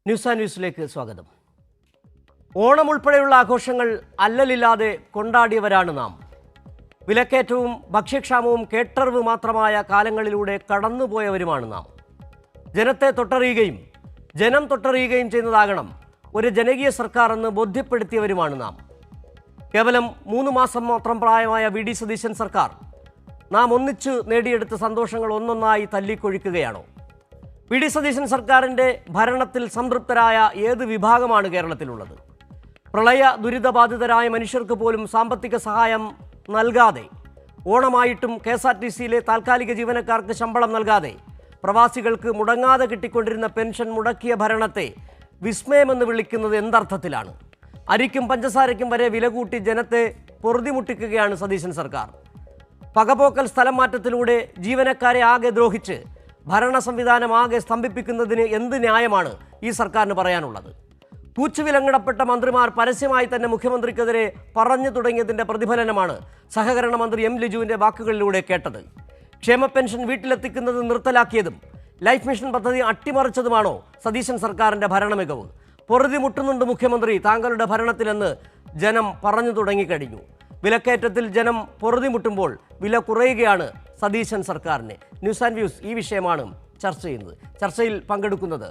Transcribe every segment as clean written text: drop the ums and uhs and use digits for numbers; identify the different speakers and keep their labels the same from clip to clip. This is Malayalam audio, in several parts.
Speaker 1: ന്യൂസ് ആൻഡ് ന്യൂസിലേക്ക് സ്വാഗതം. ഓണം ഉൾപ്പെടെയുള്ള ആഘോഷങ്ങൾ അല്ലലില്ലാതെ കൊണ്ടാടിയവരാണ് നാം. വിലക്കയറ്റവും ഭക്ഷ്യക്ഷാമവും കേട്ടറിവ് മാത്രമായ കാലങ്ങളിലൂടെ കടന്നുപോയവരുമാണ് നാം. ജനത്തെ തൊട്ടറിയുകയും ജനം തൊട്ടറിയുകയും ചെയ്യുന്നതാകണം ഒരു ജനകീയ സർക്കാർ എന്ന് ബോധ്യപ്പെടുത്തിയവരുമാണ് നാം. കേവലം 3 മാസം മാത്രം പ്രായമായ വി.ഡി. സതീശൻ സർക്കാർ നാം ഒന്നിച്ചു നേടിയെടുത്ത സന്തോഷങ്ങൾ ഒന്നൊന്നായി തല്ലിക്കൊഴിക്കുകയാണോ? വി.ഡി. സതീശൻ സർക്കാരിൻ്റെ ഭരണത്തിൽ സംതൃപ്തരായ ഏത് വിഭാഗമാണ് കേരളത്തിലുള്ളത്? പ്രളയ ദുരിതബാധിതരായ മനുഷ്യർക്ക് പോലും സാമ്പത്തിക സഹായം നൽകാതെ, ഓണമായിട്ടും KSRTCയിലെ താൽക്കാലിക ജീവനക്കാർക്ക് ശമ്പളം നൽകാതെ, പ്രവാസികൾക്ക് മുടങ്ങാതെ കിട്ടിക്കൊണ്ടിരുന്ന പെൻഷൻ മുടക്കിയ ഭരണത്തെ വിസ്മയമെന്ന് വിളിക്കുന്നത് എന്തർത്ഥത്തിലാണ്? അരിക്കും പഞ്ചസാരയ്ക്കും വരെ വില കൂട്ടി ജനത്തെ പൊറുതിമുട്ടിക്കുകയാണ് സതീശൻ സർക്കാർ. പകപോക്കൽ സ്ഥലം മാറ്റത്തിലൂടെ ജീവനക്കാരെ ആകെ ദ്രോഹിച്ച് ഭരണ സംവിധാനം ആകെ സ്തംഭിപ്പിക്കുന്നതിന് എന്ത് ന്യായമാണ് ഈ സർക്കാരിന് പറയാനുള്ളത്? കൂച്ചുവിലങ്ങിടപ്പെട്ട മന്ത്രിമാർ പരസ്യമായി തന്നെ മുഖ്യമന്ത്രിക്കെതിരെ പറഞ്ഞു തുടങ്ങിയതിൻ്റെ പ്രതിഫലനമാണ് സഹകരണ മന്ത്രി എം ലിജുവിൻ്റെ വാക്കുകളിലൂടെ കേട്ടത്. ക്ഷേമ പെൻഷൻ വീട്ടിലെത്തിക്കുന്നത് നിർത്തലാക്കിയതും ലൈഫ് മിഷൻ പദ്ധതി അട്ടിമറിച്ചതുമാണോ സതീശൻ സർക്കാരിൻ്റെ ഭരണമികവ്? പൊറുതിമുട്ടുന്നുണ്ട് മുഖ്യമന്ത്രി താങ്കളുടെ ഭരണത്തിലെന്ന് ജനം പറഞ്ഞു തുടങ്ങിക്കഴിഞ്ഞു. വിലക്കയറ്റത്തിൽ ജനം പൊറുതിമുട്ടുമ്പോൾ വില കുറയുകയാണ് സതീശൻ സർക്കാരിനെ. ന്യൂസ് ആൻഡ് വ്യൂസ് ഈ വിഷയമാണ് ചർച്ച ചെയ്യുന്നത്. ചർച്ചയിൽ പങ്കെടുക്കുന്നത്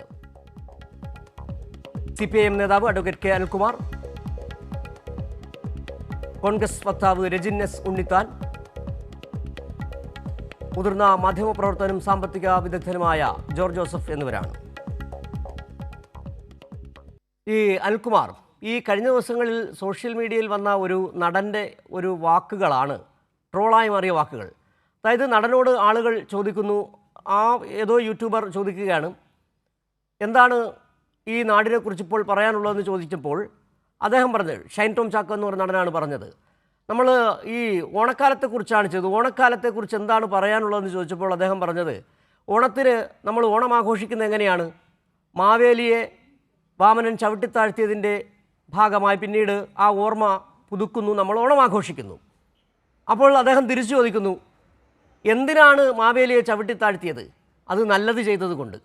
Speaker 1: CPIM നേതാവ് അഡ്വക്കേറ്റ് കെ അനിൽകുമാർ, കോൺഗ്രസ് വക്താവ് രജിൻ എസ് ഉണ്ണിത്താൻ, മുതിർന്ന മാധ്യമപ്രവർത്തകനും സാമ്പത്തിക വിദഗ്ധനുമായ ജോർജ് ജോസഫ് എന്നിവരാണ്. ഈ അനിൽകുമാർ, ഈ കഴിഞ്ഞ ദിവസങ്ങളിൽ സോഷ്യൽ മീഡിയയിൽ വന്ന ഒരു നടൻ്റെ ഒരു വാക്കുകളാണ് ട്രോളായി മാറിയ വാക്കുകൾ. അതായത് നടനോട് ആളുകൾ ചോദിക്കുന്നു, ഏതോ യൂട്യൂബർ ചോദിക്കുകയാണ്, എന്താണ് ഈ നാടിനെക്കുറിച്ച് ഇപ്പോൾ പറയാനുള്ളതെന്ന് ചോദിച്ചപ്പോൾ അദ്ദേഹം പറഞ്ഞത്, ഷൈൻ ടോം ചാക്കോ എന്ന് പറഞ്ഞ നടനാണ് പറഞ്ഞത്, നമ്മൾ ഈ ഓണക്കാലത്തെക്കുറിച്ചാണ് ചെയ്തത്, ഓണക്കാലത്തെക്കുറിച്ച് എന്താണ് പറയാനുള്ളതെന്ന് ചോദിച്ചപ്പോൾ അദ്ദേഹം പറഞ്ഞത്, ഓണത്തിന് നമ്മൾ ഓണം ആഘോഷിക്കുന്നത് എങ്ങനെയാണ്? മാവേലിയെ വാമനൻ ചവിട്ടിത്താഴ്ത്തിയതിൻ്റെ ഭാഗമായി പിന്നീട് ആ ഓർമ്മ പുതുക്കുന്നു, നമ്മൾ ഓണം ആഘോഷിക്കുന്നു. അപ്പോൾ അദ്ദേഹം തിരിച്ചു ചോദിക്കുന്നു, എന്തിനാണ് മാവേലിയെ ചവിട്ടിത്താഴ്ത്തിയത്? അത് നല്ലത് ചെയ്തതുകൊണ്ട്.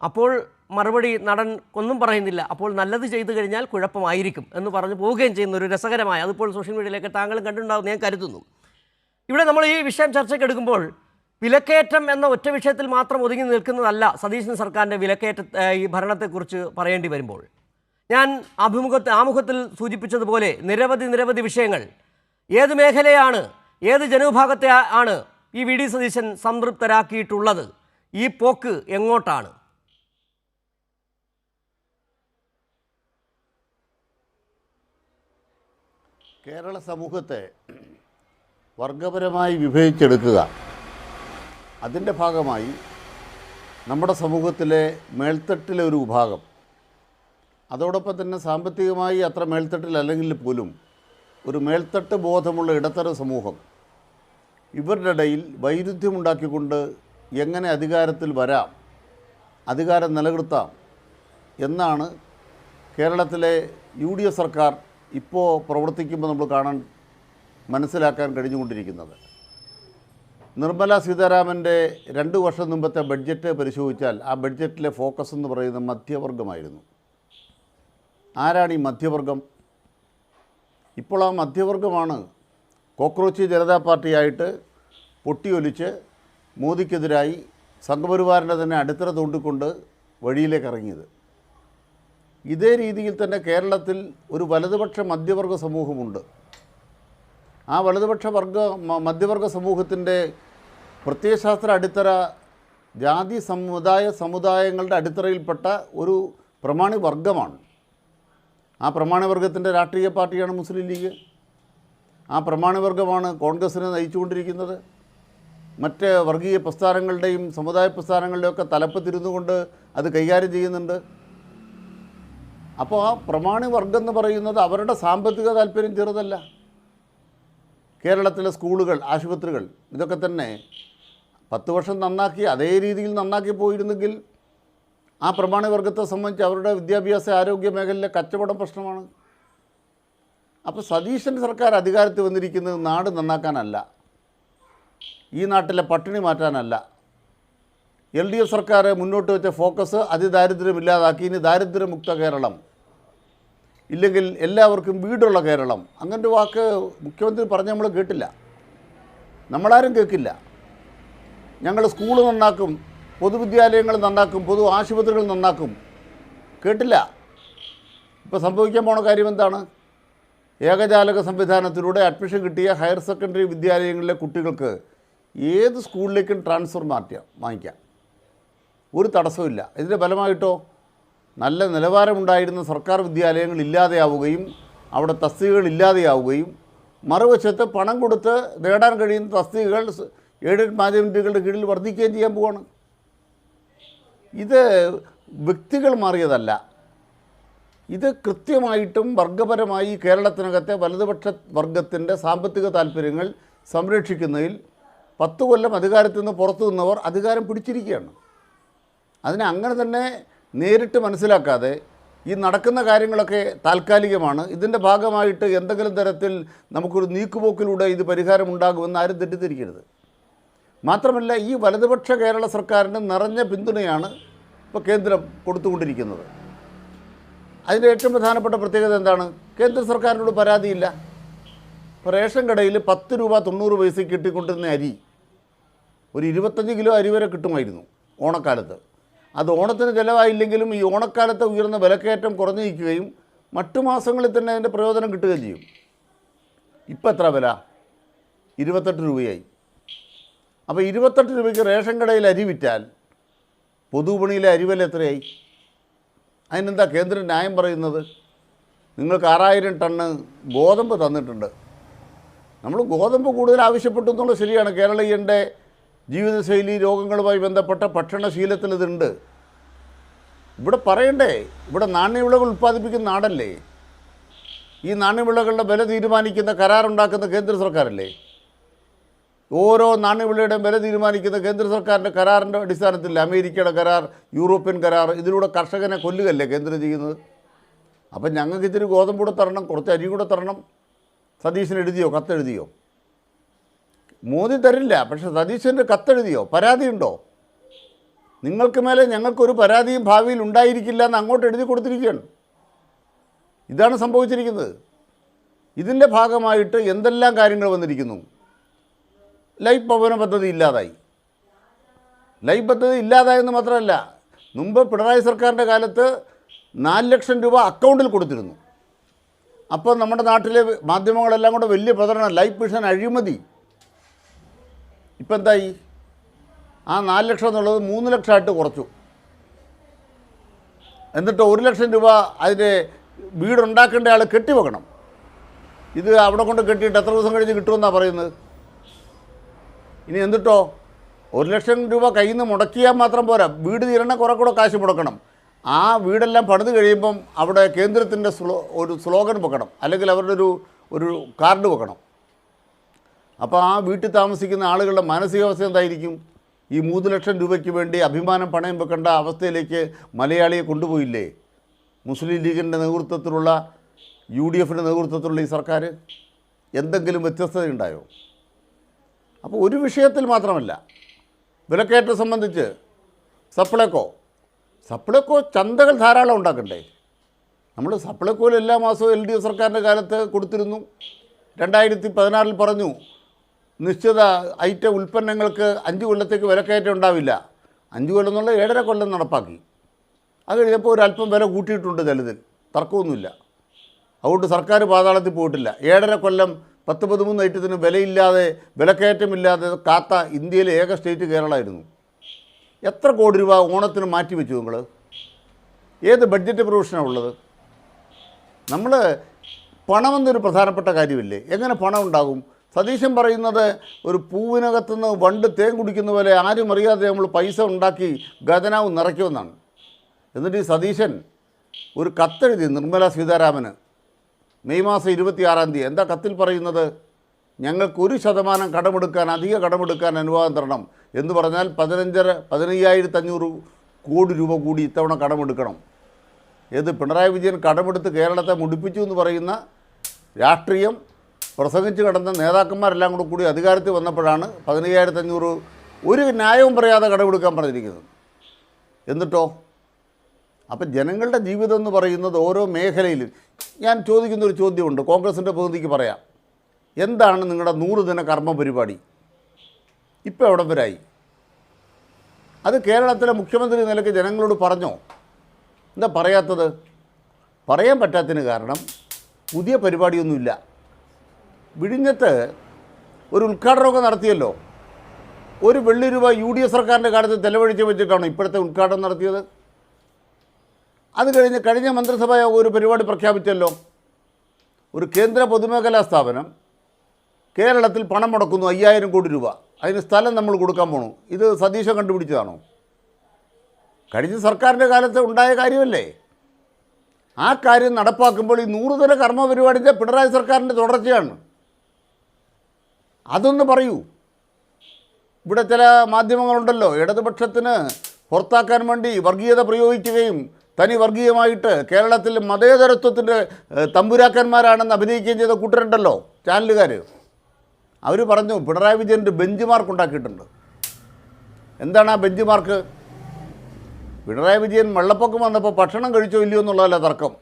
Speaker 1: അപ്പോൾ മറുപടി നടൻ ഒന്നും പറയുന്നില്ല, അപ്പോൾ നല്ലത് ചെയ്തു കഴിഞ്ഞാൽ കുഴപ്പമായിരിക്കും എന്ന് പറഞ്ഞു പോവുകയും ചെയ്യുന്ന ഒരു രസകരമായ, അതിപ്പോൾ സോഷ്യൽ മീഡിയയിലേക്ക് താങ്കളും കണ്ടിട്ടുണ്ടാകും ഞാൻ കരുതുന്നു. ഇവിടെ നമ്മൾ ഈ വിഷയം ചർച്ചയ്ക്കെടുക്കുമ്പോൾ വിലക്കയറ്റം എന്ന ഒറ്റ വിഷയത്തിൽ മാത്രം ഒതുങ്ങി നിൽക്കുന്നതല്ല സതീശൻ സർക്കാരിൻ്റെ ഈ ഭരണത്തെക്കുറിച്ച് പറയേണ്ടി വരുമ്പോൾ. ഞാൻ ആമുഖത്തിൽ സൂചിപ്പിച്ചതുപോലെ നിരവധി വിഷയങ്ങൾ, ഏത് മേഖലയാണ്, ഏത് ജനവിഭാഗത്തെ ആണ് ഈ വി.ഡി. സതീശൻ സംതൃപ്തരാക്കിയിട്ടുള്ളത്? ഈ പോക്ക് എങ്ങോട്ടാണ്?
Speaker 2: കേരള സമൂഹത്തെ വർഗപരമായി വിഭജിച്ചെടുക്കുക, അതിൻ്റെ ഭാഗമായി നമ്മുടെ സമൂഹത്തിലെ മേൽത്തട്ടിലെ ഒരു വിഭാഗം, അതോടൊപ്പം തന്നെ സാമ്പത്തികമായി അത്ര മേൽത്തട്ടിലല്ലെങ്കിൽ പോലും ഒരു മേൽത്തട്ട് ബോധമുള്ള ഇടത്തരം സമൂഹം, ഇവരുടെ ഇടയിൽ വൈരുദ്ധ്യമുണ്ടാക്കിക്കൊണ്ട് എങ്ങനെ അധികാരത്തിൽ വരാം, അധികാരം നിലനിർത്താം എന്നാണ് കേരളത്തിലെ UDF സർക്കാർ ഇപ്പോൾ പ്രവർത്തിക്കുമ്പോൾ നമ്മൾ മനസ്സിലാക്കാൻ കഴിഞ്ഞുകൊണ്ടിരിക്കുന്നത്. നിർമ്മല സീതാരാമൻ്റെ 2 വർഷം മുമ്പത്തെ ബഡ്ജറ്റ് പരിശോധിച്ചാൽ ആ ബഡ്ജറ്റിലെ ഫോക്കസ് എന്ന് പറയുന്നത് മധ്യവർഗമായിരുന്നു. ആരാണ് ഈ മധ്യവർഗം? ഇപ്പോൾ ആ മധ്യവർഗമാണ് കോക്രോച്ച് ജനതാ പാർട്ടിയായിട്ട് പൊട്ടിയൊലിച്ച് മോദിക്കെതിരായി സംഘപരിവാറിൻ്റെ തന്നെ അടിത്തറ തോണ്ടിക്കൊണ്ട് വഴിയിലേക്ക് ഇറങ്ങിയത്. ഇതേ രീതിയിൽ തന്നെ കേരളത്തിൽ ഒരു വലതുപക്ഷ മധ്യവർഗ സമൂഹമുണ്ട്. ആ വലതുപക്ഷ മധ്യവർഗ സമൂഹത്തിൻ്റെ പ്രത്യയശാസ്ത്ര അടിത്തറ ജാതി സമുദായങ്ങളുടെ അടിത്തറയിൽപ്പെട്ട ഒരു പ്രമാണി വർഗമാണ്. ആ പ്രമാണി വർഗത്തിൻ്റെ രാഷ്ട്രീയ പാർട്ടിയാണ് മുസ്ലിം ലീഗ്. ആ പ്രമാണി വർഗമാണ് കോൺഗ്രസിനെ നയിച്ചുകൊണ്ടിരിക്കുന്നത്. മറ്റ് വർഗീയ പ്രസ്ഥാനങ്ങളുടെയും സമുദായ പ്രസ്ഥാനങ്ങളുടെയൊക്കെ തലപ്പത്തിരുന്നു കൊണ്ട് അത് കൈകാര്യം ചെയ്യുന്നുണ്ട്. അപ്പോൾ ആ പ്രമാണി വർഗം എന്ന് പറയുന്നത് അവരുടെ സാമ്പത്തിക താല്പര്യം ചെറുതല്ല. കേരളത്തിലെ സ്കൂളുകൾ, ആശുപത്രികൾ ഇതൊക്കെ തന്നെ 10 വർഷം നന്നാക്കി അതേ രീതിയിൽ നന്നാക്കി പോയിരുന്നെങ്കിൽ ആ പ്രമാണി വർഗത്തെ സംബന്ധിച്ച് അവരുടെ വിദ്യാഭ്യാസ ആരോഗ്യ മേഖലയിലെ കച്ചവടം പ്രശ്നമാണ്. അപ്പോൾ സതീശൻ സർക്കാർ അധികാരത്തിൽ വന്നിരിക്കുന്നത് നാട് നന്നാക്കാനല്ല, ഈ നാട്ടിലെ പട്ടിണി മാറ്റാനല്ല, LDF സർക്കാർ മുന്നോട്ട് വെച്ച ഫോക്കസ് അതിദാരിദ്ര്യമില്ലാതാക്കി. ഇനി ദാരിദ്ര്യമുക്ത കേരളം, ഇല്ലെങ്കിൽ എല്ലാവർക്കും വീടുള്ള കേരളം. അങ്ങനൊരു വാക്ക് മുഖ്യമന്ത്രി പറഞ്ഞ് നമ്മൾ കേട്ടില്ല, നമ്മളാരും കേൾക്കില്ല. ഞങ്ങൾ സ്കൂൾ നന്നാക്കും, പൊതുവിദ്യാലയങ്ങൾ നന്നാക്കും, പൊതു ആശുപത്രികൾ നന്നാക്കും, കേട്ടില്ല. ഇപ്പോൾ സംഭവിക്കാൻ പോണ കാര്യം എന്താണ്? ഏകജാലക സംവിധാനത്തിലൂടെ അഡ്മിഷൻ കിട്ടിയ ഹയർ സെക്കൻഡറി വിദ്യാലയങ്ങളിലെ കുട്ടികൾക്ക് ഏത് സ്കൂളിലേക്കും ട്രാൻസ്ഫർ വാങ്ങിക്കാം, ഒരു തടസ്സമില്ല. ഇതിൻ്റെ ഫലമായിട്ടോ നല്ല നിലവാരമുണ്ടായിരുന്ന സർക്കാർ വിദ്യാലയങ്ങൾ ഇല്ലാതെയാവുകയും അവിടെ തസ്തികകൾ ഇല്ലാതെയാവുകയും മറുവശത്ത് പണം കൊടുത്ത് നേടാൻ കഴിയുന്ന തസ്തികകൾ എയ്ഡഡ് മാനേജ്മെൻറ്റുകളുടെ കീഴിൽ വർദ്ധിക്കുകയും ചെയ്യാൻ പോവാണ്. ഇത് വ്യക്തികൾ മാറിയതല്ല, ഇത് കൃത്യമായിട്ടും വർഗപരമായി കേരളത്തിനകത്തെ വലതുപക്ഷ വർഗത്തിൻ്റെ സാമ്പത്തിക താല്പര്യങ്ങൾ സംരക്ഷിക്കുന്നതിൽ 10 കൊല്ലം അധികാരത്തിൽ നിന്ന് പുറത്തു നിന്നവർ അധികാരം പിടിച്ചിരിക്കുകയാണ്. അതിനെ അങ്ങനെ തന്നെ നേരിട്ട് മനസ്സിലാക്കാതെ ഈ നടക്കുന്ന കാര്യങ്ങളൊക്കെ താൽക്കാലികമാണ്, ഇതിൻ്റെ ഭാഗമായിട്ട് എന്തെങ്കിലും തരത്തിൽ നമുക്കൊരു നീക്കുപോക്കിലൂടെ ഇത് പരിഹാരമുണ്ടാകുമെന്ന് ആരും തെറ്റിദ്ധരിക്കരുത്. മാത്രമല്ല, ഈ വലതുപക്ഷ കേരള സർക്കാരിന് നിറഞ്ഞ പിന്തുണയാണ് ഇപ്പോൾ കേന്ദ്രം കൊടുത്തുകൊണ്ടിരിക്കുന്നത്. അതിൻ്റെ ഏറ്റവും പ്രധാനപ്പെട്ട പ്രത്യേകത എന്താണ്? കേന്ദ്ര സർക്കാരിനോട് പരാതിയില്ല. ഇപ്പോൾ റേഷൻ കടയിൽ 10 രൂപ 90 പൈസയ്ക്ക് കിട്ടിക്കൊണ്ടിരുന്ന അരി ഒരു 25 കിലോ അരി വരെ കിട്ടുമായിരുന്നു ഓണക്കാലത്ത്. അത് ഓണത്തിന് ചിലവായില്ലെങ്കിലും ഈ ഓണക്കാലത്ത് ഉയർന്ന വിലക്കയറ്റം കുറഞ്ഞു നിൽക്കുകയും മറ്റു മാസങ്ങളിൽ തന്നെ അതിൻ്റെ പ്രയോജനം കിട്ടുകയും ചെയ്യും. ഇപ്പം എത്ര വില? 28 രൂപയായി. അപ്പോൾ 28 രൂപയ്ക്ക് റേഷൻ കടയിൽ അരി വിറ്റാൽ പൊതുവിപണിയിലെ അരിവില എത്രയായി? അതിനെന്താ കേന്ദ്രം ന്യായം പറയുന്നത്? നിങ്ങൾക്ക് 6000 ടണ്ണ് ഗോതമ്പ് തന്നിട്ടുണ്ട്. നമ്മൾ ഗോതമ്പ് കൂടുതൽ ആവശ്യപ്പെട്ടു എന്നുള്ളത് ശരിയാണ്. കേരളീയൻ്റെ ജീവിതശൈലി രോഗങ്ങളുമായി ബന്ധപ്പെട്ട ഭക്ഷണശീലത്തിൽ ഇതുണ്ട്. ഇവിടെ പറയണ്ടേ, ഇവിടെ നാണ്യവിളകൾ ഉൽപ്പാദിപ്പിക്കുന്ന നാടല്ലേ? ഈ നാണ്യവിളകളുടെ വില തീരുമാനിക്കുന്ന, കരാറുണ്ടാക്കുന്ന കേന്ദ്ര സർക്കാരല്ലേ? ഓരോ നാണ്യവിളയുടെയും വില തീരുമാനിക്കുന്ന കേന്ദ്ര സർക്കാരിൻ്റെ കരാറിൻ്റെ അടിസ്ഥാനത്തിൽ അമേരിക്കയുടെ കരാർ, യൂറോപ്യൻ കരാർ, ഇതിലൂടെ കർഷകനെ കൊല്ലുകയല്ലേ കേന്ദ്രം ചെയ്യുന്നത്? അപ്പം ഞങ്ങൾക്ക് ഇത്തിരി ഗോതമ്പ് കൂടെ തരണം, കുറച്ച് അരി കൂടെ തരണം. സതീശന് എഴുതിയോ? കത്തെഴുതിയോ? മോദി തരില്ല, പക്ഷേ സതീശൻ്റെ കത്തെഴുതിയോ? പരാതിയുണ്ടോ? നിങ്ങൾക്ക് മേലെ ഞങ്ങൾക്കൊരു പരാതിയും ഭാവിയിൽ ഉണ്ടായിരിക്കില്ല എന്ന് അങ്ങോട്ട് എഴുതി കൊടുത്തിരിക്കുകയാണ്. ഇതാണ് സംഭവിച്ചിരിക്കുന്നത്. ഇതിൻ്റെ ഭാഗമായിട്ട് എന്തെല്ലാം കാര്യങ്ങൾ വന്നിരിക്കുന്നു. ലൈഫ് ഭവന പദ്ധതി ഇല്ലാതായി. ലൈഫ് പദ്ധതി ഇല്ലാതായെന്ന് മാത്രമല്ല, മുമ്പ് പിണറായി സർക്കാരിൻ്റെ കാലത്ത് 4 ലക്ഷം രൂപ അക്കൗണ്ടിൽ കൊടുത്തിരുന്നു. അപ്പോൾ നമ്മുടെ നാട്ടിലെ മാധ്യമങ്ങളെല്ലാം കൂടെ വലിയ പ്രചരണം, ലൈഫ് മിഷൻ അഴിമതി. ഇപ്പം എന്തായി? ആ 4 ലക്ഷം എന്നുള്ളത് 3 ലക്ഷമായിട്ട് കുറച്ചു. എന്നിട്ട് 1 ലക്ഷം രൂപ അതിൻ്റെ വീടുണ്ടാക്കേണ്ട ആൾ കെട്ടിവെക്കണം. ഇത് അവിടെ കൊണ്ട് കെട്ടിയിട്ട് എത്ര ദിവസം കഴിഞ്ഞ് കിട്ടുമെന്നാണ് പറയുന്നത്. ഇനി എന്നിട്ടോ 1 ലക്ഷം രൂപ കയ്യിൽ നിന്ന് മുടക്കിയാൽ മാത്രം പോരാ, വീട് തീരണ കുറെ കൂടെ കാശ് മുടക്കണം. ആ വീടെല്ലാം പണിത് കഴിയുമ്പം അവിടെ കേന്ദ്രത്തിൻ്റെ ഒരു സ്ലോഗൻ വെക്കണം, അല്ലെങ്കിൽ അവരുടെ ഒരു കാർഡ് വെക്കണം. അപ്പോൾ ആ വീട്ടിൽ താമസിക്കുന്ന ആളുകളുടെ മാനസികാവസ്ഥ എന്തായിരിക്കും? ഈ 3 ലക്ഷം രൂപയ്ക്ക് വേണ്ടി അഭിമാനം പണയം വെക്കേണ്ട അവസ്ഥയിലേക്ക് മലയാളിയെ കൊണ്ടുപോയില്ലേ മുസ്ലിം ലീഗിൻ്റെ നേതൃത്വത്തിലുള്ള, UDFൻ്റെ നേതൃത്വത്തിലുള്ള ഈ സർക്കാർ? എന്തെങ്കിലും വ്യത്യസ്തതയുണ്ടായോ? അപ്പോൾ ഒരു വിഷയത്തിൽ മാത്രമല്ല, വിലക്കയറ്റം സംബന്ധിച്ച് സപ്ലൈകോ ചന്തകൾ ധാരാളം ഉണ്ടാക്കണ്ടേ? നമ്മൾ സപ്ലൈകോയിൽ എല്ലാ മാസവും LDF സർക്കാരിൻ്റെ കാലത്ത് കൊടുത്തിരുന്നു. 2016 പറഞ്ഞു നിശ്ചിത ഐറ്റം ഉൽപ്പന്നങ്ങൾക്ക് 5 കൊല്ലത്തേക്ക് വിലക്കയറ്റം ഉണ്ടാവില്ല. 5 കൊല്ലം എന്നുള്ള 7.5 കൊല്ലം നടപ്പാക്കി. അത് കഴിഞ്ഞപ്പോൾ ഒരല്പം വില കൂട്ടിയിട്ടുണ്ട് ചിലതിൽ, തർക്കമൊന്നുമില്ല. അതുകൊണ്ട് സർക്കാർ പാതാളത്തിൽ പോയിട്ടില്ല. 7.5 കൊല്ലം 10-13 ഐറ്റത്തിന് വിലയില്ലാതെ, വിലക്കയറ്റമില്ലാതെ കാത്ത ഇന്ത്യയിലെ ഏക സ്റ്റേറ്റ് കേരളമായിരുന്നു. എത്ര കോടി രൂപ ഓണത്തിന് മാറ്റി വെച്ചു നിങ്ങൾ? ഏത് ബഡ്ജറ്റ് പ്രൊവിഷനാണ് ഉള്ളത്? നമ്മൾ പണമെന്നൊരു പ്രധാനപ്പെട്ട കാര്യമില്ലേ? എങ്ങനെ പണം ഉണ്ടാകും? സതീശൻ പറയുന്നത് ഒരു പൂവിനകത്തുനിന്ന് വണ്ട് തേൻ കുടിക്കുന്ന പോലെ ആരും അറിയാതെ നമ്മൾ പൈസ ഉണ്ടാക്കി ഖജനാവ് നിറയ്ക്കുമെന്നാണ്. എന്നിട്ട് ഈ സതീശൻ ഒരു കത്തെഴുതി നിർമ്മല സീതാരാമന് മെയ് മാസം 26-ാം തീയതി. എന്താ കത്തിൽ പറയുന്നത്? ഞങ്ങൾക്ക് 1% കടമെടുക്കാൻ, അധിക കടമെടുക്കാൻ അനുവാദം തരണം എന്ന് പറഞ്ഞാൽ 15,500 കോടി രൂപ കൂടി ഇത്തവണ കടമെടുക്കണം. ഏത് പിണറായി വിജയൻ കടമെടുത്ത് കേരളത്തെ മുടിപ്പിച്ചു എന്ന് പറയുന്ന രാഷ്ട്രീയം പ്രസംഗിച്ച് കിടന്ന നേതാക്കന്മാരെല്ലാം കൂടി അധികാരത്തിൽ വന്നപ്പോഴാണ് 15,500 ഒരു ന്യായവും പറയാതെ കടമെടുക്കാൻ പറഞ്ഞിരിക്കുന്നത്. എന്നിട്ടോ അപ്പം ജനങ്ങളുടെ ജീവിതം എന്ന് പറയുന്നത് ഓരോ മേഖലയിലും. ഞാൻ ചോദിക്കുന്നൊരു ചോദ്യമുണ്ട്, കോൺഗ്രസിൻ്റെ പ്രതിനിധിക്ക് പറയാം. എന്താണ് നിങ്ങളുടെ 100 ദിന കർമ്മ പരിപാടി? ഇപ്പോൾ എവിടം വരായി? അത് കേരളത്തിലെ മുഖ്യമന്ത്രി നിലയ്ക്ക് ജനങ്ങളോട് പറഞ്ഞോ? എന്താ പറയാത്തത്? പറയാൻ പറ്റാത്തതിന് കാരണം പുതിയ പരിപാടിയൊന്നുമില്ല. വിഴിഞ്ഞത്ത് ഒരു ഉദ്ഘാടനമൊക്കെ നടത്തിയല്ലോ. 1 വെള്ളി രൂപ UDF സർക്കാരിൻ്റെ കാലത്ത് ചെലവഴിച്ച് വെച്ചിട്ടാണ് ഇപ്പോഴത്തെ ഉദ്ഘാടനം നടത്തിയത്. അത് കഴിഞ്ഞ മന്ത്രിസഭ ഒരു പരിപാടി പ്രഖ്യാപിച്ചല്ലോ. ഒരു കേന്ദ്ര പൊതുമേഖലാ സ്ഥാപനം കേരളത്തിൽ പണം മുടക്കുന്നു 5000 കോടി രൂപ. അതിന് സ്ഥലം നമ്മൾ കൊടുക്കാൻ പോണു. ഇത് സതീശൻ കണ്ടുപിടിച്ചതാണോ? കഴിഞ്ഞ സർക്കാരിൻ്റെ കാലത്ത് ഉണ്ടായ കാര്യമല്ലേ? ആ കാര്യം നടപ്പാക്കുമ്പോൾ ഈ 100 ദിന കർമ്മ പരിപാടിൻ്റെ പിണറായി സർക്കാരിൻ്റെ തുടർച്ചയാണ്. അതൊന്ന് പറയൂ. ഇവിടെ ചില മാധ്യമങ്ങളുണ്ടല്ലോ, ഇടതുപക്ഷത്തിന് പുറത്താക്കാൻ വേണ്ടി വർഗീയത പ്രയോഗിക്കുകയും തനി വർഗീയമായിട്ട് കേരളത്തിൽ മതേതരത്വത്തിൻ്റെ തമ്പുരാക്കന്മാരാണെന്ന് അഭിനയിക്കുകയും ചെയ്ത കൂട്ടരുണ്ടല്ലോ ചാനലുകാർ. അവർ പറഞ്ഞു പിണറായി വിജയൻ്റെ ബെഞ്ച് മാർക്ക് ഉണ്ടാക്കിയിട്ടുണ്ട്. എന്താണ് ആ ബെഞ്ച് മാർക്ക്? പിണറായി വിജയൻ വെള്ളപ്പൊക്കം വന്നപ്പോൾ ഭക്ഷണം കഴിച്ചോ ഇല്ലയോ എന്നുള്ളതല്ല തർക്കം.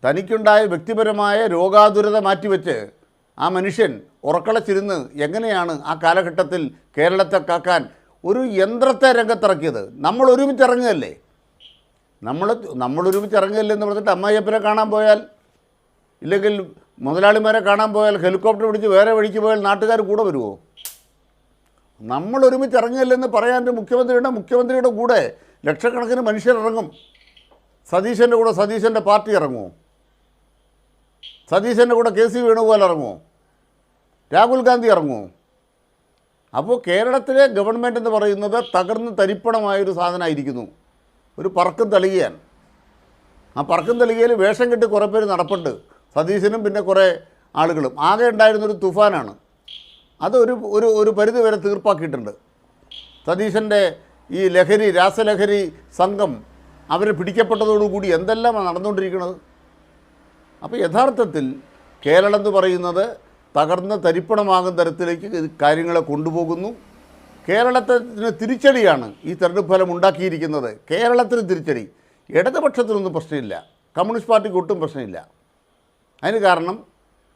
Speaker 2: തനിക്കുണ്ടായ വ്യക്തിപരമായ രോഗാതുരത മാറ്റിവെച്ച് ആ മനുഷ്യൻ ഉറക്കളച്ചിരുന്ന് എങ്ങനെയാണ് ആ കാലഘട്ടത്തിൽ കേരളത്തെ കാക്കാൻ ഒരു യന്ത്രത്തെ രംഗത്തിറക്കിയത്. നമ്മൾ ഒരുമിച്ച് ഇറങ്ങുകയല്ലേ എന്ന് പറഞ്ഞിട്ട് അമ്മായിയപ്പനെ കാണാൻ പോയാൽ, ഇല്ലെങ്കിൽ മുതലാളിമാരെ കാണാൻ പോയാൽ, ഹെലികോപ്റ്റർ പിടിച്ച് വേറെ വഴിക്ക് പോയാൽ നാട്ടുകാർ കൂടെ വരുമോ? നമ്മൾ ഒരുമിച്ച് ഇറങ്ങുകയല്ലെന്ന് പറയാൻ മുഖ്യമന്ത്രിയുടെ കൂടെ ലക്ഷക്കണക്കിന് മനുഷ്യരിറങ്ങും. സതീശൻ്റെ കൂടെ സതീശൻ്റെ പാർട്ടി ഇറങ്ങുമോ? സതീശൻ്റെ കൂടെ KC വേണുഗോപാൽ ഇറങ്ങുമോ? രാഹുൽ ഗാന്ധി ഇറങ്ങുമോ? അപ്പോൾ കേരളത്തിലെ ഗവൺമെൻറ് എന്ന് പറയുന്നത് തകർന്ന് തരിപ്പണമായൊരു സാധനമായിരിക്കുന്നു. ഒരു പറക്കും തളികയാണ്. ആ പറക്കും തളികയിൽ വേഷം കെട്ടി കുറേ പേര് നടപ്പുണ്ട്. സതീശനും പിന്നെ കുറേ ആളുകളും. ആകെ ഉണ്ടായിരുന്നൊരു തുഫാനാണ്. അത് ഒരു പരിധി വരെ തീർപ്പാക്കിയിട്ടുണ്ട്. സതീശൻ്റെ ഈ രാസലഹരി സംഘം അവർ പിടിക്കപ്പെട്ടതോടുകൂടി എന്തെല്ലാമാണ് നടന്നുകൊണ്ടിരിക്കുന്നത്. അപ്പോൾ യഥാർത്ഥത്തിൽ കേരളം എന്ന് പറയുന്നത് തകർന്ന് തരിപ്പണമാകുന്ന തരത്തിലേക്ക് കാര്യങ്ങളെ കൊണ്ടുപോകുന്നു. കേരളത്തിന് തിരിച്ചടിയാണ് ഈ തെരഞ്ഞെടുപ്പ് ഫലം ഉണ്ടാക്കിയിരിക്കുന്നത്. കേരളത്തിന് തിരിച്ചടി. ഇടതുപക്ഷത്തിനൊന്നും പ്രശ്നമില്ല, കമ്മ്യൂണിസ്റ്റ് പാർട്ടിക്ക് ഒട്ടും പ്രശ്നമില്ല. അതിന് കാരണം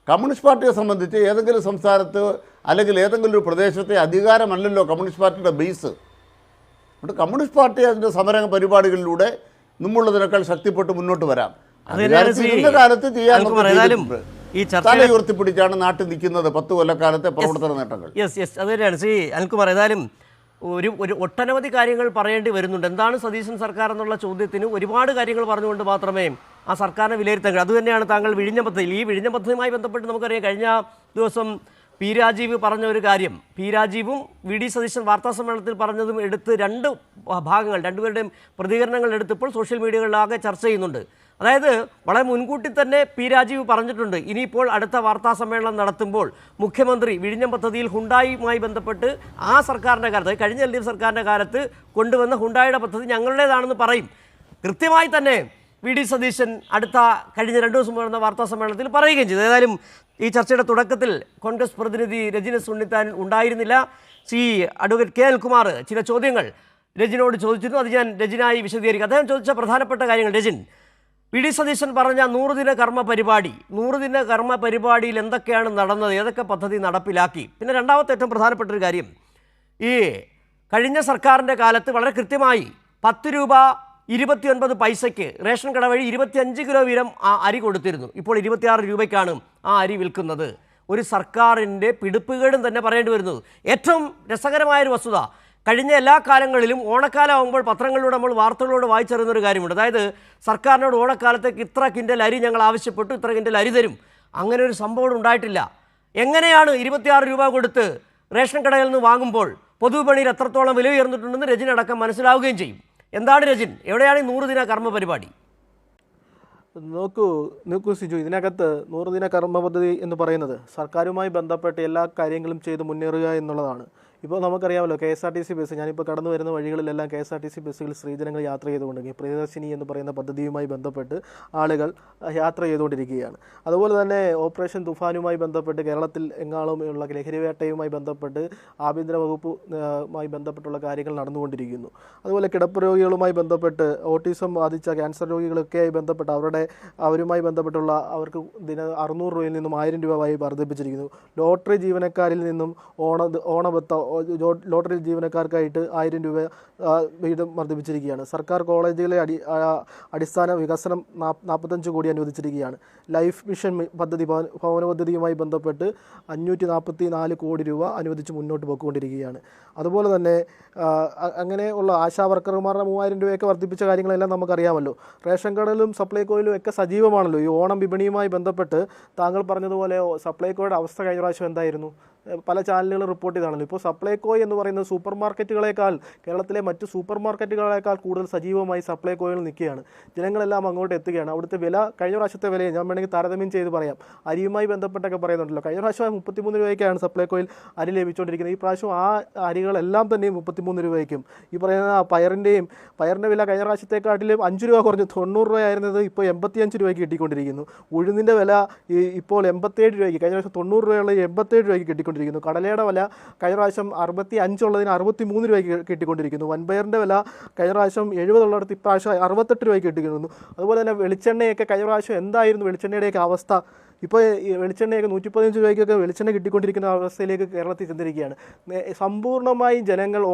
Speaker 2: കമ്മ്യൂണിസ്റ്റ് പാർട്ടിയെ സംബന്ധിച്ച് ഏതെങ്കിലും സംസ്ഥാനത്ത് അല്ലെങ്കിൽ ഏതെങ്കിലും ഒരു പ്രദേശത്തെ അധികാരമല്ലല്ലോ കമ്മ്യൂണിസ്റ്റ് പാർട്ടിയുടെ ബേസ്. അതുകൊണ്ട് കമ്മ്യൂണിസ്റ്റ് പാർട്ടി അതിൻ്റെ സമര പരിപാടികളിലൂടെ മുമ്പുള്ളതിനേക്കാൾ ശക്തിപ്പെട്ട് മുന്നോട്ട് വരാം. കാലത്ത് ചെയ്യാൻ തല ഉയർത്തിപ്പിടിച്ചാണ് നാട്ടിൽ നിൽക്കുന്നത് 10 കൊല്ലക്കാലത്തെ പ്രവർത്തന നേട്ടങ്ങൾ.
Speaker 1: യെസ് അത് തന്നെയാണ് ശ്രീ അനിൽകുമാർ. ഏതായാലും ഒരു ഒട്ടനവധി കാര്യങ്ങൾ പറയേണ്ടി വരുന്നുണ്ട്. എന്താണ് സതീശൻ സർക്കാർ എന്നുള്ള ചോദ്യത്തിന് ഒരുപാട് കാര്യങ്ങൾ പറഞ്ഞുകൊണ്ട് മാത്രമേ ആ സർക്കാരിനെ വിലയിരുത്താൻ കഴിയൂ. അതുതന്നെയാണ് താങ്കൾ വിഴിഞ്ഞ പദ്ധതി, ഈ വിഴിഞ്ഞ പദ്ധതിയുമായി ബന്ധപ്പെട്ട് നമുക്കറിയാം കഴിഞ്ഞ ദിവസം പി രാജീവ് പറഞ്ഞ ഒരു കാര്യം, പി രാജീവും VD സതീശൻ വാർത്താസമ്മേളനത്തിൽ പറഞ്ഞതും എടുത്ത് 2 ഭാഗങ്ങൾ, രണ്ടുപേരുടെയും പ്രതികരണങ്ങൾ എടുത്തപ്പോൾ സോഷ്യൽ മീഡിയകളിലാകെ ചർച്ച ചെയ്യുന്നുണ്ട്. അതായത് വളരെ മുൻകൂട്ടി തന്നെ പി രാജീവ് പറഞ്ഞിട്ടുണ്ട്, ഇനിയിപ്പോൾ അടുത്ത വാർത്താ സമ്മേളനം നടത്തുമ്പോൾ മുഖ്യമന്ത്രി വിഴിഞ്ഞം പദ്ധതിയിൽ ഹുണ്ടായിയുമായി ബന്ധപ്പെട്ട് ആ സർക്കാരിൻ്റെ കാലത്ത്, കഴിഞ്ഞ LDF സർക്കാരിൻ്റെ കാലത്ത് കൊണ്ടുവന്ന ഹുണ്ടായുടെ പദ്ധതി ഞങ്ങളുടേതാണെന്ന് പറയും. കൃത്യമായി തന്നെ VD സതീശൻ കഴിഞ്ഞ 2 ദിവസം നടന്ന വാർത്താ സമ്മേളനത്തിൽ പറയുകയും ചെയ്തു. ഏതായാലും ഈ ചർച്ചയുടെ തുടക്കത്തിൽ കോൺഗ്രസ് പ്രതിനിധി രജിനസ് ഉണ്ണിത്താൻ ഉണ്ടായിരുന്നില്ല. Advocate K. അനിൽകുമാർ ചില ചോദ്യങ്ങൾ രജിനോട് ചോദിച്ചിരുന്നു. അത് ഞാൻ രജിനായി വിശദീകരിക്കും. അദ്ദേഹം ചോദിച്ച പ്രധാനപ്പെട്ട കാര്യങ്ങൾ, രജിൻ, VD സതീശൻ പറഞ്ഞ 100 ദിന കർമ്മ പരിപാടിയിൽ എന്തൊക്കെയാണ് നടന്നത്, ഏതൊക്കെ പദ്ധതി നടപ്പിലാക്കി? പിന്നെ രണ്ടാമത്തെ ഏറ്റവും പ്രധാനപ്പെട്ട ഒരു കാര്യം, ഈ കഴിഞ്ഞ സർക്കാരിൻ്റെ കാലത്ത് വളരെ കൃത്യമായി 10 രൂപ 29 പൈസയ്ക്ക് റേഷൻ കട വഴി 25 കിലോ വീതം ആ അരി കൊടുത്തിരുന്നു. ഇപ്പോൾ 26 രൂപയ്ക്കാണ് ആ അരി വിൽക്കുന്നത്. ഒരു സർക്കാരിൻ്റെ പിടിപ്പുകേടും തന്നെ പറയേണ്ടി വരുന്നത്. ഏറ്റവും രസകരമായൊരു വസ്തുത, കഴിഞ്ഞ എല്ലാ കാലങ്ങളിലും ഓണക്കാലമാകുമ്പോൾ പത്രങ്ങളിലൂടെ നമ്മൾ വാർത്തകളോട് വായിച്ചറിയുന്നൊരു കാര്യമുണ്ട്. അതായത് സർക്കാരിനോട് ഓണക്കാലത്തേക്ക് ഇത്ര കിൻഡൽ അരി ഞങ്ങൾ ആവശ്യപ്പെട്ടു, ഇത്ര കിൻഡൽ അരി തരും. അങ്ങനെ ഒരു സംഭവം ഉണ്ടായിട്ടില്ല. എങ്ങനെയാണ് 26 രൂപ കൊടുത്ത് റേഷൻ കടയിൽ നിന്ന് വാങ്ങുമ്പോൾ പൊതുവിപണിയിൽ എത്രത്തോളം വില ഉയർന്നിട്ടുണ്ടെന്ന് രജിനടക്കം മനസ്സിലാവുകയും ചെയ്യും. എന്താണ് രജിൻ, എവിടെയാണ് ഈ 100 ദിന കർമ്മ പരിപാടി?
Speaker 3: നോക്കൂ സിജു, ഇതിനകത്ത് 100 ദിന കർമ്മ പദ്ധതി എന്ന് പറയുന്നത് സർക്കാരുമായി ബന്ധപ്പെട്ട് എല്ലാ കാര്യങ്ങളും ചെയ്ത് മുന്നേറുക എന്നുള്ളതാണ്. ഇപ്പോൾ നമുക്കറിയാമല്ലോ KSRTC ബസ്, ഞാനിപ്പോൾ കടന്നു വരുന്ന വഴികളിലെല്ലാം KSRTC ബസ്സുകൾ സ്ത്രീജനങ്ങൾ യാത്ര ചെയ്തുകൊണ്ടിരിക്കും. പ്രിയദർശിനി എന്ന് പറയുന്ന പദ്ധതിയുമായി ബന്ധപ്പെട്ട് ആളുകൾ യാത്ര ചെയ്തുകൊണ്ടിരിക്കുകയാണ്. അതുപോലെ തന്നെ ഓപ്പറേഷൻ തുഫാനുമായി ബന്ധപ്പെട്ട് കേരളത്തിൽ എങ്ങാളുമുള്ള ലഹരിവേട്ടയുമായി ബന്ധപ്പെട്ട് ആഭ്യന്തര വകുപ്പുമായി ബന്ധപ്പെട്ടുള്ള കാര്യങ്ങൾ നടന്നുകൊണ്ടിരിക്കുന്നു. അതുപോലെ കിടപ്പ് രോഗികളുമായി ബന്ധപ്പെട്ട്, ഓട്ടിസം ബാധിച്ച ക്യാൻസർ രോഗികളൊക്കെയായി ബന്ധപ്പെട്ട് അവരുമായി ബന്ധപ്പെട്ടുള്ള അവർക്ക് 600 രൂപയിൽ നിന്നും 1000 രൂപ വർദ്ധിപ്പിച്ചിരിക്കുന്നു. ലോട്ടറി ജീവനക്കാരിൽ നിന്നും ലോട്ടറി ജീവനക്കാർക്കായിട്ട് 1000 രൂപ വീതം വർദ്ധിപ്പിച്ചിരിക്കുകയാണ്. സർക്കാർ കോളേജുകളെ അടിസ്ഥാന വികസനം 45 കോടി അനുവദിച്ചിരിക്കുകയാണ്. ലൈഫ് മിഷൻ പദ്ധതി, ഭവന പദ്ധതിയുമായി ബന്ധപ്പെട്ട് 544 കോടി രൂപ അനുവദിച്ച് മുന്നോട്ട് പോയിക്കൊണ്ടിരിക്കുകയാണ്. അതുപോലെ തന്നെ അങ്ങനെയുള്ള ആശാ വർക്കർമാരുടെ 3000 രൂപയൊക്കെ വർദ്ധിപ്പിച്ച കാര്യങ്ങളെല്ലാം നമുക്കറിയാമല്ലോ. റേഷൻ കടയിലും സപ്ലൈകോയിലും ഒക്കെ സജീവമാണല്ലോ. ഈ ഓണം വിപണിയുമായി ബന്ധപ്പെട്ട് താങ്കൾ പറഞ്ഞതുപോലെ സപ്ലൈകോയുടെ അവസ്ഥ കഴിഞ്ഞ പ്രാവശ്യം എന്തായിരുന്നു? പല ചാനലുകളും റിപ്പോർട്ട് ചെയ്താണല്ലോ. ഇപ്പോൾ സപ്ലൈകോ എന്ന് പറയുന്നത് സൂപ്പർ മാർക്കറ്റുകളേക്കാൾ, കേരളത്തിലെ മറ്റ് സൂപ്പർ മാർക്കറ്റുകളേക്കാൾ കൂടുതൽ സജീവമായി സപ്ലൈകോയിൽ നിൽക്കുകയാണ്. ജനങ്ങളെല്ലാം അങ്ങോട്ട് എത്തുകയാണ്. അവിടുത്തെ വില, കഴിഞ്ഞ പ്രാവശ്യത്തെ വിലയെ ഞാൻ വേണമെങ്കിൽ താരതമ്യം ചെയ്ത് പറയാം. അരിയുമായി ബന്ധപ്പെട്ടൊക്കെ പറയുന്നുണ്ടല്ലോ. കഴിഞ്ഞ പ്രാവശ്യം 33 രൂപയ്ക്കാണ് സപ്ലൈകോയിൽ അരി ലഭിച്ചുകൊണ്ടിരിക്കുന്നത്. ഈ പ്രാവശ്യം ആ അരികളെല്ലാം തന്നെ 33 രൂപയ്ക്കും. ഈ പറയുന്ന പയറിൻ്റെ വില കഴിഞ്ഞ പ്രാവശ്യത്തെക്കാട്ടിലും 5 രൂപ കുറഞ്ഞു. 90 രൂപയായിരുന്നത് ഇപ്പോൾ 85 രൂപയ്ക്ക് കിട്ടിക്കൊണ്ടിരിക്കുന്നു. ഉഴുന്നിൻ്റെ വില ഇപ്പോൾ 87 രൂപയ്ക്ക്, കഴിഞ്ഞ പ്രാവശ്യം 90 രൂപയുള്ള 87 രൂപയ്ക്ക് കിട്ടിക്കൊണ്ടിരിക്കുന്നു. കടലയുടെ വില കഴിഞ്ഞ പ്രാവശ്യം 65 ഉള്ളതിന് 63 രൂപയ്ക്ക് കിട്ടിക്കൊണ്ടിരിക്കുന്നു. വൻപയറിൻ്റെ വില കഴിഞ്ഞ പ്രാവശ്യം 70 ഉള്ളിടത്ത് ഇപ്രാവശ്യം 68 രൂപയ്ക്ക് കിട്ടിക്കുന്നു. അതുപോലെ തന്നെ വെളിച്ചെണ്ണയൊക്കെ കഴിഞ്ഞ പ്രാവശ്യം എന്തായിരുന്നു വെളിച്ചെണ്ണയുടെയൊക്കെ അവസ്ഥ? ഇപ്പോൾ വെളിച്ചെണ്ണയൊക്കെ 115 രൂപയ്ക്കൊക്കെ വെളിച്ചെണ്ണ കിട്ടിക്കൊണ്ടിരിക്കുന്ന അവസ്ഥയിലേക്ക് കേരളത്തിൽ ചെന്നിരിക്കുകയാണ്. സമ്പൂർണ്ണമായി ജനങ്ങൾ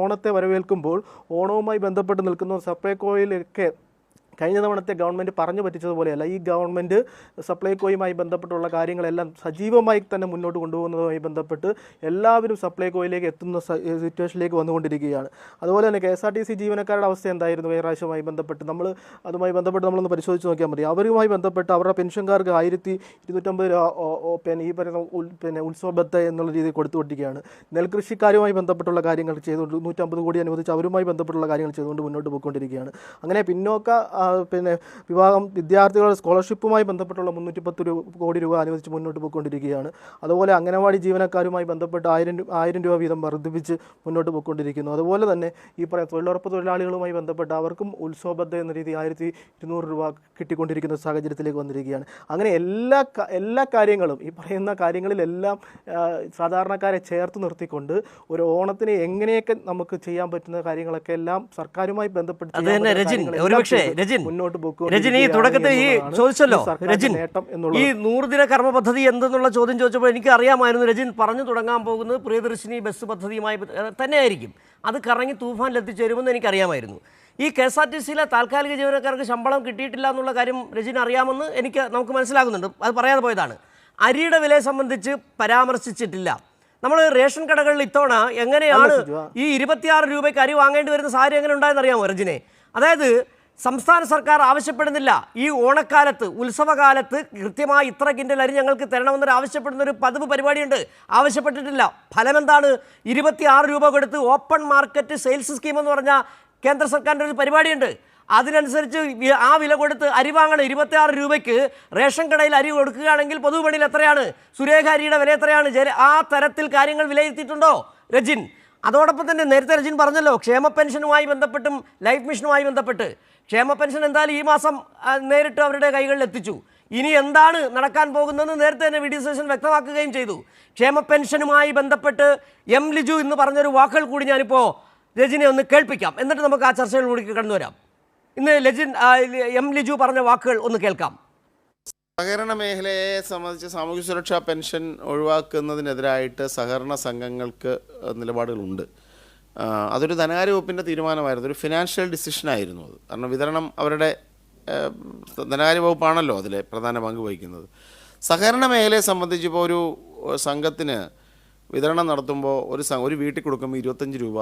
Speaker 3: ഓണത്തെ വരവേൽക്കുമ്പോൾ ഓണവുമായി ബന്ധപ്പെട്ട് നിൽക്കുന്ന സപ്ലൈകോയിലൊക്കെ കഴിഞ്ഞ തവണത്തെ ഗവൺമെൻറ് പറഞ്ഞു പറ്റിച്ചതുപോലെയല്ല. ഈ ഗവൺമെൻറ് സപ്ലൈകോയുമായി ബന്ധപ്പെട്ടുള്ള കാര്യങ്ങളെല്ലാം സജീവമായി തന്നെ മുന്നോട്ട് കൊണ്ടുപോകുന്നതുമായി ബന്ധപ്പെട്ട് എല്ലാവരും സപ്ലൈകോയിലേക്ക് എത്തുന്ന സിറ്റുവേഷനിലേക്ക് വന്നുകൊണ്ടിരിക്കുകയാണ്. അതുപോലെ തന്നെ KSRTC ജീവനക്കാരുടെ അവസ്ഥ എന്തായിരുന്നു കഴിഞ്ഞ പ്രാവശ്യവുമായി ബന്ധപ്പെട്ട്? അതുമായി ബന്ധപ്പെട്ട് നമ്മളൊന്ന് പരിശോധിച്ച് നോക്കിയാൽ മതി. അവരുമായി ബന്ധപ്പെട്ട് അവരുടെ പെൻഷൻകാർക്ക് 1250 രൂപ ഈ പറയുന്ന ഉത്സവ ബത്ത എന്നുള്ള രീതിയിൽ കൊടുത്തുകൊണ്ടിരിക്കുകയാണ്. നെൽകൃഷിക്കാരുമായി ബന്ധപ്പെട്ടുള്ള കാര്യങ്ങൾ ചെയ്തുകൊണ്ട് 150 കോടി അനുവദിച്ച് അവരുമായി ബന്ധപ്പെട്ടുള്ള കാര്യങ്ങൾ ചെയ്തുകൊണ്ട് മുന്നോട്ട് പോയിക്കൊണ്ടിരിക്കുകയാണ്. അങ്ങനെ പിന്നോക്ക വിഭാഗം വിദ്യാർത്ഥികളുടെ സ്കോളർഷിപ്പുമായി ബന്ധപ്പെട്ടുള്ള 310 കോടി രൂപ അനുവദിച്ച് മുന്നോട്ട് പോയിക്കൊണ്ടിരിക്കുകയാണ്. അതുപോലെ അംഗനവാടി ജീവനക്കാരുമായി ബന്ധപ്പെട്ട് 1000 രൂപ വീതം വർദ്ധിപ്പിച്ച് മുന്നോട്ട് പോയിക്കൊണ്ടിരിക്കുന്നു. അതുപോലെ തന്നെ ഈ പറയുന്ന തൊഴിലുറപ്പ് തൊഴിലാളികളുമായി ബന്ധപ്പെട്ട് അവർക്കും ഉത്സവബദ്ധ എന്ന രീതി 1200 രൂപ കിട്ടിക്കൊണ്ടിരിക്കുന്ന സാഹചര്യത്തിലേക്ക് വന്നിരിക്കുകയാണ്. അങ്ങനെ എല്ലാ കാര്യങ്ങളും, ഈ പറയുന്ന കാര്യങ്ങളിലെല്ലാം സാധാരണക്കാരെ ചേർത്ത് നിർത്തിക്കൊണ്ട് ഒരു ഓണത്തിന് എങ്ങനെയൊക്കെ നമുക്ക് ചെയ്യാൻ പറ്റുന്ന കാര്യങ്ങളൊക്കെ എല്ലാം സർക്കാരുമായി ബന്ധപ്പെട്ട് മുന്നോട്ട് പോകും.
Speaker 1: രജനി, തുടക്കത്തിൽ ഈ ചോദിച്ചല്ലോ രജിൻ, ഈ 100 ദിന കർമ്മ പദ്ധതി എന്തെന്നുള്ള ചോദ്യം ചോദിച്ചപ്പോൾ എനിക്ക് അറിയാമായിരുന്നു രജിൻ പറഞ്ഞു തുടങ്ങാൻ പോകുന്നത് പ്രിയദർശിനി ബസ് പദ്ധതിയുമായി തന്നെയായിരിക്കും. അത് കറങ്ങി തൂഫാനിൽ എത്തിച്ചേരുമെന്ന് എനിക്കറിയാമായിരുന്നു. ഈ KSRTCയിലെ താൽക്കാലിക ജീവനക്കാർക്ക് ശമ്പളം കിട്ടിയിട്ടില്ല എന്നുള്ള കാര്യം രജിൻ അറിയാമെന്ന് നമുക്ക് മനസ്സിലാകുന്നുണ്ട്. അത് പറയാതെ പോയതാണ്. അരിയുടെ വിലയെ സംബന്ധിച്ച് പരാമർശിച്ചിട്ടില്ല. നമ്മൾ റേഷൻ കടകളിൽ ഇത്തവണ എങ്ങനെയാണ് ഈ 26 രൂപയ്ക്ക് അരി വാങ്ങേണ്ടി വരുന്ന സാഹചര്യം എങ്ങനെ ഉണ്ടായെന്ന് അറിയാമോ രജിനെ? അതായത് സംസ്ഥാന സർക്കാർ ആവശ്യപ്പെടുന്നില്ല, ഈ ഓണക്കാലത്ത്, ഉത്സവകാലത്ത് കൃത്യമായി ഇത്ര കിൻഡൽ അരി ഞങ്ങൾക്ക് തരണമെന്നൊരു ആവശ്യപ്പെടുന്നൊരു പതിവ് പരിപാടിയുണ്ട്. ആവശ്യപ്പെട്ടിട്ടില്ല. ഫലമെന്താണ്? 26 രൂപ കൊടുത്ത് ഓപ്പൺ മാർക്കറ്റ് സെയിൽസ് സ്കീം എന്ന് പറഞ്ഞ കേന്ദ്ര സർക്കാരിൻ്റെ ഒരു പരിപാടിയുണ്ട്. അതിനനുസരിച്ച് ആ വില കൊടുത്ത് അരി വാങ്ങണം. 26 രൂപയ്ക്ക് റേഷൻ കടയിൽ അരി കൊടുക്കുകയാണെങ്കിൽ പൊതുവിപണിയിൽ എത്രയാണ്? സുരേഖ അരിയുടെ വില എത്രയാണ്? ആ തരത്തിൽ കാര്യങ്ങൾ വിലയിരുത്തിയിട്ടുണ്ടോ രജിൻ? അതോടൊപ്പം തന്നെ നേരത്തെ രജിൻ പറഞ്ഞല്ലോ, ക്ഷേമ പെൻഷനുമായി ബന്ധപ്പെട്ടും ലൈഫ് മിഷനുമായി ബന്ധപ്പെട്ട് ക്ഷേമ പെൻഷൻ എന്തായാലും ഈ മാസം നേരിട്ട് അവരുടെ കൈകളിൽ എത്തിച്ചു. ഇനി എന്താണ് നടക്കാൻ പോകുന്നതെന്ന് നേരത്തെ തന്നെ വി ഡി സതീശൻ വ്യക്തമാക്കുകയും ചെയ്തു. ക്ഷേമ പെൻഷനുമായി ബന്ധപ്പെട്ട് ലിജു എന്ന് പറഞ്ഞൊരു വാക്കുകൾ കൂടി ഞാനിപ്പോൾ രജിനെ ഒന്ന് കേൾപ്പിക്കാം. എന്നിട്ട് നമുക്ക് ആ ചർച്ചകളിലൂടെ കടന്നു വരാം. ഇന്ന് ലിജു പറഞ്ഞ വാക്കുകൾ ഒന്ന് കേൾക്കാം.
Speaker 2: സഹകരണ മേഖലയെ സംബന്ധിച്ച് സാമൂഹ്യ സുരക്ഷാ പെൻഷൻ ഒഴിവാക്കുന്നതിനെതിരായിട്ട് സഹകരണ സംഘങ്ങൾക്ക് നിലപാടുകളുണ്ട്. അതൊരു ധനകാര്യ വകുപ്പിൻ്റെ തീരുമാനമായിരുന്നു, ഒരു ഫിനാൻഷ്യൽ ഡിസിഷനായിരുന്നു അത്. കാരണം വിതരണം അവരുടെ ധനകാര്യ വകുപ്പാണല്ലോ അതിൽ പ്രധാന പങ്ക് വഹിക്കുന്നത്. സഹകരണ മേഖലയെ സംബന്ധിച്ച് ഇപ്പോൾ ഒരു സംഘത്തിന് വിതരണം നടത്തുമ്പോൾ ഒരു വീട്ടിൽ കൊടുക്കുമ്പോൾ 25 രൂപ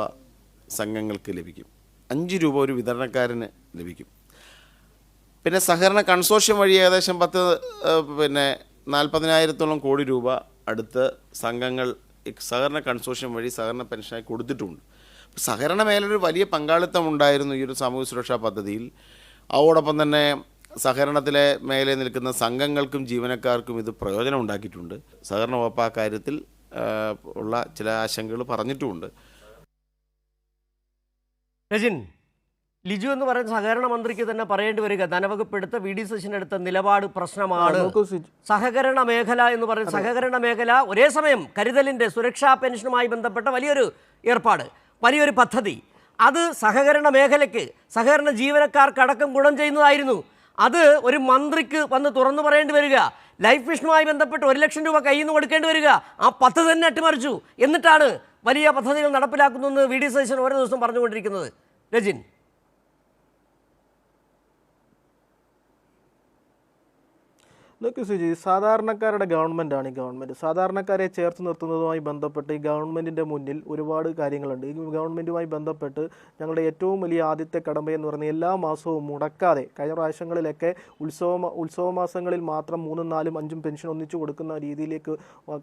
Speaker 2: സംഘങ്ങൾക്ക് ലഭിക്കും, 5 രൂപ ഒരു വിതരണക്കാരന് ലഭിക്കും. പിന്നെ സഹകരണ കൺസോർഷ്യം വഴി ഏകദേശം 40,000-ഓളം കോടി രൂപ അടുത്ത് സംഘങ്ങൾ സഹകരണ കൺസോർഷ്യം വഴി സഹകരണ പെൻഷനായി കൊടുത്തിട്ടുണ്ട്. സഹകരണ മേഖലയിൽ വലിയ പങ്കാളിത്തം ഉണ്ടായിരുന്നു ഈ ഒരു സാമൂഹ്യ സുരക്ഷാ പദ്ധതിയിൽ. അതോടൊപ്പം തന്നെ സഹകരണത്തിലെ മേഖലയിൽ നിൽക്കുന്ന സംഘങ്ങൾക്കും ജീവനക്കാർക്കും ഇത് പ്രയോജനം ഉണ്ടാക്കിയിട്ടുണ്ട്. സഹകരണ വകുപ്പ് ആ കാര്യത്തിൽ
Speaker 4: ഉള്ള ചില ആശങ്കകൾ പറഞ്ഞിട്ടുമുണ്ട്.
Speaker 1: രജിൻ, ലിജു എന്ന് പറയുന്ന സഹകരണ മന്ത്രിക്ക് തന്നെ പറയേണ്ടി വരിക, ധനവകുപ്പ് എടുത്ത വി ഡി സതീശൻ എടുത്ത നിലപാട് പ്രശ്നമാണ്. സഹകരണ മേഖല എന്ന് പറയുന്ന സഹകരണ മേഖല ഒരേ സമയം കരുതലിൻ്റെ സുരക്ഷാ പെൻഷനുമായി ബന്ധപ്പെട്ട വലിയൊരു ഏർപ്പാട്, വലിയൊരു പദ്ധതി, അത് സഹകരണ മേഖലയ്ക്ക് സഹകരണ ജീവനക്കാർക്കടക്കം ഗുണം ചെയ്യുന്നതായിരുന്നു. അത് ഒരു മന്ത്രിക്ക് വന്ന് തുറന്നു പറയേണ്ടി വരിക, ലൈഫ് മിഷനുമായി ബന്ധപ്പെട്ട് 1 ലക്ഷം രൂപ കയ്യിൽ നിന്ന് കൊടുക്കേണ്ടി വരിക, ആ പദ്ധതി തന്നെ അട്ടിമറിച്ചു. എന്നിട്ടാണ് വലിയ പദ്ധതികൾ നടപ്പിലാക്കുന്നതെന്ന് വി ഡി സതീശൻ ഓരോ ദിവസം പറഞ്ഞുകൊണ്ടിരിക്കുന്നത്. രജിൻ,
Speaker 3: ഇതൊക്കെ സുജി, സാധാരണക്കാരുടെ ഗവൺമെൻറ്റാണ് ഈ ഗവൺമെൻറ്. സാധാരണക്കാരെ ചേർത്ത് നിർത്തുന്നതുമായി ബന്ധപ്പെട്ട് ഈ ഗവൺമെൻറ്റിൻ്റെ മുന്നിൽ ഒരുപാട് കാര്യങ്ങളുണ്ട്. ഈ ഗവൺമെൻറ്റുമായി ബന്ധപ്പെട്ട് ഞങ്ങളുടെ ഏറ്റവും വലിയ ആദ്യത്തെ കടമയെന്ന് പറയുന്നത് എല്ലാ മാസവും മുടക്കാതെ, കഴിഞ്ഞ പ്രാവശ്യങ്ങളിലൊക്കെ ഉത്സവ മാസങ്ങളിൽ മാത്രം 3, 4, 5 പെൻഷൻ ഒന്നിച്ചു കൊടുക്കുന്ന രീതിയിലേക്ക്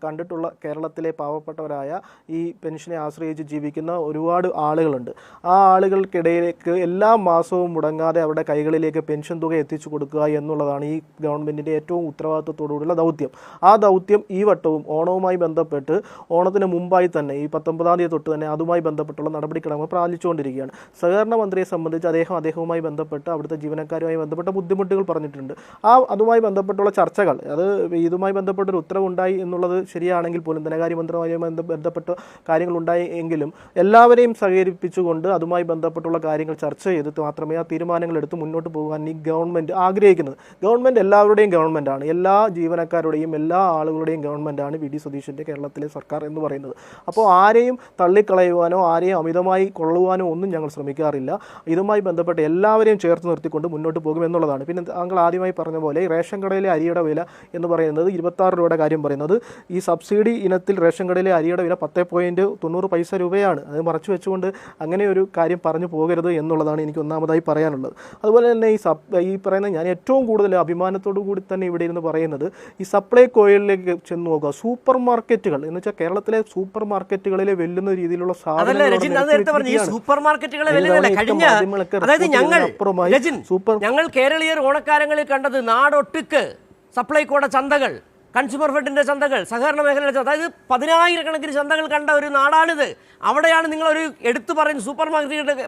Speaker 3: കണ്ടിട്ടുള്ള കേരളത്തിലെ പാവപ്പെട്ടവരായ ഈ പെൻഷനെ ആശ്രയിച്ച് ജീവിക്കുന്ന ഒരുപാട് ആളുകളുണ്ട്. ആ ആളുകൾക്കിടയിലേക്ക് എല്ലാ മാസവും മുടങ്ങാതെ അവരുടെ കൈകളിലേക്ക് പെൻഷൻ തുക എത്തിച്ചു കൊടുക്കുക എന്നുള്ളതാണ് ഈ ഗവൺമെൻറ്റിൻ്റെ ഏറ്റവും ഉത്തരവാദിത്വത്തോടുള്ള ദൗത്യം. ആ ദൗത്യം ഈ വട്ടവും ഓണവുമായി ബന്ധപ്പെട്ട്, ഓണത്തിന് മുമ്പായി തന്നെ ഈ 19-ാം തീയതി തൊട്ട് തന്നെ അതുമായി ബന്ധപ്പെട്ടുള്ള നടപടിക്രമങ്ങൾ പാലിച്ചുകൊണ്ടിരിക്കുകയാണ്. സഹകരണ മന്ത്രിയെ സംബന്ധിച്ച് അദ്ദേഹവുമായി ബന്ധപ്പെട്ട് അവിടുത്തെ ജീവനക്കാരുമായി ബന്ധപ്പെട്ട ബുദ്ധിമുട്ടുകൾ പറഞ്ഞിട്ടുണ്ട്. അതുമായി ബന്ധപ്പെട്ടുള്ള ചർച്ചകൾ, അത് ഇതുമായി ബന്ധപ്പെട്ടൊരു ഉത്തരവുണ്ടായി എന്നുള്ളത് ശരിയാണെങ്കിൽ പോലും, ധനകാര്യമന്ത്രിയുമായി ബന്ധപ്പെട്ട കാര്യങ്ങളുണ്ടായി എങ്കിലും എല്ലാവരെയും സഹകരിപ്പിച്ചുകൊണ്ട് അതുമായി ബന്ധപ്പെട്ടുള്ള കാര്യങ്ങൾ ചർച്ച ചെയ്തിട്ട് മാത്രമേ ആ തീരുമാനങ്ങൾ എടുത്ത് മുന്നോട്ട് പോകാൻ ഈ ഗവൺമെൻറ് ആഗ്രഹിക്കുന്നത്. ഗവൺമെൻറ് എല്ലാവരുടെയും ഗവൺമെൻറ്റാണ്, എല്ലാ ജീവനക്കാരുടെയും എല്ലാ ആളുകളുടെയും ഗവൺമെൻറ്റാണ് വി ഡി സതീശൻ്റെ കേരളത്തിലെ സർക്കാർ എന്ന് പറയുന്നത്. അപ്പോൾ ആരെയും തള്ളിക്കളയുവാനോ ആരെയും അമിതമായി കൊള്ളുവാനോ ഒന്നും ഞങ്ങൾ ശ്രമിക്കാറില്ല. ഇതുമായി ബന്ധപ്പെട്ട് എല്ലാവരെയും ചേർത്ത് നിർത്തിക്കൊണ്ട് മുന്നോട്ട് പോകും എന്നുള്ളതാണ്. പിന്നെ താങ്കൾ ആദ്യമായി പറഞ്ഞ പോലെ റേഷൻ കടയിലെ അരിയുടെ വില എന്ന് പറയുന്നത് 26 രൂപയുടെ കാര്യം പറയുന്നത്, ഈ സബ്സിഡി ഇനത്തിൽ റേഷൻ കടയിലെ അരിയുടെ വില 10.90 രൂപയാണ്. അത് മറച്ചു വെച്ചുകൊണ്ട് അങ്ങനെ ഒരു കാര്യം പറഞ്ഞു പോകരുത് എന്നുള്ളതാണ് എനിക്ക് ഒന്നാമതായി പറയാനുള്ളത്. അതുപോലെ തന്നെ ഈ പറയുന്ന, ഞാൻ ഏറ്റവും കൂടുതൽ അഭിമാനത്തോടു കൂടി തന്നെ ഇവിടെ ഇരുന്ന് പറയുന്നത്, ഈ സപ്ലൈകോയിലേക്ക് ചെന്ന് നോക്കുക, സൂപ്പർ മാർക്കറ്റുകൾ എന്ന് വെച്ചാൽ കേരളത്തിലെ സൂപ്പർ മാർക്കറ്റുകളിലെ വെല്ലുന്ന രീതിയിലുള്ള
Speaker 1: ഞങ്ങൾ കേരളീയർ ഓണക്കാലങ്ങളിൽ കണ്ടത് നാടൊട്ടുക്ക് സപ്ലൈകോയുടെ ചന്തകൾ, കൺസ്യൂമർ ഫെഡിൻ്റെ ചന്തകൾ, സഹകരണ മേഖലയുടെ ചന്ത, അതായത് 10,000-കണക്കിന് ചന്തകൾ കണ്ട ഒരു നാടാണിത്. അവിടെയാണ് നിങ്ങളൊരു എടുത്തു പറയുന്ന സൂപ്പർ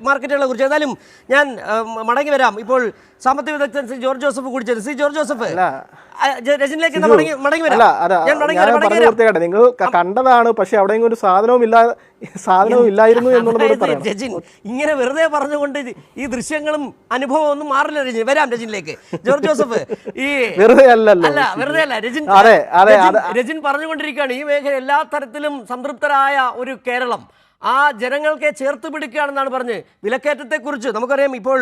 Speaker 1: മാർക്കറ്റുകളെ കുറിച്ച്. ഏതായാലും ഞാൻ മടങ്ങി വരാം. ഇപ്പോൾ സാമ്പത്തിക വിദഗ്ധൻ ശ്രീ ജോർജ് ജോസഫ് കൂടി ചേർന്നു. ശ്രീ ജോർജ് ജോസഫ്, രജനിലേക്ക് മടങ്ങി വരാം.
Speaker 3: നിങ്ങൾ കണ്ടതാണ്, പക്ഷെ അവിടെ ഒരു സാധനവും ഇല്ലായിരുന്നു എന്നുള്ളത്.
Speaker 1: രജിൻ ഇങ്ങനെ വെറുതെ പറഞ്ഞുകൊണ്ട് ഈ ദൃശ്യങ്ങളും അനുഭവം ഒന്നും മാറില്ല. രജിൻ വരാം, രജിനിലേക്ക്. ജോർജ് ജോസഫ്, ഈ വെറുതെ അല്ല രജിൻ പറഞ്ഞുകൊണ്ടിരിക്കുകയാണ്, ഈ മേഖല എല്ലാ തരത്തിലും സംതൃപ്തരായ ഒരു കേരളം, ആ ജനങ്ങൾക്ക് ചേർത്ത് പിടിക്കുകയാണെന്നാണ് പറഞ്ഞ്. വിലക്കയറ്റത്തെക്കുറിച്ച് നമുക്കറിയാം, ഇപ്പോൾ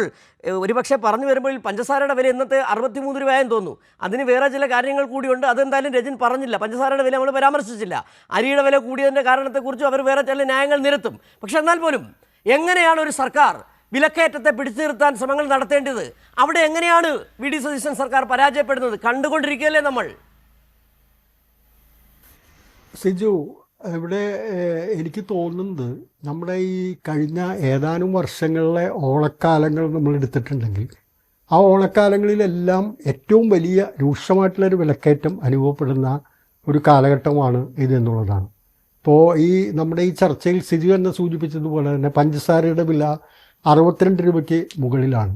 Speaker 1: ഒരുപക്ഷെ പറഞ്ഞു വരുമ്പോൾ പഞ്ചസാരയുടെ വില ഇന്നത്തെ 63 രൂപയെന്ന് തോന്നുന്നു. അതിന് വേറെ ചില കാര്യങ്ങൾ കൂടിയുണ്ട്, അതെന്തായാലും രജിൻ പറഞ്ഞില്ല. പഞ്ചസാരയുടെ വില നമ്മൾ പരാമർശിച്ചില്ല. അരിയുടെ വില കൂടിയതിൻ്റെ കാരണത്തെക്കുറിച്ചും അവർ വേറെ ചില ന്യായങ്ങൾ നിരത്തും. പക്ഷെ എന്നാൽ പോലും എങ്ങനെയാണ് ഒരു സർക്കാർ വിലക്കയറ്റത്തെ പിടിച്ചു നിർത്താൻ ശ്രമങ്ങൾ നടത്തേണ്ടത്? അവിടെ എങ്ങനെയാണ് വി ഡി സതീശൻ സർക്കാർ പരാജയപ്പെടുന്നത്? കണ്ടുകൊണ്ടിരിക്കുകയല്ലേ നമ്മൾ.
Speaker 5: സിജു, ഇവിടെ എനിക്ക് തോന്നുന്നത്, നമ്മുടെ ഈ കഴിഞ്ഞ ഏതാനും വർഷങ്ങളിലെ ഓണക്കാലങ്ങൾ നമ്മൾ എടുത്തിട്ടുണ്ടെങ്കിൽ, ആ ഓണക്കാലങ്ങളിലെല്ലാം ഏറ്റവും വലിയ രൂക്ഷമായിട്ടുള്ളൊരു വിലക്കയറ്റം അനുഭവപ്പെടുന്ന ഒരു കാലഘട്ടമാണ് ഇതെന്നുള്ളതാണ്. ഇപ്പോൾ നമ്മുടെ ഈ ചർച്ചയിൽ സിജു എന്ന് സൂചിപ്പിച്ചതുപോലെ തന്നെ പഞ്ചസാരയുടെ വില 62 രൂപയ്ക്ക് മുകളിലാണ്.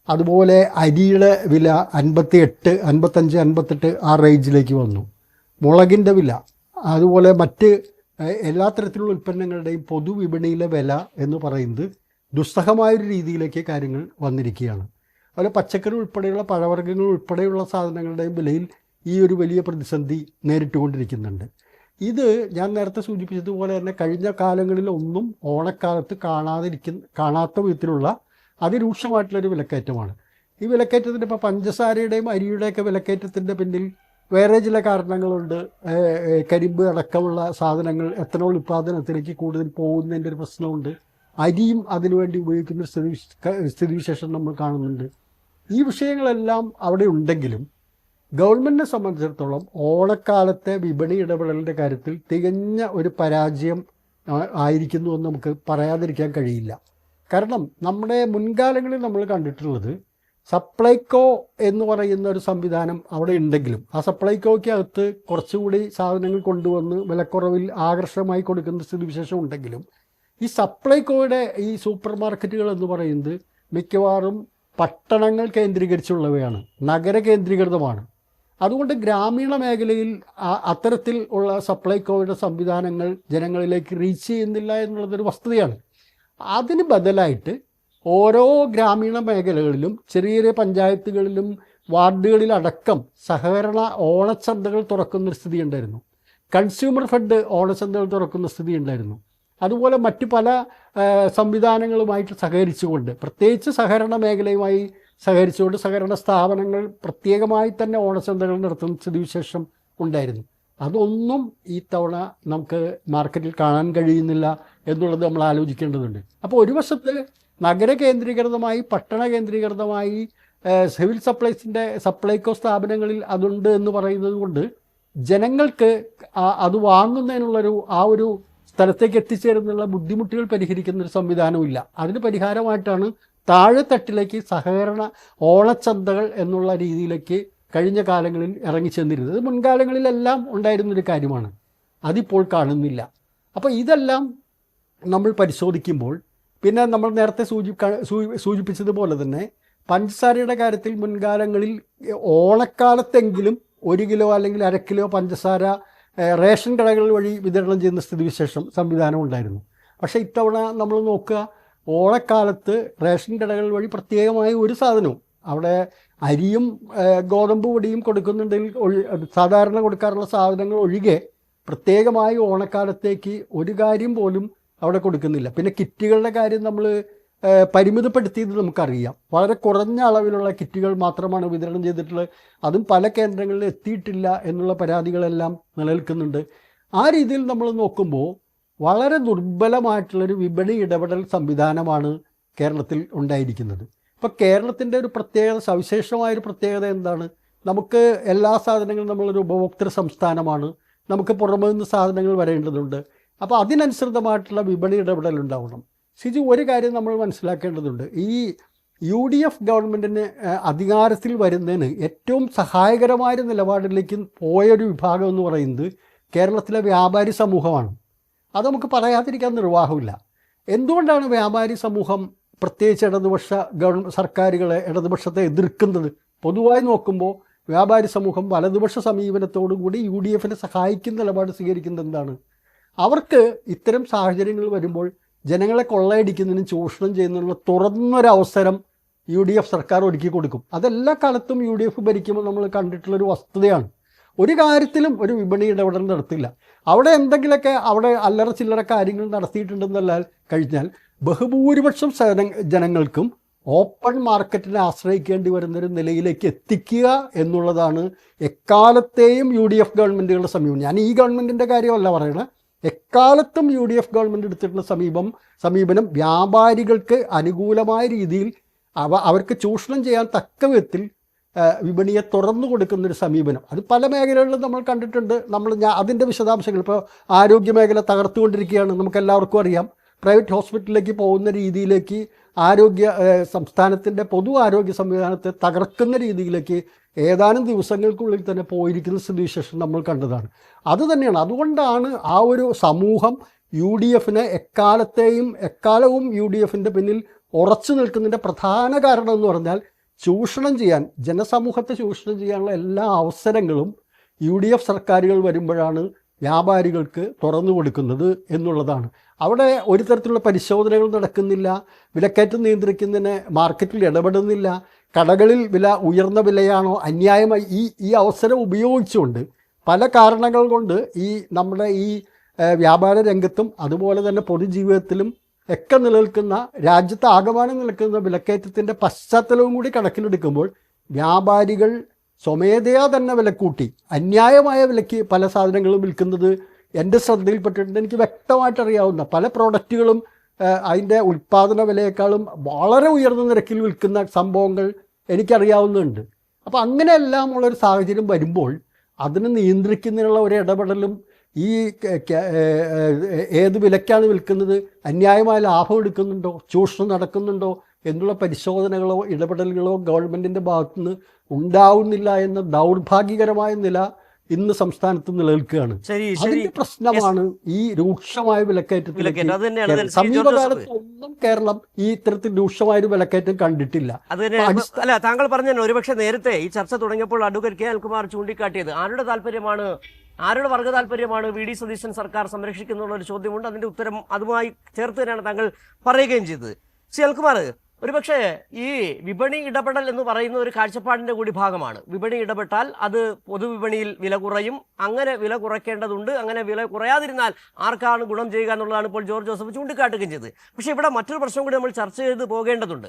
Speaker 5: അതുപോലെ അരിയുടെ വില 58, 55, 58 ആ റേഞ്ചിലേക്ക് വന്നു. മുളകിൻ്റെ വില, അതുപോലെ മറ്റ് എല്ലാ തരത്തിലുള്ള ഉൽപ്പന്നങ്ങളുടെയും പൊതുവിപണിയിലെ വില എന്ന് പറയുന്നത് ദുസ്സഹമായൊരു രീതിയിലേക്ക് കാര്യങ്ങൾ വന്നിരിക്കുകയാണ്. അതുപോലെ പച്ചക്കറി ഉൾപ്പെടെയുള്ള പഴവർഗ്ഗങ്ങൾ ഉൾപ്പെടെയുള്ള സാധനങ്ങളുടെയും വിലയിൽ ഈ ഒരു വലിയ പ്രതിസന്ധി നേരിട്ടുകൊണ്ടിരിക്കുന്നുണ്ട്. ഇത് ഞാൻ നേരത്തെ സൂചിപ്പിച്ചതുപോലെ തന്നെ കഴിഞ്ഞ കാലങ്ങളിലൊന്നും ഓണക്കാലത്ത് കാണാത്ത വിധത്തിലുള്ള അതിരൂക്ഷമായിട്ടുള്ളൊരു വിലക്കയറ്റമാണ്. ഈ വിലക്കയറ്റത്തിൻ്റെ ഇപ്പോൾ പഞ്ചസാരയുടെയും അരിയുടെയൊക്കെ വിലക്കയറ്റത്തിൻ്റെ പിന്നിൽ വേറെ ചില കാരണങ്ങളുണ്ട്. കരിമ്പ് അടക്കമുള്ള സാധനങ്ങൾ എത്തനോൾ ഉൽപ്പാദനത്തിലേക്ക് കൂടുതൽ പോകുന്നതിൻ്റെ ഒരു പ്രശ്നമുണ്ട്. അരിയും അതിനുവേണ്ടി ഉപയോഗിക്കുന്ന സ്ഥിതിവിശേഷം നമ്മൾ കാണുന്നുണ്ട്. ഈ വിഷയങ്ങളെല്ലാം അവിടെ ഉണ്ടെങ്കിലും ഗവൺമെൻറ്റിനെ സംബന്ധിച്ചിടത്തോളം ഓണക്കാലത്തെ വിപണി ഇടപെടലിൻ്റെ കാര്യത്തിൽ തികഞ്ഞ ഒരു പരാജയം ആയിരിക്കുന്നു എന്ന് നമുക്ക് പറയാതിരിക്കാൻ കഴിയില്ല. കാരണം നമ്മുടെ മുൻകാലങ്ങളിൽ നമ്മൾ കണ്ടിട്ടുള്ളത് സപ്ലൈകോ എന്ന് പറയുന്ന ഒരു സംവിധാനം അവിടെ ഉണ്ടെങ്കിലും ആ സപ്ലൈകോയ്ക്കകത്ത് കുറച്ചുകൂടി സാധനങ്ങൾ കൊണ്ടുവന്ന് വിലക്കുറവിൽ ആകർഷകമായി കൊടുക്കുന്ന സ്ഥിതിവിശേഷം ഉണ്ടെങ്കിലും ഈ സപ്ലൈകോയുടെ ഈ സൂപ്പർ മാർക്കറ്റുകൾ എന്ന് പറയുന്നത് മിക്കവാറും പട്ടണങ്ങൾ കേന്ദ്രീകരിച്ചുള്ളവയാണ്, നഗര കേന്ദ്രീകൃതമാണ്. അതുകൊണ്ട് ഗ്രാമീണ മേഖലയിൽ അത്തരത്തിൽ ഉള്ള സപ്ലൈകോയുടെ സംവിധാനങ്ങൾ ജനങ്ങളിലേക്ക് റീച്ച് ചെയ്യുന്നില്ല എന്നുള്ളതൊരു വസ്തുതയാണ്. അതിന് ബദലായിട്ട് ഓരോ ഗ്രാമീണ മേഖലകളിലും ചെറിയ ചെറിയ പഞ്ചായത്തുകളിലും വാർഡുകളിലടക്കം സഹകരണ ഓണച്ചന്തകൾ തുറക്കുന്നൊരു സ്ഥിതി ഉണ്ടായിരുന്നു. കൺസ്യൂമർ ഫെഡ് ഓണച്ചന്തകൾ തുറക്കുന്ന സ്ഥിതി ഉണ്ടായിരുന്നു. അതുപോലെ മറ്റ് പല സംവിധാനങ്ങളുമായിട്ട് സഹകരിച്ചുകൊണ്ട്, പ്രത്യേകിച്ച് സഹകരണ മേഖലയുമായി സഹകരിച്ചുകൊണ്ട് സഹകരണ സ്ഥാപനങ്ങൾ പ്രത്യേകമായി തന്നെ ഓണച്ചന്തകൾ നടത്തുന്ന സ്ഥിതിവിശേഷം ഉണ്ടായിരുന്നു. അതൊന്നും ഈ തവണ നമുക്ക് മാർക്കറ്റിൽ കാണാൻ കഴിയുന്നില്ല എന്നുള്ളത് നമ്മൾ ആലോചിക്കേണ്ടതുണ്ട്. അപ്പോൾ ഒരു വശത്ത് നഗര കേന്ദ്രീകൃതമായി പട്ടണ കേന്ദ്രീകൃതമായി സിവിൽ സപ്ലൈസിൻ്റെ സപ്ലൈകോ സ്ഥാപനങ്ങളിൽ അതുണ്ട് എന്ന് പറയുന്നത് കൊണ്ട് ജനങ്ങൾക്ക് അത് വാങ്ങുന്നതിനുള്ളൊരു ആ ഒരു സ്ഥലത്തേക്ക് എത്തിച്ചേരുന്നുള്ള ബുദ്ധിമുട്ടുകൾ പരിഹരിക്കുന്നൊരു സംവിധാനമില്ല. അതിന് പരിഹാരമായിട്ടാണ് താഴെത്തട്ടിലേക്ക് സഹകരണ ഓണച്ചന്തകൾ എന്നുള്ള രീതിയിലേക്ക് കഴിഞ്ഞ കാലങ്ങളിൽ ഇറങ്ങിച്ചെന്നിരുന്നത്. മുൻകാലങ്ങളിലെല്ലാം ഉണ്ടായിരുന്നൊരു കാര്യമാണ്, അതിപ്പോൾ കാണുന്നില്ല. അപ്പോൾ ഇതെല്ലാം നമ്മൾ പരിശോധിക്കുമ്പോൾ പിന്നെ നമ്മൾ നേരത്തെ സൂചിപ്പിച്ചതുപോലെ തന്നെ പഞ്ചസാരയുടെ കാര്യത്തിൽ മുൻകാലങ്ങളിൽ ഓണക്കാലത്തെങ്കിലും 1 കിലോ അല്ലെങ്കിൽ 1/2 കിലോ പഞ്ചസാര റേഷൻ കടകൾ വഴി വിതരണം ചെയ്യുന്ന സ്ഥിതിവിശേഷം സംവിധാനം ഉണ്ടായിരുന്നു. പക്ഷേ ഇത്തവണ നമ്മൾ നോക്കുക, ഓണക്കാലത്ത് റേഷൻ കടകൾ വഴി പ്രത്യേകമായി ഒരു സാധനവും അവിടെ അരിയും ഗോതമ്പ് പൊടിയും കൊടുക്കുന്നുണ്ടെങ്കിൽ സാധാരണ കൊടുക്കാറുള്ള സാധനങ്ങൾ ഒഴികെ പ്രത്യേകമായി ഓണക്കാലത്തേക്ക് ഒരു കാര്യം പോലും അവിടെ കൊടുക്കുന്നില്ല. പിന്നെ കിറ്റുകളുടെ കാര്യം നമ്മൾ പരിമിതപ്പെടുത്തിയത് നമുക്കറിയാം. വളരെ കുറഞ്ഞ അളവിലുള്ള കിറ്റുകൾ മാത്രമാണ് വിതരണം ചെയ്തിട്ടുള്ളത്. അതും പല കേന്ദ്രങ്ങളിൽ എത്തിയിട്ടില്ല എന്നുള്ള പരാതികളെല്ലാം നിലനിൽക്കുന്നുണ്ട്. ആ രീതിയിൽ നമ്മൾ നോക്കുമ്പോൾ വളരെ ദുർബലമായിട്ടുള്ളൊരു വിപണി ഇടപെടൽ സംവിധാനമാണ് കേരളത്തിൽ ഉണ്ടായിരിക്കുന്നത്. ഇപ്പോൾ കേരളത്തിൻ്റെ ഒരു പ്രത്യേകത, സവിശേഷമായൊരു പ്രത്യേകത എന്താണ്? നമുക്ക് എല്ലാ സാധനങ്ങളും നമ്മളൊരു ഉപഭോക്തൃ സംസ്ഥാനമാണ്. നമുക്ക് പുറമെ നിന്ന് സാധനങ്ങൾ വരേണ്ടതുണ്ട്. അപ്പോൾ അതിനനുസൃതമായിട്ടുള്ള വിപണി ഇടപെടൽ ഉണ്ടാവണം. സിജു, ഒരു കാര്യം നമ്മൾ മനസ്സിലാക്കേണ്ടതുണ്ട്. ഈ UDF ഗവൺമെൻറ്റിന് അധികാരത്തിൽ വരുന്നതിന് ഏറ്റവും സഹായകരമായ നിലപാടിലേക്ക് പോയൊരു വിഭാഗം എന്ന് പറയുന്നത് കേരളത്തിലെ വ്യാപാരി സമൂഹമാണ്. അത് നമുക്ക് പറയാതിരിക്കാൻ നിർവാഹമില്ല. എന്തുകൊണ്ടാണ് വ്യാപാരി സമൂഹം പ്രത്യേകിച്ച് സർക്കാരുകളെ ഇടതുപക്ഷത്തെ എതിർക്കുന്നത്? പൊതുവായി നോക്കുമ്പോൾ വ്യാപാരി സമൂഹം വലതുപക്ഷ സമീപനത്തോടുകൂടി UDFനെ സഹായിക്കുന്ന നിലപാട് സ്വീകരിക്കുന്നത് എന്താണ്? അവർക്ക് ഇത്തരം സാഹചര്യങ്ങൾ വരുമ്പോൾ ജനങ്ങളെ കൊള്ളയടിക്കുന്നതിനും ചൂഷണം ചെയ്യുന്നതിനുള്ള തുറന്നൊരവസരം UDF സർക്കാർ ഒരുക്കി കൊടുക്കും. അതെല്ലാ കാലത്തും UDF ഭരിക്കുമ്പോൾ നമ്മൾ കണ്ടിട്ടുള്ളൊരു വസ്തുതയാണ്. ഒരു കാര്യത്തിലും ഒരു വിപണി ഇടപെടൽ നടത്തില്ല. അവിടെ എന്തെങ്കിലുമൊക്കെ അവിടെ അല്ലറ ചില്ലറ കാര്യങ്ങൾ നടത്തിയിട്ടുണ്ടെന്നല്ലാൽ കഴിഞ്ഞാൽ ബഹുഭൂരിപക്ഷം ജനങ്ങൾക്കും ഓപ്പൺ മാർക്കറ്റിനെ ആശ്രയിക്കേണ്ടി വരുന്നൊരു നിലയിലേക്ക് എത്തിക്കുക എന്നുള്ളതാണ് എക്കാലത്തെയും UDF ഗവൺമെൻറ്റുകളുടെ സമീപനം. ഞാൻ ഈ ഗവൺമെൻറ്റിൻ്റെ കാര്യമല്ല പറയണത്. എക്കാലത്തും UDF ഗവൺമെൻറ് എടുത്തിട്ടുള്ള സമീപനം വ്യാപാരികൾക്ക് അനുകൂലമായ രീതിയിൽ അവർക്ക് ചൂഷണം ചെയ്യാൻ തക്ക വിധത്തിൽ വിപണിയെ തുറന്നു കൊടുക്കുന്നൊരു സമീപനം. അത് പല മേഖലകളിലും നമ്മൾ കണ്ടിട്ടുണ്ട്. അതിൻ്റെ വിശദാംശങ്ങൾ ഇപ്പോൾ ആരോഗ്യ മേഖല തകർത്തുകൊണ്ടിരിക്കുകയാണ്, നമുക്കെല്ലാവർക്കും അറിയാം. പ്രൈവറ്റ് ഹോസ്പിറ്റലിലേക്ക് പോകുന്ന രീതിയിലേക്ക് സംസ്ഥാനത്തിൻ്റെ പൊതു ആരോഗ്യ സംവിധാനത്തെ തകർക്കുന്ന രീതിയിലേക്ക് ഏതാനും ദിവസങ്ങൾക്കുള്ളിൽ തന്നെ പോയിരിക്കുന്ന സ്ഥിതിവിശേഷം നമ്മൾ കണ്ടതാണ്. അതുതന്നെയാണ്. അതുകൊണ്ടാണ് ആ ഒരു സമൂഹം UDFനെ എക്കാലവും UDFൻ്റെ പിന്നിൽ ഉറച്ചു നിൽക്കുന്നതിൻ്റെ പ്രധാന കാരണം എന്ന് പറഞ്ഞാൽ ചൂഷണം ചെയ്യാൻ, ജനസമൂഹത്തെ ചൂഷണം ചെയ്യാനുള്ള എല്ലാ അവസരങ്ങളും UDF സർക്കാരുകൾ വരുമ്പോഴാണ് വ്യാപാരികൾക്ക് തുറന്നു കൊടുക്കുന്നത് എന്നുള്ളതാണ്. അവിടെ ഒരു തരത്തിലുള്ള പരിശോധനകൾ നടക്കുന്നില്ല, വിലക്കയറ്റം നിയന്ത്രിക്കുന്നതിന് മാർക്കറ്റിൽ ഇടപെടുന്നില്ല, കടകളിൽ ഉയർന്ന വിലയാണോ അന്യായമായി ഈ അവസരം ഉപയോഗിച്ചുകൊണ്ട് പല കാരണങ്ങൾ കൊണ്ട് നമ്മുടെ ഈ വ്യാപാര രംഗത്തും അതുപോലെ തന്നെ പൊതുജീവിതത്തിലും ഒക്കെ നിലനിൽക്കുന്ന, രാജ്യത്ത് ആകമാനം നിൽക്കുന്ന വിലക്കയറ്റത്തിൻ്റെ പശ്ചാത്തലവും കൂടി കണക്കിലെടുക്കുമ്പോൾ വ്യാപാരികൾ സ്വമേധയാ തന്നെ വില കൂട്ടി അന്യായമായ വിലയ്ക്ക് പല സാധനങ്ങളും വിൽക്കുന്നത് എൻ്റെ ശ്രദ്ധയിൽപ്പെട്ടിട്ടുണ്ട്. എനിക്ക് വ്യക്തമായിട്ട് അറിയാവുന്ന പല പ്രോഡക്റ്റുകളും അതിൻ്റെ ഉൽപ്പാദന വിലയേക്കാളും വളരെ ഉയർന്ന നിരക്കിൽ വിൽക്കുന്ന സംഭവങ്ങൾ എനിക്കറിയാവുന്നുണ്ട്. അപ്പോൾ അങ്ങനെയെല്ലാം ഉള്ളൊരു സാഹചര്യം വരുമ്പോൾ അതിനെ നിയന്ത്രിക്കുന്നതിനുള്ള ഒരു ഇടപെടലും ഏത് വിലയ്ക്കാണ് വിൽക്കുന്നത്, അന്യായമായ ലാഭം എടുക്കുന്നുണ്ടോ, ചൂഷണം നടക്കുന്നുണ്ടോ എന്നുള്ള പരിശോധനകളോ ഇടപെടലുകളോ ഗവൺമെൻറ്റിൻ്റെ ഭാഗത്തുനിന്ന് ഉണ്ടാവുന്നില്ല എന്ന ദൗർഭാഗ്യകരമായ നില ഇന്ന് സംസ്ഥാനത്ത് നിലനിൽക്കുകയാണ്.
Speaker 1: ശരി
Speaker 5: അതിന്റെ പ്രശ്നമാണ് ഈ രൂക്ഷമായ വിലക്കയറ്റത്തിലേക്ക്.
Speaker 1: അത് തന്നെയാണ്
Speaker 5: സമീപകാലത്ത് ഒന്നും കേരളം ഈ ഇത്തരത്തിൽ രൂക്ഷമായ ഒരു വിലക്കയറ്റം കണ്ടിട്ടില്ല.
Speaker 1: അത് തന്നെ. അല്ല, താങ്കൾ പറഞ്ഞ ഒരുപക്ഷെ നേരത്തെ ഈ ചർച്ച തുടങ്ങിയപ്പോൾ അഡ്വക്കേറ്റ് കെ അനിൽകുമാർ ചൂണ്ടിക്കാട്ടിയത് ആരുടെ വർഗ്ഗ താല്പര്യമാണ് വി ഡി സതീശൻ സർക്കാർ സംരക്ഷിക്കുന്നുള്ള ഒരു ചോദ്യമുണ്ട്. അതിന്റെ ഉത്തരം അതുമായി ചേർത്ത് തന്നെയാണ് താങ്കൾ പറയുകയും ചെയ്തത്. ശ്രീ അനിൽകുമാർ, ഒരുപക്ഷെ ഈ വിപണി ഇടപെടൽ എന്ന് പറയുന്ന ഒരു കാഴ്ചപ്പാടിന്റെ കൂടി ഭാഗമാണ്. വിപണി ഇടപെട്ടാൽ അത് പൊതുവിപണിയിൽ വില കുറയും, അങ്ങനെ വില കുറയ്ക്കേണ്ടതുണ്ട്, അങ്ങനെ വില കുറയാതിരുന്നാൽ ആർക്കാണ് ഗുണം ചെയ്യുക എന്നുള്ളതാണ് ഇപ്പോൾ ജോർജ് ജോസഫ് ചൂണ്ടിക്കാട്ടുകയും ചെയ്തത്. പക്ഷേ ഇവിടെ മറ്റൊരു പ്രശ്നം കൂടി നമ്മൾ ചർച്ച ചെയ്ത് പോകേണ്ടതുണ്ട്.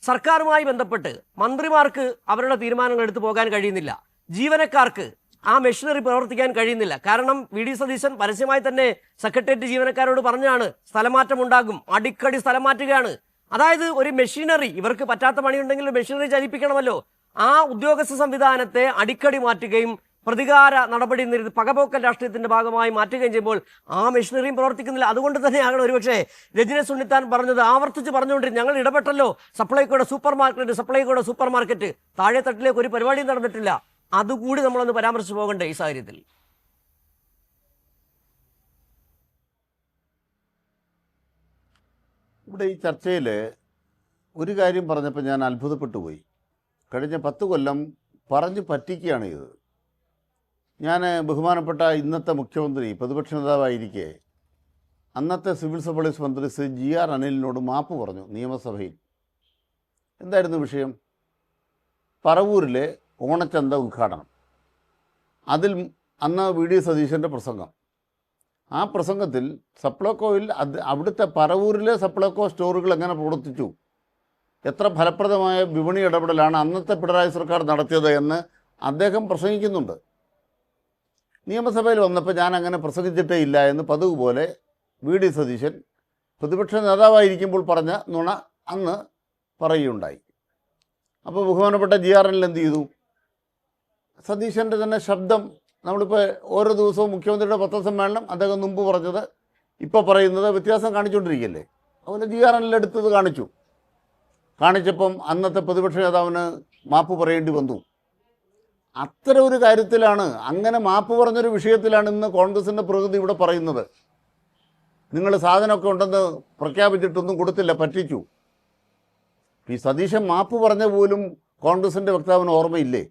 Speaker 1: സർക്കാരുമായി ബന്ധപ്പെട്ട് മന്ത്രിമാർക്ക് അവരുടെ തീരുമാനങ്ങൾ എടുത്തു പോകാൻ കഴിയുന്നില്ല, ജീവനക്കാർക്ക് ആ മെഷീനറി പ്രവർത്തിക്കാൻ കഴിയുന്നില്ല. കാരണം വി ഡി സതീശൻ പരസ്യമായി തന്നെ സെക്രട്ടേറിയറ്റ് ജീവനക്കാരോട് പറഞ്ഞാണ് സ്ഥലമാറ്റം ഉണ്ടാകും, അടിക്കടി സ്ഥലം മാറ്റുകയാണ്. അതായത് ഒരു മെഷീനറി, ഇവർക്ക് പറ്റാത്ത പണിയുണ്ടെങ്കിൽ മെഷീനറി ചലിപ്പിക്കണമല്ലോ, ആ ഉദ്യോഗസ്ഥ സംവിധാനത്തെ അടിക്കടി മാറ്റുകയും പ്രതികാര നടപടി പകപോക്കൽ രാഷ്ട്രീയത്തിന്റെ ഭാഗമായി മാറ്റുകയും ചെയ്യുമ്പോൾ ആ മെഷീനറിയും പ്രവർത്തിക്കുന്നില്ല. അതുകൊണ്ട് തന്നെയാണ് ഒരുപക്ഷെ രജനീഷ് ഉണ്ണിത്താൻ പറഞ്ഞത്, ആവർത്തിച്ച് പറഞ്ഞുകൊണ്ടിരുന്നത്, ഞങ്ങൾ ഇടപെട്ടല്ലോ, സപ്ലൈകോയുടെ സൂപ്പർ മാർക്കറ്റ് താഴെ തട്ടിലേക്ക് ഒരു പരിപാടിയും നടന്നിട്ടില്ല. അതുകൂടി നമ്മളൊന്ന് പരാമർശിച്ചു പോകണ്ടേ ഈ സാഹചര്യത്തിൽ?
Speaker 2: ഇവിടെ ഈ ചർച്ചയിൽ ഒരു കാര്യം പറഞ്ഞപ്പോൾ ഞാൻ അത്ഭുതപ്പെട്ടു പോയി. കഴിഞ്ഞ 10 കൊല്ലം പറഞ്ഞു പറ്റിക്കുകയാണ് ചെയ്തത്. ഞാൻ ബഹുമാനപ്പെട്ട ഇന്നത്തെ മുഖ്യമന്ത്രി പ്രതിപക്ഷ നേതാവായിരിക്കെ അന്നത്തെ സിവിൽ സപ്ലൈസ് മന്ത്രി ശ്രീ GR അനിലിനോട് മാപ്പ് പറഞ്ഞു നിയമസഭയിൽ. എന്തായിരുന്നു വിഷയം? പറവൂരിലെ ഓണച്ചന്ത ഉദ്ഘാടനം. അതിൽ അന്ന് വി ഡി സതീശൻ്റെ പ്രസംഗം. ആ പ്രസംഗത്തിൽ സപ്ലൈകോയിൽ അവിടുത്തെ പറവൂരിലെ സപ്ലൈകോ സ്റ്റോറുകൾ എങ്ങനെ പ്രവർത്തിച്ചു, എത്ര ഫലപ്രദമായ വിപണി ഇടപെടലാണ് അന്നത്തെ പിണറായി സർക്കാർ നടത്തിയത് എന്ന് അദ്ദേഹം പ്രസംഗിക്കുന്നുണ്ട്. നിയമസഭയിൽ വന്നപ്പോൾ ഞാൻ അങ്ങനെ പ്രസംഗിച്ചിട്ടേ ഇല്ല എന്ന് പതിവ് പോലെ വി ഡി സതീശൻ പ്രതിപക്ഷ നേതാവായിരിക്കുമ്പോൾ പറഞ്ഞ നുണ അന്ന് പറയുകയുണ്ടായി. അപ്പോൾ ബഹുമാനപ്പെട്ട GR അനിൽ എന്ത് ചെയ്തു? സതീശൻ്റെ തന്നെ ശബ്ദം നമ്മളിപ്പോൾ ഓരോ ദിവസവും മുഖ്യമന്ത്രിയുടെ പത്രസമ്മേളനം അദ്ദേഹം മുമ്പ് പറഞ്ഞത് ഇപ്പോൾ പറയുന്നത് വ്യത്യാസം കാണിച്ചുകൊണ്ടിരിക്കുകയല്ലേ. അതുപോലെ GR അനിൽ എടുത്തത് കാണിച്ചപ്പം അന്നത്തെ പ്രതിപക്ഷ നേതാവിന് മാപ്പ് പറയേണ്ടി വന്നു. അത്തരം ഒരു കാര്യത്തിലാണ്, അങ്ങനെ മാപ്പ് പറഞ്ഞൊരു വിഷയത്തിലാണ് ഇന്ന് കോൺഗ്രസിൻ്റെ പ്രകൃതി ഇവിടെ പറയുന്നത്. നിങ്ങൾ സാധനമൊക്കെ ഉണ്ടെന്ന് പ്രഖ്യാപിച്ചിട്ടൊന്നും കൊടുത്തില്ല, പറ്റിച്ചു. ഈ സതീശൻ മാപ്പ് പറഞ്ഞ പോലും കോൺഗ്രസിൻ്റെ വക്താവിന് ഓർമ്മയില്ലേ?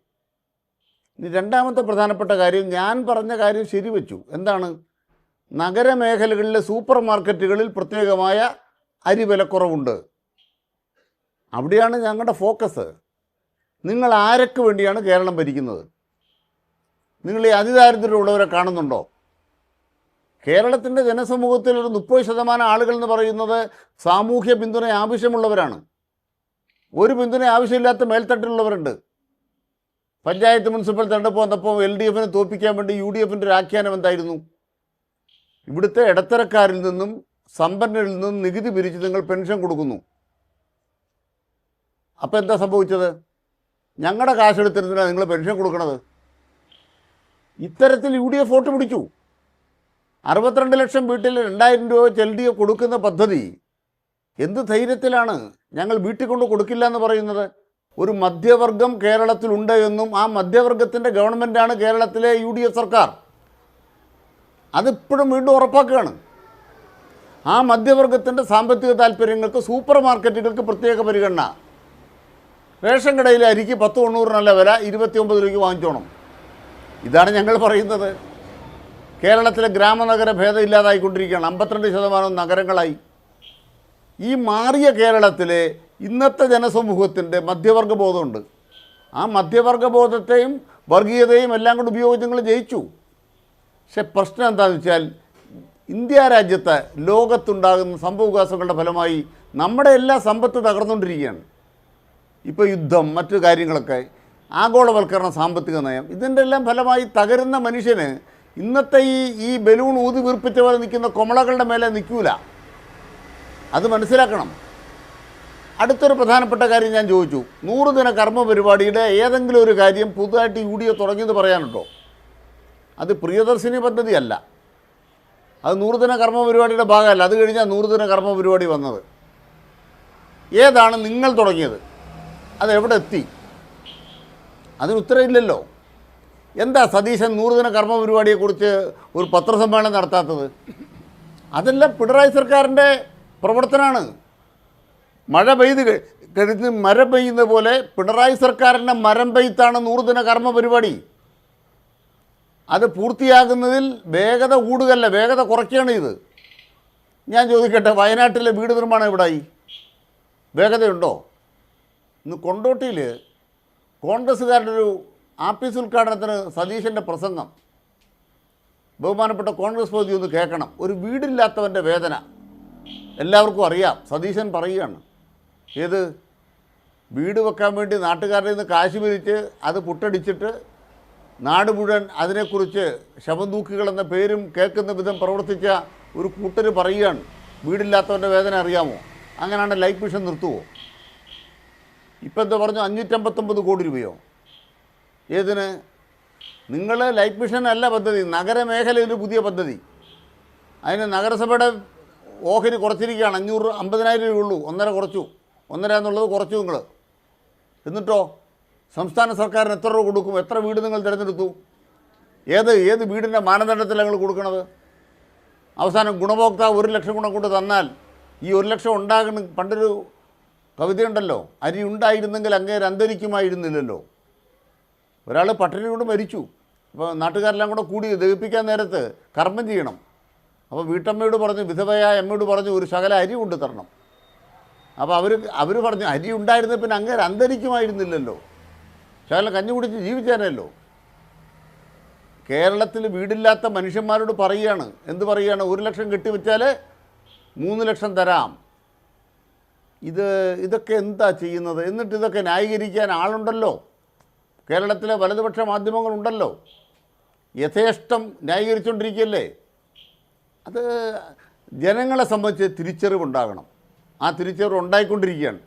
Speaker 2: ഇനി രണ്ടാമത്തെ പ്രധാനപ്പെട്ട കാര്യം, ഞാൻ പറഞ്ഞ കാര്യം ശരിവെച്ചു. എന്താണ്? നഗരമേഖലകളിലെ സൂപ്പർ മാർക്കറ്റുകളിൽ പ്രത്യേകമായ അരി വിലക്കുറവുണ്ട്. അവിടെയാണ് ഞങ്ങളുടെ ഫോക്കസ്. നിങ്ങൾ ആരൊക്കെ വേണ്ടിയാണ് കേരളം ഭരിക്കുന്നത്? നിങ്ങൾ ഈ അതിദാരിദ്ര്യമുള്ളവരെ കാണുന്നുണ്ടോ? കേരളത്തിൻ്റെ ജനസമൂഹത്തിൽ ഒരു 30% ആളുകൾ എന്ന് പറയുന്നത് സാമൂഹ്യ പിന്തുണ ആവശ്യമുള്ളവരാണ്. ഒരു പിന്തുണ ആവശ്യമില്ലാത്ത മേൽത്തട്ടിലുള്ളവരുണ്ട്. പഞ്ചായത്ത് മുനിസിപ്പൽ തെരഞ്ഞെടുപ്പ് വന്നപ്പോൾ LDFനെ തോൽപ്പിക്കാൻ വേണ്ടി UDFൻ്റെ ഒരു ആഖ്യാനം എന്തായിരുന്നു? ഇവിടുത്തെ ഇടത്തരക്കാരിൽ നിന്നും സമ്പന്നരിൽ നിന്നും നികുതി പിരിച്ച് നിങ്ങൾ പെൻഷൻ കൊടുക്കുന്നു. അപ്പോൾ എന്താ സംഭവിച്ചത്? ഞങ്ങളുടെ കാശെടുത്തിരുന്നില്ല നിങ്ങൾ പെൻഷൻ കൊടുക്കണത്. ഇത്തരത്തിൽ UDF വോട്ട് പിടിച്ചു. 62 ലക്ഷം വീട്ടിൽ 2000 രൂപ വെച്ച് LDF കൊടുക്കുന്ന പദ്ധതി എന്ത് ധൈര്യത്തിലാണ് ഞങ്ങൾ വീട്ടിൽ കൊണ്ട് കൊടുക്കില്ല എന്ന് പറയുന്നത്? ഒരു മധ്യവർഗം കേരളത്തിലുണ്ട് എന്നും ആ മധ്യവർഗത്തിൻ്റെ ഗവൺമെൻറ്റാണ് കേരളത്തിലെ UDF സർക്കാർ. അതിപ്പോഴും വീണ്ടും ഉറപ്പാക്കുകയാണ്. ആ മധ്യവർഗത്തിൻ്റെ സാമ്പത്തിക താല്പര്യങ്ങൾക്ക് സൂപ്പർ മാർക്കറ്റുകൾക്ക് പ്രത്യേക പരിഗണന. റേഷൻ കടയിലെ അരിക്ക് 10-90 വില 29 രൂപയ്ക്ക് വാങ്ങിച്ചോണം. ഇതാണ് ഞങ്ങൾ പറയുന്നത്. കേരളത്തിലെ ഗ്രാമനഗര ഭേദം ഇല്ലാതായിക്കൊണ്ടിരിക്കുകയാണ്. 52% നഗരങ്ങളായി. ഈ മാറിയ കേരളത്തിലെ ഇന്നത്തെ ജനസമൂഹത്തിൻ്റെ മധ്യവർഗബോധമുണ്ട്. ആ മധ്യവർഗബോധത്തെയും വർഗീയതയും എല്ലാം കൂടി ഉപയോഗിച്ച് നിങ്ങൾ ജയിച്ചു. പക്ഷെ പ്രശ്നം എന്താണെന്ന് വെച്ചാൽ, ഇന്ത്യ രാജ്യത്ത് ലോകത്തുണ്ടാകുന്ന സംഭവവികാസങ്ങളുടെ ഫലമായി നമ്മുടെ എല്ലാ സമ്പത്ത് തകർന്നുകൊണ്ടിരിക്കുകയാണ്. ഇപ്പോൾ യുദ്ധം, മറ്റു കാര്യങ്ങളൊക്കെ, ആഗോളവൽക്കരണം, സാമ്പത്തിക നയം, ഇതിൻ്റെ എല്ലാം ഫലമായി തകരുന്ന മനുഷ്യന് ഇന്നത്തെ ഈ ബലൂൺ ഊതി വീർപ്പിച്ച പോലെ നിൽക്കുന്ന കൊമളകളുടെ മേലെ നിൽക്കൂല. അത് മനസ്സിലാക്കണം. അടുത്തൊരു പ്രധാനപ്പെട്ട കാര്യം ഞാൻ ചോദിച്ചു. 100 ദിന കർമ്മ പരിപാടിയുടെ ഏതെങ്കിലും ഒരു കാര്യം പുതുതായിട്ട് UDF തുടങ്ങിയെന്ന് പറയാനുണ്ടോ? അത് പ്രിയദർശിനി പദ്ധതിയല്ല, അത് 100 ദിന കർമ്മ പരിപാടിയുടെ ഭാഗമല്ല. അത് കഴിഞ്ഞാൽ 100 ദിന കർമ്മ പരിപാടി വന്നത്. ഏതാണ് നിങ്ങൾ തുടങ്ങിയത്? അതെവിടെ എത്തി? അതിന് ഉത്തരവില്ലല്ലോ. എന്താ സതീശൻ 100 ദിന കർമ്മ പരിപാടിയെക്കുറിച്ച് ഒരു പത്രസമ്മേളനം നടത്താത്തത്? അതെല്ലാം പിണറായി സർക്കാരിൻ്റെ പ്രവർത്തനമാണ്. മഴ പെയ്ത് കഴിഞ്ഞ് മരം പെയ്യുന്ന പോലെ പിണറായി സർക്കാരിൻ്റെ മരം പെയ്ത്താണ് 100 ദിന കർമ്മ പരിപാടി. അത് പൂർത്തിയാകുന്നതിൽ വേഗത കൂടുകയല്ല, വേഗത കുറയ്ക്കുകയാണ് ഇത്. ഞാൻ ചോദിക്കട്ടെ, വയനാട്ടിലെ വീട് നിർമ്മാണം എവിടായി? വേഗതയുണ്ടോ? ഇന്ന് കൊണ്ടോട്ടിയിൽ കോൺഗ്രസ്സുകാരുടെ ഒരു ആഫീസ് ഉദ്ഘാടനത്തിന് സതീശൻ്റെ പ്രസംഗം ബഹുമാനപ്പെട്ട കോൺഗ്രസ് പ്രതിനിധി ഒന്ന് കേൾക്കണം. ഒരു വീടില്ലാത്തവൻ്റെ വേദന എല്ലാവർക്കും അറിയാം. സതീശൻ പറയുകയാണ്, ഏത് വീട് വെക്കാൻ വേണ്ടി നാട്ടുകാരുടെ നിന്ന് കാശ് പിരിച്ച് അത് പുട്ടടിച്ചിട്ട് നാട് മുഴുവൻ അതിനെക്കുറിച്ച് ശവന്തൂക്കികളെന്ന പേരും കേൾക്കുന്ന വിധം പ്രവർത്തിച്ച ഒരു കൂട്ടർ പറയുകയാണ് വീടില്ലാത്തവൻ്റെ വേദന അറിയാമോ? അങ്ങനെയാണ് ലൈഫ് മിഷൻ നിർത്തുമോ? ഇപ്പം എന്താ പറഞ്ഞു, 559 കോടി രൂപയോ? ഏതിന്? നിങ്ങൾ ലൈഫ് മിഷൻ അല്ല പദ്ധതി, നഗരമേഖലയിൽ പുതിയ പദ്ധതി. അതിന് നഗരസഭയുടെ ഓഹരി കുറച്ചിരിക്കുകയാണ്. 550,000 രൂപയുള്ളൂ. 1.5 കുറച്ചു. 1.5 എന്നുള്ളത് കുറച്ചു നിങ്ങൾ. എന്നിട്ടോ സംസ്ഥാന സർക്കാരിന് എത്ര രൂപ കൊടുക്കും? എത്ര വീട് നിങ്ങൾ തിരഞ്ഞെടുത്തു? ഏത് വീടിൻ്റെ മാനദണ്ഡത്തിലാണ് നിങ്ങൾ കൊടുക്കണത്? അവസാനം ഗുണഭോക്താവ് 1 ലക്ഷം ഗുണം കൊണ്ട് തന്നാൽ ഈ 1 ലക്ഷം ഉണ്ടാകണം. പണ്ടൊരു കവിതയുണ്ടല്ലോ, അരി ഉണ്ടായിരുന്നെങ്കിൽ അങ്ങേര് അന്തരിക്കുമായിരുന്നില്ലല്ലോ. ഒരാൾ പട്ടിണി കൊണ്ട് മരിച്ചു. അപ്പോൾ നാട്ടുകാരെല്ലാം കൂടെ കൂടി ദഹിപ്പിക്കാൻ നേരത്ത് കർമ്മം ചെയ്യണം. അപ്പോൾ വീട്ടമ്മയോട് പറഞ്ഞു, വിധവയായ അമ്മയോട് പറഞ്ഞു ഒരു ശകല അരി കൊണ്ടു തരണം. അപ്പോൾ അവർ പറഞ്ഞു അരി ഉണ്ടായിരുന്ന പിന്നെ അങ്ങേര് അന്തരിക്കുമായിരുന്നില്ലല്ലോ, ശകലം കഞ്ഞി കുടിച്ച് ജീവിച്ചാനല്ലോ. കേരളത്തിൽ വീടില്ലാത്ത മനുഷ്യന്മാരോട് പറയുകയാണ്, എന്ത് പറയുകയാണ്? 1 ലക്ഷം കെട്ടിവെച്ചാൽ 3 ലക്ഷം തരാം. ഇതൊക്കെ എന്താ ചെയ്യുന്നത്? എന്നിട്ട് ഇതൊക്കെ ന്യായീകരിക്കാൻ ആളുണ്ടല്ലോ, കേരളത്തിലെ വലതുപക്ഷ മാധ്യമങ്ങളുണ്ടല്ലോ, യഥേഷ്ടം ന്യായീകരിച്ചുകൊണ്ടിരിക്കുകയല്ലേ. അത് ജനങ്ങളെ സംബന്ധിച്ച് തിരിച്ചറിവുണ്ടാകണം. ആ തിരിച്ചറിവ് ഉണ്ടായിക്കൊണ്ടിരിക്കുകയാണ്.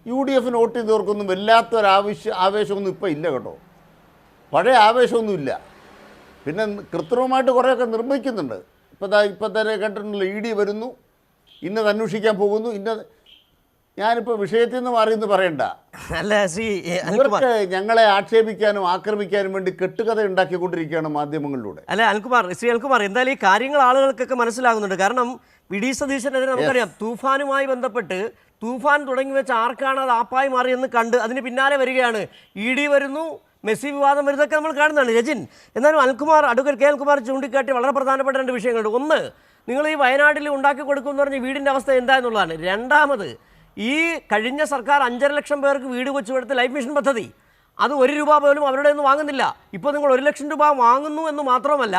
Speaker 2: UDF വോട്ട് ചെയ്തവർക്കൊന്നും ആവേശമൊന്നും ഇപ്പം ഇല്ല കേട്ടോ. പഴയ ആവേശമൊന്നുമില്ല. പിന്നെ കൃത്രിമമായിട്ട് കുറേയൊക്കെ നിർമ്മിക്കുന്നുണ്ട്. ഇപ്പം തന്നെ കേട്ടിട്ടുണ്ടല്ലോ, ED വരുന്നു, ഇന്നത് അന്വേഷിക്കാൻ പോകുന്നു, ഞാനിപ്പോൾ വിഷയത്തിൽ നിന്ന് മാറിയെന്ന് പറയണ്ട.
Speaker 1: അല്ല
Speaker 2: ഇവർക്ക് ഞങ്ങളെ ആക്ഷേപിക്കാനും ആക്രമിക്കാനും വേണ്ടി കെട്ടുകഥ ഉണ്ടാക്കിക്കൊണ്ടിരിക്കുകയാണ് മാധ്യമങ്ങളിലൂടെ.
Speaker 1: അല്ല അനിൽകുമാർ, എന്തായാലും ഈ കാര്യങ്ങൾ ആളുകൾക്കൊക്കെ മനസ്സിലാകുന്നുണ്ട്. കാരണം വി ഡി സതീശനെതിരെ നമുക്കറിയാം, തൂഫാനുമായി ബന്ധപ്പെട്ട് തൂഫാൻ തുടങ്ങി വെച്ച ആർക്കാണ് അത് ആപ്പായി മാറിയെന്ന് കണ്ട് അതിന് പിന്നാലെ വരികയാണ്. ED വരുന്നു, മെസ്സി വിവാദം വരുന്നതൊക്കെ നമ്മൾ കാണുന്നതാണ്. രജിൻ, എന്നാലും അഡ്വക്കേറ്റ് കെ അനിൽകുമാർ ചൂണ്ടിക്കാട്ടി വളരെ പ്രധാനപ്പെട്ട 2 വിഷയങ്ങളുണ്ട്. ഒന്ന്, നിങ്ങൾ ഈ വയനാട്ടിൽ ഉണ്ടാക്കി കൊടുക്കുമെന്ന് പറഞ്ഞ വീടിൻ്റെ അവസ്ഥ എന്താ എന്നുള്ളതാണ്. രണ്ടാമത്, ഈ കഴിഞ്ഞ സർക്കാർ 5.5 ലക്ഷം പേർക്ക് വീട് വെച്ച് കൊടുത്ത ലൈഫ് മിഷൻ പദ്ധതി, അത് 1 രൂപ പോലും അവരുടെ ഒന്നും വാങ്ങുന്നില്ല. ഇപ്പോൾ നിങ്ങൾ 1 ലക്ഷം രൂപ വാങ്ങുന്നു എന്ന് മാത്രമല്ല,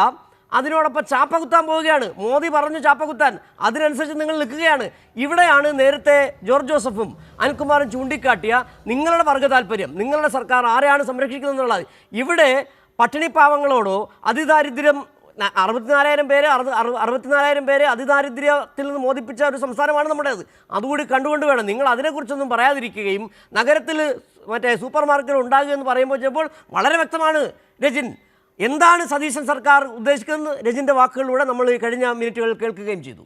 Speaker 1: അതിനോടൊപ്പം ചാപ്പ കുത്താൻ പോവുകയാണ്. മോദി പറഞ്ഞു ചാപ്പ കുത്താൻ, അതിനനുസരിച്ച് നിങ്ങൾ നിൽക്കുകയാണ്. ഇവിടെയാണ് നേരത്തെ ജോർജ് ജോസഫും അനിൽകുമാറും ചൂണ്ടിക്കാട്ടിയ നിങ്ങളുടെ വർഗ്ഗ താല്പര്യം, നിങ്ങളുടെ സർക്കാർ ആരെയാണ് സംരക്ഷിക്കുന്നത് എന്നുള്ളത്. ഇവിടെ പട്ടിണിപ്പാവങ്ങളോടോ അതിദാരിദ്ര്യം 64,000 പേരെ അതിദാരിദ്ര്യത്തിൽ നിന്ന് മോദിപ്പിച്ച ഒരു സംസ്ഥാനമാണ് നമ്മുടേത്. അതുകൂടി കണ്ടുകൊണ്ട് വേണം നിങ്ങൾ അതിനെക്കുറിച്ചൊന്നും പറയാതിരിക്കുകയും നഗരത്തിൽ മറ്റേ സൂപ്പർ മാർക്കറ്റ് ഉണ്ടാകുക എന്ന് പറയുമ്പോൾ ചിലപ്പോൾ വളരെ വ്യക്തമാണ്. രജിൻ, എന്താണ് സതീശൻ സർക്കാർ ഉദ്ദേശിക്കുന്നത്? രജിൻ്റെ വാക്കുകളിലൂടെ നമ്മൾ ഈ കഴിഞ്ഞ മിനിറ്റുകൾ കേൾക്കുകയും ചെയ്തു.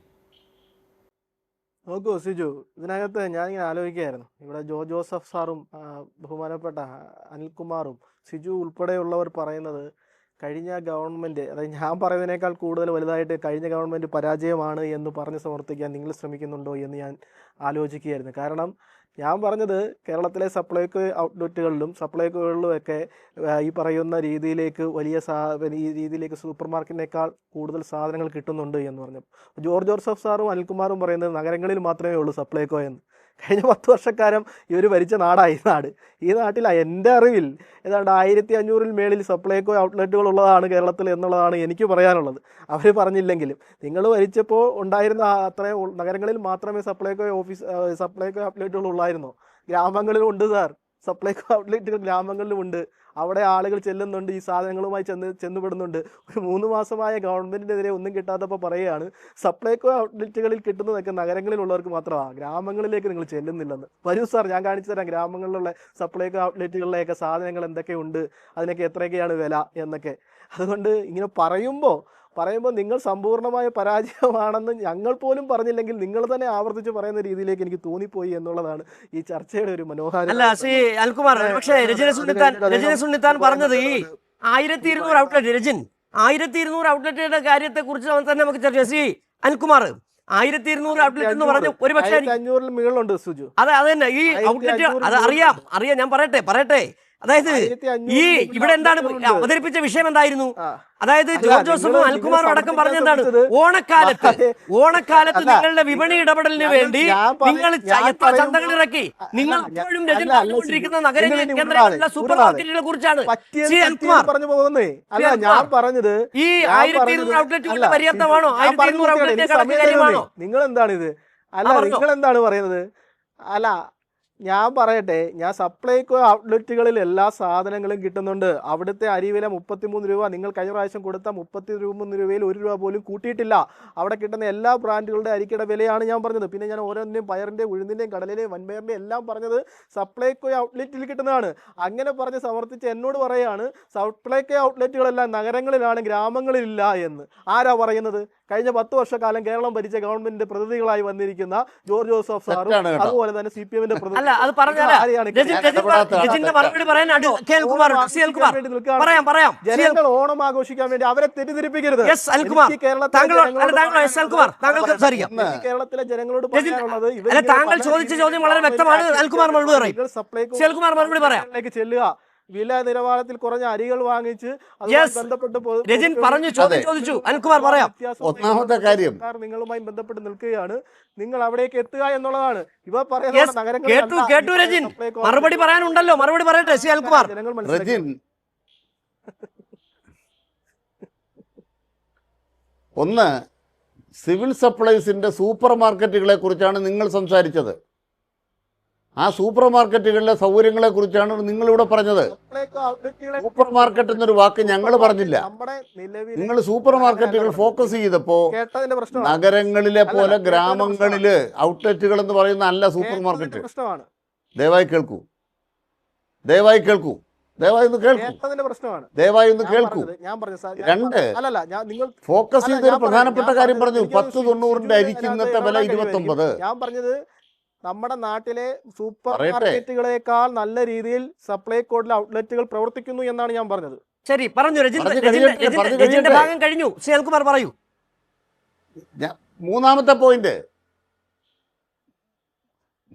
Speaker 3: നോക്കൂ സിജു, ഇതിനകത്ത് ഞാനിങ്ങനെ ആലോചിക്കുകയായിരുന്നു. ഇവിടെ ജോസഫ് സാറും ബഹുമാനപ്പെട്ട അനിൽകുമാറും സിജു ഉൾപ്പെടെയുള്ളവർ പറയുന്നത് കഴിഞ്ഞ ഗവൺമെൻറ്, അതായത് ഞാൻ പറയുന്നതിനേക്കാൾ കൂടുതൽ വലുതായിട്ട് കഴിഞ്ഞ ഗവൺമെൻറ് പരാജയമാണ് എന്ന് പറഞ്ഞ് സമർത്ഥിക്കാൻ നിങ്ങൾ ശ്രമിക്കുന്നുണ്ടോ എന്ന് ഞാൻ ആലോചിക്കുകയായിരുന്നു. കാരണം ഞാൻ പറഞ്ഞത് കേരളത്തിലെ സപ്ലൈകോ ഔട്ട്ലെറ്റുകളിലും സപ്ലൈകോകളിലുമൊക്കെ ഈ പറയുന്ന രീതിയിലേക്ക് ഈ രീതിയിലേക്ക് സൂപ്പർ മാർക്കറ്റിനേക്കാൾ കൂടുതൽ സാധനങ്ങൾ കിട്ടുന്നുണ്ട് എന്ന് പറഞ്ഞു. ജോർജ് ജോസഫ് സാറും അനിൽകുമാറും പറയുന്നത് നഗരങ്ങളിൽ മാത്രമേ ഉള്ളൂ സപ്ലൈകോ എന്ന്. കഴിഞ്ഞ 10 വർഷക്കാലം ഇവർ ഭരിച്ച നാടായി നാട്. ഈ നാട്ടിൽ എൻ്റെ അറിവിൽ ഏതാണ്ട് 1500-ൽ മേളിൽ സപ്ലൈകോ ഔട്ട്ലെറ്റുകൾ ഉള്ളതാണ് കേരളത്തിൽ എന്നുള്ളതാണ് എനിക്ക് പറയാനുള്ളത്. അവർ പറഞ്ഞില്ലെങ്കിലും നിങ്ങൾ ഭരിച്ചപ്പോൾ ഉണ്ടായിരുന്ന അത്രയും നഗരങ്ങളിൽ മാത്രമേ സപ്ലൈകോ ഔട്ട്ലെറ്റുകൾ ഉള്ളായിരുന്നോ? ഗ്രാമങ്ങളിലും ഉണ്ട് സാർ, സപ്ലൈകോ ഔട്ട്ലെറ്റുകൾ ഗ്രാമങ്ങളിലും ഉണ്ട്. അവിടെ ആളുകൾ ചെല്ലുന്നുണ്ട്, ഈ സാധനങ്ങളുമായി ചെന്നുപെടുന്നുണ്ട്. ഒരു 3 മാസമായ ഗവൺമെൻറ്റിനെതിരെ ഒന്നും കിട്ടാത്തപ്പോൾ പറയുകയാണ് സപ്ലൈകോ ഔട്ട്ലെറ്റുകളിൽ കിട്ടുന്നതൊക്കെ നഗരങ്ങളിലുള്ളവർക്ക് മാത്രമാണ്, ഗ്രാമങ്ങളിലേക്ക് നിങ്ങൾ ചെല്ലുന്നില്ലെന്ന്. വരൂ സാർ, ഞാൻ കാണിച്ചു തരാം ഗ്രാമങ്ങളിലുള്ള സപ്ലൈകോ ഔട്ട്ലെറ്റുകളിലെയൊക്കെ സാധനങ്ങൾ എന്തൊക്കെയുണ്ട്, അതിനൊക്കെ എത്രയൊക്കെയാണ് വില എന്നൊക്കെ. അതുകൊണ്ട് ഇങ്ങനെ പറയുമ്പോൾ പറയുമ്പോൾ നിങ്ങൾ സമ്പൂർണ്ണമായ പരാജയമാണെന്ന് ഞങ്ങൾ പോലും പറഞ്ഞില്ലെങ്കിൽ നിങ്ങൾ തന്നെ ആവർത്തിച്ച് പറയുന്ന രീതിയിലേക്ക് എനിക്ക് തോന്നിപ്പോയി എന്നുള്ളതാണ് ഈ ചർച്ചയുടെ ഒരു മനോഹാരിത.
Speaker 1: അല്ല ശ്രീ അനിൽകുമാർ, പക്ഷേ രജന സുന്നിത്താൻ പറഞ്ഞത് ഈ 1200 ഔട്ട്ലെറ്റ്, രജിൻ 1200 ഔട്ട്ലെറ്റുകളുടെ കാര്യത്തെ കുറിച്ച് തന്നെ നമുക്ക് ചർച്ച ചെയ്യാം. ശ്രീ അനിൽകുമാർ, 1200 ഔട്ട്ലെറ്റ് എന്ന് പറഞ്ഞു ഒരു പക്ഷേ
Speaker 3: 500 മുകളിലുണ്ട് സുജു.
Speaker 1: അതെ തന്നെ ഈ ഔട്ട്ലെറ്റ്, അത് അറിയാം ഞാൻ പറയട്ടെ അതായത് ഈ ഇവിടെ എന്താണ് അവതരിപ്പിച്ച വിഷയം എന്തായിരുന്നു? അതായത് ജോർജ് ജോസഫും അനിൽകുമാറും അടക്കം പറഞ്ഞെന്താണ്, ഓണക്കാലത്ത് നിങ്ങളുടെ വിപണി ഇടപെടലിന് വേണ്ടി നിങ്ങൾ എത്ര ചന്തകൾ ഇറക്കി, നിങ്ങൾ ഇപ്പോഴും രചിച്ചുകൊണ്ടിരിക്കുന്ന നഗര കേന്ദ്രങ്ങളിലുള്ള സൂപ്പർ മാർക്കറ്റുകളെ കുറിച്ചാണ്
Speaker 3: പറഞ്ഞു പോകുന്നേ. അല്ല, ഞാൻ പറഞ്ഞത്
Speaker 1: ഈ 1200 ഔട്ട്ലെറ്റുകളുടെ പര്യാപ്തമാണോ? 1200 ഔട്ട്ലെറ്റ്
Speaker 3: നിങ്ങൾ എന്താണിത്? അല്ല, നിങ്ങൾ എന്താണ് പറയുന്നത്? അല്ല, ഞാൻ പറയട്ടെ, ഞാൻ സപ്ലൈകോ ഔട്ട്ലെറ്റുകളിൽ എല്ലാ സാധനങ്ങളും കിട്ടുന്നുണ്ട്. അവിടുത്തെ അരിവില 33 രൂപ, നിങ്ങൾ കഴിഞ്ഞ പ്രാവശ്യം കൊടുത്ത 33 രൂപയിൽ 1 രൂപ പോലും കൂട്ടിയിട്ടില്ല. അവിടെ കിട്ടുന്ന എല്ലാ ബ്രാൻഡുകളുടെ അരിക്കയുടെ വിലയാണ് ഞാൻ പറഞ്ഞത്. പിന്നെ ഞാൻ ഓരോന്നിൻ്റെയും പയറിൻ്റെയും ഉഴുന്നിൻ്റെയും കടലിൻ്റെയും വൻപയറിൻ്റെയും എല്ലാം പറഞ്ഞത് സപ്ലൈകോ ഔട്ട്ലെറ്റിൽ കിട്ടുന്നതാണ്. അങ്ങനെ പറഞ്ഞ് സമർത്ഥിച്ച് എന്നോട് പറയാണ് സപ്ലൈകോ ഔട്ട്ലെറ്റുകളെല്ലാം നഗരങ്ങളിലാണ്, ഗ്രാമങ്ങളിലില്ല എന്ന്. ആരാ പറയുന്നത്? കഴിഞ്ഞ 10 വർഷക്കാലം കേരളം ഭരിച്ച ഗവൺമെന്റിന്റെ പ്രതിനിധികളായി വന്നിരിക്കുന്ന ജോർജ് ജോസഫ് സാറും അതുപോലെ തന്നെ CPM-ന്റെ പ്രതിനിധി ജനങ്ങൾ ഓണം ആഘോഷിക്കാൻ വേണ്ടി അവരെ തെറ്റിദ്ധരിപ്പിക്കരുത്. കേരളത്തിലെ ജനങ്ങളോട് പറയാനുള്ളത്,
Speaker 1: താങ്കൾ ചോദിച്ച ചോദ്യം വളരെ വ്യക്തമാണ്.
Speaker 3: സപ്ലൈകോയിലേക്ക് ചെല്ലുക, വില നിലവാരത്തിൽ കുറഞ്ഞ അരികൾ വാങ്ങിച്ച്
Speaker 2: ഒന്നാമത്തെ കാര്യം
Speaker 3: നിങ്ങളുമായി ബന്ധപ്പെട്ട് നിൽക്കുകയാണ്. നിങ്ങൾ അവിടേക്ക് എത്തുക എന്നുള്ളതാണ്. ഇവ പറയുന്നത്
Speaker 1: മറുപടി പറയാനുണ്ടല്ലോ, മറുപടി പറയട്ടെ ശ്രീ അനിൽകുമാർ.
Speaker 2: ഒന്ന്, സിവിൽ സപ്ലൈസിന്റെ സൂപ്പർ മാർക്കറ്റുകളെ കുറിച്ചാണ് നിങ്ങൾ സംസാരിച്ചത്. ആ സൂപ്പർ മാർക്കറ്റുകളിലെ സൗകര്യങ്ങളെ കുറിച്ചാണ് നിങ്ങളിവിടെ പറഞ്ഞത്. സൂപ്പർ മാർക്കറ്റ് എന്നൊരു വാക്ക് ഞങ്ങൾ പറഞ്ഞില്ല. നിങ്ങൾ സൂപ്പർ മാർക്കറ്റുകൾ ഫോക്കസ് ചെയ്തപ്പോ നഗരങ്ങളിലെ പോലെ ഗ്രാമങ്ങളില് ഔട്ട്ലെറ്റുകൾ എന്ന് പറയുന്ന അല്ല സൂപ്പർ മാർക്കറ്റ്. ദയവായി കേൾക്കൂ, ദയവായി കേൾക്കൂ, ദയവായി ഒന്ന് കേൾക്കൂ, ദയവായി ഒന്ന് കേൾക്കൂ. രണ്ട്, ഫോക്കസ് ചെയ്തൊരു പ്രധാനപ്പെട്ട കാര്യം പറഞ്ഞു. 10.90 അരിക്ക് ഇന്നത്തെ വില 29.
Speaker 3: ഞാൻ പറഞ്ഞത് നമ്മുടെ നാട്ടിലെ സൂപ്പർ മാർക്കറ്റുകളെക്കാൾ നല്ല രീതിയിൽ സപ്ലൈകോയിലെ ഔട്ട്ലെറ്റുകൾ പ്രവർത്തിക്കുന്നു എന്നാണ് ഞാൻ പറഞ്ഞത്.
Speaker 1: ശരി, പറഞ്ഞു. ഭാഗം കഴിഞ്ഞു. ശ്രീ അനിൽകുമാർ പറയൂ.
Speaker 2: മൂന്നാമത്തെ പോയിന്റ്,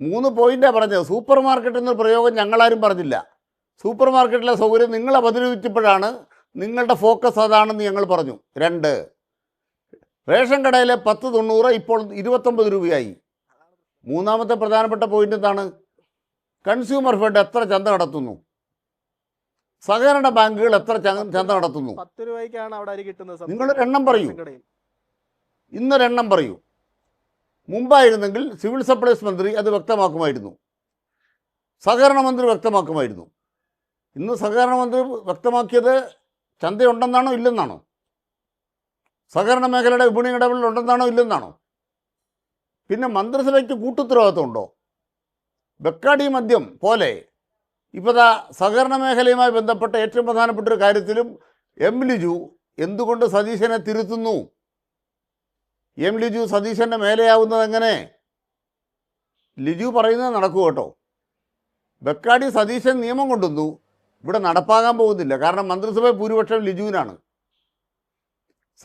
Speaker 2: 3 പോയിന്റാണ് പറഞ്ഞത്. സൂപ്പർ മാർക്കറ്റ് എന്നൊരു പ്രയോഗം ഞങ്ങളാരും പറഞ്ഞില്ല. സൂപ്പർ മാർക്കറ്റിലെ സൗകര്യം നിങ്ങൾ അവതരിപ്പിച്ചപ്പോഴാണ് നിങ്ങളുടെ ഫോക്കസ് അതാണെന്ന് ഞങ്ങൾ പറഞ്ഞു. 2, റേഷൻ കടയിലെ 10.90 ഇപ്പോൾ 29 രൂപയായി. മൂന്നാമത്തെ പ്രധാനപ്പെട്ട പോയിന്റ് എന്താണ്? കൺസ്യൂമർ ഫെഡ് എത്ര ചന്ത നടത്തുന്നു? സഹകരണ ബാങ്കുകൾ എത്ര ചന്ത നടത്തുന്നു?
Speaker 3: 10 രൂപയ്ക്കാണ് അവിടെ അരി കിട്ടുന്നത്.
Speaker 2: നിങ്ങളൊരു എണ്ണം പറയൂ, ഇന്നൊരെണ്ണം പറയൂ. മുമ്പായിരുന്നെങ്കിൽ സിവിൽ സപ്ലൈസ് മന്ത്രി അത് വ്യക്തമാക്കുമായിരുന്നു, സഹകരണ മന്ത്രി വ്യക്തമാക്കുമായിരുന്നു. ഇന്ന് സഹകരണ മന്ത്രി വ്യക്തമാക്കിയത് ചന്തയുണ്ടെന്നാണോ ഇല്ലെന്നാണോ? സഹകരണ മേഖലയുടെ വിപണി ഇടപെടൽ ഉണ്ടെന്നാണോ ഇല്ലെന്നാണോ? പിന്നെ മന്ത്രിസഭയ്ക്ക് കൂട്ടുത്തരവാദിത്വമുണ്ടോ? ബെക്കാടി മദ്യം പോലെ ഇപ്പോഴാ സഹകരണ മേഖലയുമായി ബന്ധപ്പെട്ട ഏറ്റവും പ്രധാനപ്പെട്ട ഒരു കാര്യത്തിലും എം ലിജു എന്തുകൊണ്ട് സതീശനെ തിരുത്തുന്നു? എം ലിജു സതീശൻ്റെ മേലെയാവുന്നത് എങ്ങനെ? ലിജു പറയുന്നത് നടക്കൂ കേട്ടോ. ബെക്കാടി സതീശൻ നിയമം കൊണ്ടുവന്നു, ഇവിടെ നടപ്പാകാൻ പോകുന്നില്ല. കാരണം മന്ത്രിസഭ ഭൂരിപക്ഷം ലിജുവിനാണ്.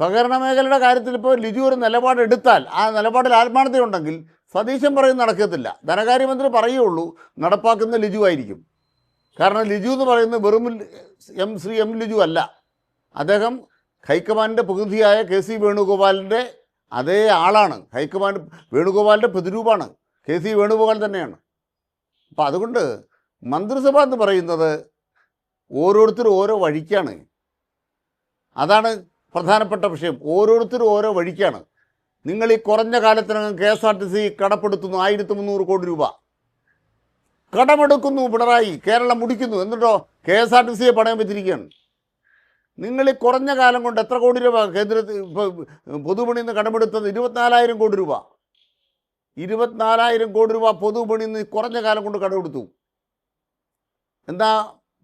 Speaker 2: സഹകരണ മേഖലയുടെ കാര്യത്തിൽ ഇപ്പോൾ ലിജു ഒരു നിലപാടെടുത്താൽ ആ നിലപാടിൽ ആത്മാർത്ഥതയുണ്ടെങ്കിൽ സതീശൻ പറയുന്നത് നടക്കത്തില്ല. ധനകാര്യമന്ത്രി പറയുള്ളൂ, നടപ്പാക്കുന്ന ലിജു ആയിരിക്കും. കാരണം ലിജു എന്ന് പറയുന്നത് വെറും ശ്രീ എം ലിജു അല്ല. അദ്ദേഹം ഹൈക്കമാൻഡിൻ്റെ പ്രതിനിധിയായ KC വേണുഗോപാലിൻ്റെ അതേ ആളാണ്. ഹൈക്കമാൻഡ് വേണുഗോപാലിൻ്റെ പ്രതിരൂപമാണ്. KC വേണുഗോപാൽ തന്നെയാണ്. അപ്പം അതുകൊണ്ട് മന്ത്രിസഭ എന്ന് പറയുന്നത് ഓരോരുത്തരും ഓരോ വഴിക്കാണ്. അതാണ് പ്രധാനപ്പെട്ട വിഷയം. ഓരോരുത്തരും ഓരോ വഴിക്കാണ്. നിങ്ങൾ ഈ കുറഞ്ഞ കാലത്തിനകം KSRTC കടപ്പെടുത്തുന്നു 1300 കോടി രൂപ കടമെടുക്കുന്നു പിണറായി. കേരളം മുടിക്കുന്നു. എന്നിട്ടോ KSRTCയെ പണയം വെച്ചിരിക്കുകയാണ്. നിങ്ങൾ ഈ കുറഞ്ഞ കാലം കൊണ്ട് എത്ര കോടി രൂപ കേന്ദ്രത്തിൽ പൊതുപണിയിൽ നിന്ന് കടമെടുത്തത്? 24,000 കോടി രൂപ. 24,000 കോടി രൂപ പൊതുപണിയിൽ നിന്ന് കുറഞ്ഞ കാലം കൊണ്ട് കടമെടുത്തു. എന്താ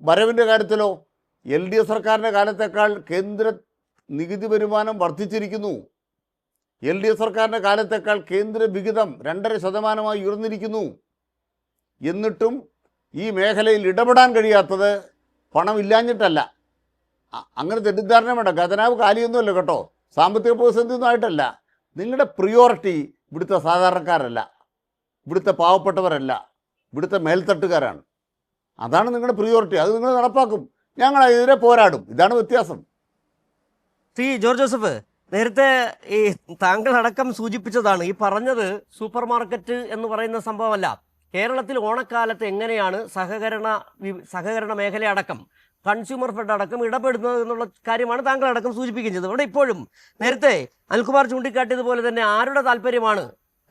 Speaker 2: വരവിൻ്റെ കാര്യത്തിലോ? LDF സർക്കാരിൻ്റെ കാലത്തേക്കാൾ കേന്ദ്ര നികുതി വരുമാനം വർദ്ധിച്ചിരിക്കുന്നു. LDF സർക്കാരിൻ്റെ കാലത്തേക്കാൾ കേന്ദ്ര വിഹിതം 2.5% ഉയർന്നിരിക്കുന്നു. എന്നിട്ടും ഈ മേഖലയിൽ ഇടപെടാൻ കഴിയാത്തത് പണമില്ലാഞ്ഞിട്ടല്ല. അങ്ങനെ തെറ്റിദ്ധാരണ വേണ്ട. ഖജനാവ് കാലിയൊന്നുമല്ല കേട്ടോ, സാമ്പത്തിക പ്രതിസന്ധിയൊന്നും ആയിട്ടല്ല. നിങ്ങളുടെ പ്രിയോറിറ്റി ഇവിടുത്തെ സാധാരണക്കാരല്ല, ഇവിടുത്തെ പാവപ്പെട്ടവരല്ല, ഇവിടുത്തെ മേൽത്തട്ടുകാരാണ്. അതാണ് നിങ്ങളുടെ പ്രിയോറിറ്റി. അത് നിങ്ങൾ നടപ്പാക്കും, ഞങ്ങൾ അതിനെതിരെ പോരാടും. ഇതാണ് വ്യത്യാസം.
Speaker 1: ജോർജ് ജോസഫ്, നേരത്തെ ഈ താങ്കളടക്കം സൂചിപ്പിച്ചതാണ് ഈ പറഞ്ഞത്. സൂപ്പർ മാർക്കറ്റ് എന്ന് പറയുന്ന സംഭവമല്ല. കേരളത്തിൽ ഓണക്കാലത്ത് എങ്ങനെയാണ് സഹകരണ മേഖലയടക്കം കൺസ്യൂമർ ഫെഡ് അടക്കം ഇടപെടുന്നത് എന്നുള്ള കാര്യമാണ് താങ്കളടക്കം സൂചിപ്പിക്കുകയും ചെയ്തത്. ഇവിടെ ഇപ്പോഴും നേരത്തെ അനിൽകുമാർ ചൂണ്ടിക്കാട്ടിയതുപോലെ തന്നെ ആരുടെ താല്പര്യമാണ്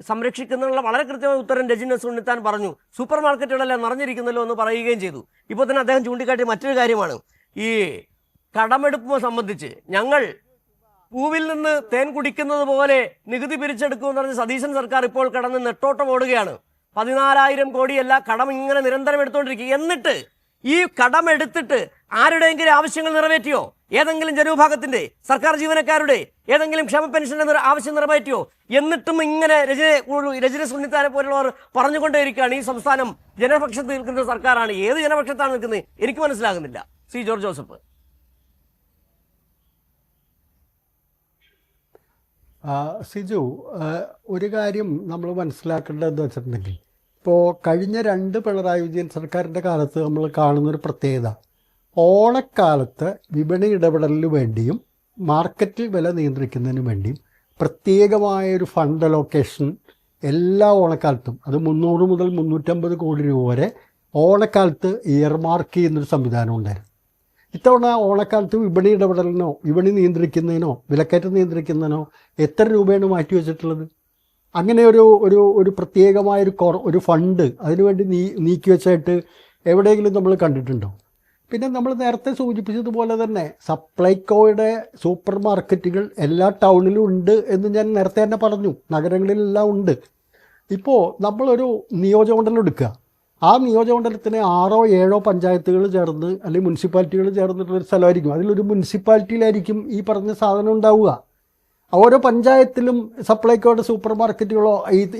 Speaker 1: സംരക്ഷിക്കുന്നതിനുള്ള വളരെ കൃത്യമായ ഉത്തരം രജനി സുണ്ണിത്താൻ പറഞ്ഞു. സൂപ്പർ മാർക്കറ്റുകളെല്ലാം നിറഞ്ഞിരിക്കുന്നല്ലോ എന്ന് പറയുകയും ചെയ്തു. ഇപ്പോൾ തന്നെ അദ്ദേഹം ചൂണ്ടിക്കാട്ടിയ മറ്റൊരു കാര്യമാണ് ഈ കടമെടുപ്പ് സംബന്ധിച്ച്. ഞങ്ങൾ പൂവിൽ നിന്ന് തേൻ കുടിക്കുന്നത് പോലെ നികുതി പിരിച്ചെടുക്കുമെന്ന് പറഞ്ഞ് സതീശൻ സർക്കാർ ഇപ്പോൾ കടന്ന് നെട്ടോട്ടം ഓടുകയാണ്. 14,000 കോടിയല്ല, കടം ഇങ്ങനെ നിരന്തരം എടുത്തുകൊണ്ടിരിക്കുക. എന്നിട്ട് ഈ കടമെടുത്തിട്ട് ആരുടെയെങ്കിലും ആവശ്യങ്ങൾ നിറവേറ്റിയോ? ഏതെങ്കിലും ജനവിഭാഗത്തിന്റെ, സർക്കാർ ജീവനക്കാരുടെ ഏതെങ്കിലും ക്ഷേമ പെൻഷന്റെ ആവശ്യം നിറവേറ്റിയോ? എന്നിട്ടും ഇങ്ങനെ രജനി സുണ്ണിത്താനെ പോലുള്ളവർ പറഞ്ഞുകൊണ്ടേയിരിക്കുകയാണ് ഈ സംസ്ഥാനം ജനപക്ഷത്ത് നിൽക്കുന്ന സർക്കാരാണ്. ഏത് ജനപക്ഷത്താണ് നിൽക്കുന്നത് എനിക്ക് മനസ്സിലാകുന്നില്ല. George Joseph.
Speaker 5: സിജു, ഒരു കാര്യം നമ്മൾ മനസ്സിലാക്കേണ്ടതെന്ന് വെച്ചിട്ടുണ്ടെങ്കിൽ, ഇപ്പോൾ കഴിഞ്ഞ 2 പിണറായി വിജയൻ സർക്കാരിൻ്റെ കാലത്ത് നമ്മൾ കാണുന്നൊരു പ്രത്യേകത, ഓണക്കാലത്ത് വിപണി ഇടപെടലിന് വേണ്ടിയും മാർക്കറ്റിൽ വില നിയന്ത്രിക്കുന്നതിന് വേണ്ടിയും പ്രത്യേകമായൊരു ഫണ്ട് അലോക്കേഷൻ എല്ലാ ഓണക്കാലത്തും, അത് 300 മുതൽ 350 കോടി രൂപ വരെ ഓണക്കാലത്ത് ഇയർമാർക്ക് ചെയ്യുന്നൊരു സംവിധാനം ഉണ്ടായിരുന്നു. ഇത്തവണ ഓണക്കാലത്ത് വിപണി ഇടപെടലിനോ വിപണി നിയന്ത്രിക്കുന്നതിനോ വിലക്കയറ്റം നിയന്ത്രിക്കുന്നതിനോ എത്ര രൂപയാണ് മാറ്റിവെച്ചിട്ടുള്ളത്? അങ്ങനെ ഒരു പ്രത്യേകമായൊരു ഫണ്ട് അതിനുവേണ്ടി നീക്കി വെച്ചായിട്ട് എവിടെയെങ്കിലും നമ്മൾ കണ്ടിട്ടുണ്ടോ? പിന്നെ നമ്മൾ നേരത്തെ സൂചിപ്പിച്ചതുപോലെ തന്നെ സപ്ലൈകോയുടെ സൂപ്പർ മാർക്കറ്റുകൾ എല്ലാ ടൗണിലും ഉണ്ട് എന്ന് ഞാൻ നേരത്തെ തന്നെ പറഞ്ഞു. നഗരങ്ങളിലെല്ലാം ഉണ്ട്. ഇപ്പോൾ നമ്മളൊരു നിയോജകമണ്ഡലം എടുക്കുക. ആ നിയോജകമണ്ഡലത്തിന് 6 or 7 പഞ്ചായത്തുകൾ ചേർന്ന് അല്ലെങ്കിൽ മുനിസിപ്പാലിറ്റികൾ ചേർന്നിട്ടുള്ളൊരു സ്ഥലമായിരിക്കും. അതിലൊരു മുനിസിപ്പാലിറ്റിയിലായിരിക്കും ഈ പറഞ്ഞ സാധനം ഉണ്ടാവുക. ഓരോ പഞ്ചായത്തിലും സപ്ലൈകോയുടെ സൂപ്പർ മാർക്കറ്റുകളോ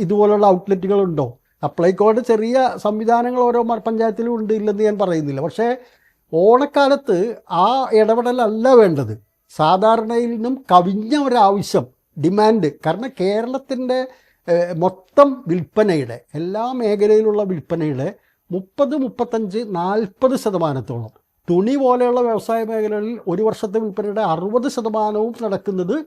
Speaker 5: ഇതുപോലുള്ള ഔട്ട്ലെറ്റുകളുണ്ടോ? സപ്ലൈകോയുടെ ചെറിയ സംവിധാനങ്ങൾ ഓരോ പഞ്ചായത്തിലും ഉണ്ട്, ഇല്ലെന്ന് ഞാൻ പറയുന്നില്ല. പക്ഷേ ഓണക്കാലത്ത് ആ ഇടപെടലല്ല വേണ്ടത്. സാധാരണയിൽ നിന്നും കവിഞ്ഞ ഒരാവശ്യം, ഡിമാൻഡ്. കാരണം കേരളത്തിൻ്റെ മൊത്തം വിൽപ്പനയുടെ, എല്ലാ മേഖലയിലുള്ള വിൽപ്പനയുടെ 30, 35, 40% തുണി പോലെയുള്ള വ്യവസായ മേഖലകളിൽ ഒരു വർഷത്തെ വിൽപ്പനയുടെ 60% നടക്കുന്നത്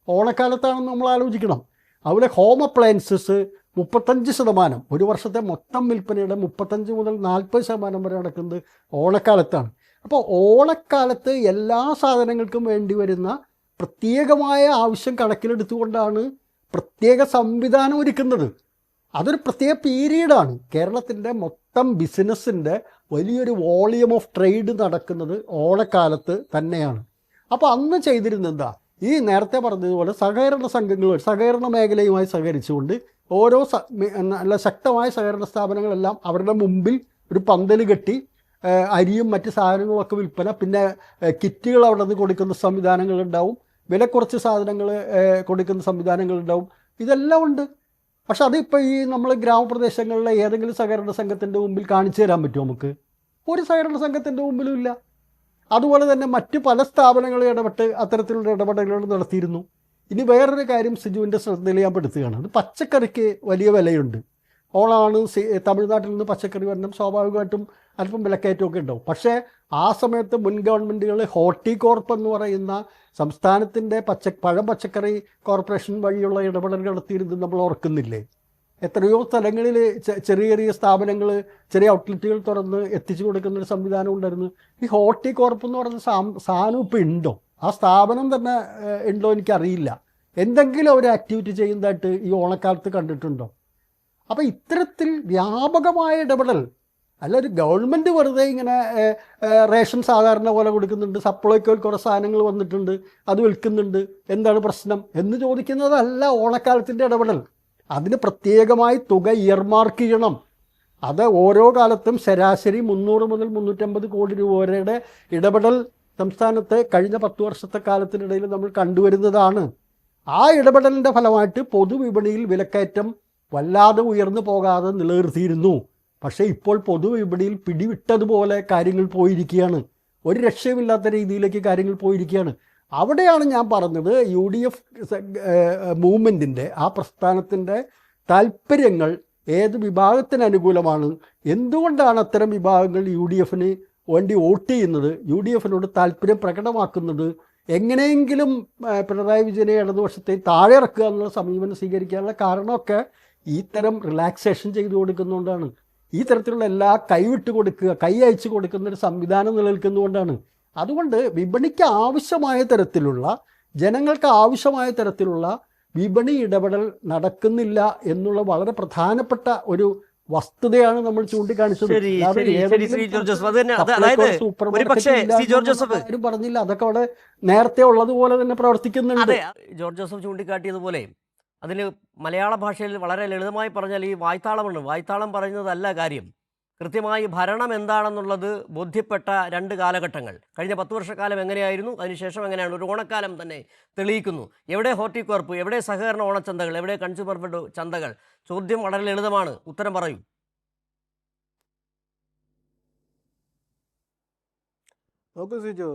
Speaker 5: ഓണക്കാലത്താണെന്ന് നമ്മൾ ആലോചിക്കണം. അതുപോലെ ഹോം അപ്ലയൻസസ് 35%, ഒരു വർഷത്തെ മൊത്തം വിൽപ്പനയുടെ 35 മുതൽ 40% വരെ നടക്കുന്നത് ഓണക്കാലത്താണ്. അപ്പോൾ ഓണക്കാലത്ത് എല്ലാ സാധനങ്ങൾക്കും വേണ്ടി വരുന്ന പ്രത്യേകമായ ആവശ്യം കണക്കിലെടുത്തുകൊണ്ടാണ് പ്രത്യേക സംവിധാനം ഒരുക്കുന്നത്. അതൊരു പ്രത്യേക പീരീഡാണ്. കേരളത്തിൻ്റെ മൊത്തം ബിസിനസ്സിൻ്റെ വലിയൊരു വോളിയം ഓഫ് ട്രേഡ് നടക്കുന്നത് ഓണക്കാലത്ത് തന്നെയാണ്. അപ്പോൾ അന്ന് ചെയ്തിരുന്നെന്താ, ഈ നേരത്തെ പറഞ്ഞതുപോലെ സഹകരണ സംഘങ്ങൾ സഹകരണ മേഖലയുമായി സഹകരിച്ചുകൊണ്ട് ഓരോ നല്ല ശക്തമായ സഹകരണ സ്ഥാപനങ്ങളെല്ലാം അവരുടെ മുമ്പിൽ ഒരു പന്തൽ കെട്ടി അരിയും മറ്റ് സാധനങ്ങളൊക്കെ വിൽപ്പന, പിന്നെ കിറ്റുകൾ അവിടെ നിന്ന് കൊടുക്കുന്ന സംവിധാനങ്ങളുണ്ടാവും, വില കുറച്ച് സാധനങ്ങൾ കൊടുക്കുന്ന സംവിധാനങ്ങളുണ്ടാവും. ഇതെല്ലാം ഉണ്ട്. പക്ഷെ അതിപ്പോൾ ഈ നമ്മൾ ഗ്രാമപ്രദേശങ്ങളിലെ ഏതെങ്കിലും സഹകരണ സംഘത്തിൻ്റെ മുമ്പിൽ കാണിച്ചു തരാൻ പറ്റുമോ? നമുക്ക് ഒരു സഹകരണ സംഘത്തിൻ്റെ മുമ്പിലും ഇല്ല. അതുപോലെ തന്നെ മറ്റ് പല സ്ഥാപനങ്ങളും ഇടപെട്ട് അത്തരത്തിലുള്ള ഇടപെടലുകൾ നടത്തിയിരുന്നു. ഇനി വേറൊരു കാര്യം സിജുവിൻ്റെ ശ്രദ്ധയിൽ ഞാൻ പെടുത്തുകയാണ്. അത് പച്ചക്കറിക്ക് വലിയ വിലയുണ്ട്. ഓണമാണ്, തമിഴ്നാട്ടിൽ നിന്ന് പച്ചക്കറി വരണം, സ്വാഭാവികമായിട്ടും അല്പം വിലക്കയറ്റമൊക്കെ ഉണ്ടാവും. പക്ഷേ ആ സമയത്ത് മുൻ ഗവൺമെൻറ്റുകൾ ഹോർട്ടികോർപ്പ് എന്ന് പറയുന്ന സംസ്ഥാനത്തിൻ്റെ പഴം പച്ചക്കറി കോർപ്പറേഷൻ വഴിയുള്ള ഇടപെടൽ നടത്തിയിരുന്നത് നമ്മൾ ഓർക്കുന്നില്ലേ? എത്രയോ സ്ഥലങ്ങളിൽ ചെറിയ ചെറിയ സ്ഥാപനങ്ങൾ, ചെറിയ ഔട്ട്ലെറ്റുകൾ തുറന്ന് എത്തിച്ചു കൊടുക്കുന്നൊരു സംവിധാനം ഉണ്ടായിരുന്നു. ഈ ഹോർട്ടികോർപ്പ് എന്ന് പറയുന്ന സാധനം ഇപ്പോൾ ഉണ്ടോ? ആ സ്ഥാപനം തന്നെ ഉണ്ടോ എനിക്കറിയില്ല. എന്തെങ്കിലും ഒരു ആക്ടിവിറ്റി ചെയ്യുന്നതായിട്ട് ഈ ഓണക്കാലത്ത് കണ്ടിട്ടുണ്ടോ? അപ്പോൾ ഇത്തരത്തിൽ വ്യാപകമായ ഇടപെടൽ അല്ല. ഒരു ഗവൺമെൻറ് വെറുതെ ഇങ്ങനെ റേഷൻ സാധാരണ പോലെ കൊടുക്കുന്നുണ്ട്, സപ്ലൈകോയിൽ കുറേ സാധനങ്ങൾ വന്നിട്ടുണ്ട്, അത് വിൽക്കുന്നുണ്ട്, എന്താണ് പ്രശ്നം എന്ന് ചോദിക്കുന്നതല്ല ഓണക്കാലത്തിൻ്റെ ഇടപെടൽ. അതിന് പ്രത്യേകമായി തുക ഇയർമാർക്ക് ചെയ്യണം. അത് ഓരോ കാലത്തും ശരാശരി 300 മുതൽ 350 കോടി രൂപ വരെയുടെ ഇടപെടൽ സംസ്ഥാനത്തെ കഴിഞ്ഞ 10 വർഷത്തെ കാലത്തിനിടയിൽ നമ്മൾ കണ്ടുവരുന്നതാണ്. ആ ഇടപെടലിൻ്റെ ഫലമായിട്ട് പൊതുവിപണിയിൽ വിലക്കയറ്റം വല്ലാതെ ഉയർന്നു പോകാതെ നിലനിർത്തിയിരുന്നു. പക്ഷേ ഇപ്പോൾ പൊതുവിപണിയിൽ പിടിവിട്ടതുപോലെ കാര്യങ്ങൾ പോയിരിക്കുകയാണ്. ഒരു രക്ഷയുമില്ലാത്ത രീതിയിലേക്ക് കാര്യങ്ങൾ പോയിരിക്കുകയാണ്. അവിടെയാണ് ഞാൻ പറഞ്ഞത് UDF മൂവ്മെൻറ്റിൻ്റെ, ആ പ്രസ്ഥാനത്തിൻ്റെ താല്പര്യങ്ങൾ ഏത് വിഭാഗത്തിന് അനുകൂലമാണ്, എന്തുകൊണ്ടാണ് അത്തരം വിഭാഗങ്ങൾ UDFന് വേണ്ടി വോട്ട് ചെയ്യുന്നത്, UDFനോട് താല്പര്യം പ്രകടമാക്കുന്നത്, എങ്ങനെയെങ്കിലും പിണറായി വിജയനെ ഇടതുപക്ഷത്തെ താഴെ ഇറക്കുക എന്നുള്ള സമീപനം സ്വീകരിക്കാനുള്ള കാരണമൊക്കെ ഇത്തരം റിലാക്സേഷൻ ചെയ്തു കൊടുക്കുന്നതുകൊണ്ടാണ്. ഈ തരത്തിലുള്ള എല്ലാ കൈവിട്ട് കൊടുക്കുക, കൈ അയച്ചു കൊടുക്കുന്ന ഒരു സംവിധാനം നിലനിൽക്കുന്നതുകൊണ്ടാണ്. അതുകൊണ്ട് വിപണിക്ക് ആവശ്യമായ തരത്തിലുള്ള, ജനങ്ങൾക്ക് ആവശ്യമായ തരത്തിലുള്ള വിപണി ഇടപെടൽ നടക്കുന്നില്ല എന്നുള്ള വളരെ പ്രധാനപ്പെട്ട ഒരു വസ്തുതയാണ് നമ്മൾ ചൂണ്ടിക്കാണിച്ചത്. പറഞ്ഞില്ല, അതൊക്കെ അവിടെ നേരത്തെ ഉള്ളതുപോലെ തന്നെ പ്രവർത്തിക്കുന്നുണ്ട്.
Speaker 1: ജോർജ് ജോസഫ് ചൂണ്ടിക്കാട്ടിയതുപോലെ അതിന് മലയാള ഭാഷയിൽ വളരെ ലളിതമായി പറഞ്ഞാൽ ഈ വായ്ത്താളമുണ്ട്. വായ്ത്താളം പറയുന്നതല്ല കാര്യം. കൃത്യമായി ഭരണം എന്താണെന്നുള്ളത് ബോധ്യപ്പെട്ട 2 കാലഘട്ടങ്ങൾ, കഴിഞ്ഞ 10 വർഷക്കാലം എങ്ങനെയായിരുന്നു, അതിനുശേഷം എങ്ങനെയാണ്, ഒരു ഓണക്കാലം തന്നെ തെളിയിക്കുന്നു. എവിടെ ഹോർട്ടികോർപ്പ്, എവിടെ സഹകരണ ഓണച്ചന്തകൾ, എവിടെ കൺസ്യൂമർ ഫെഡ് ചന്തകൾ? ചോദ്യം വളരെ ലളിതമാണ്, ഉത്തരം പറയൂ.
Speaker 3: നോക്കൂ സിജു,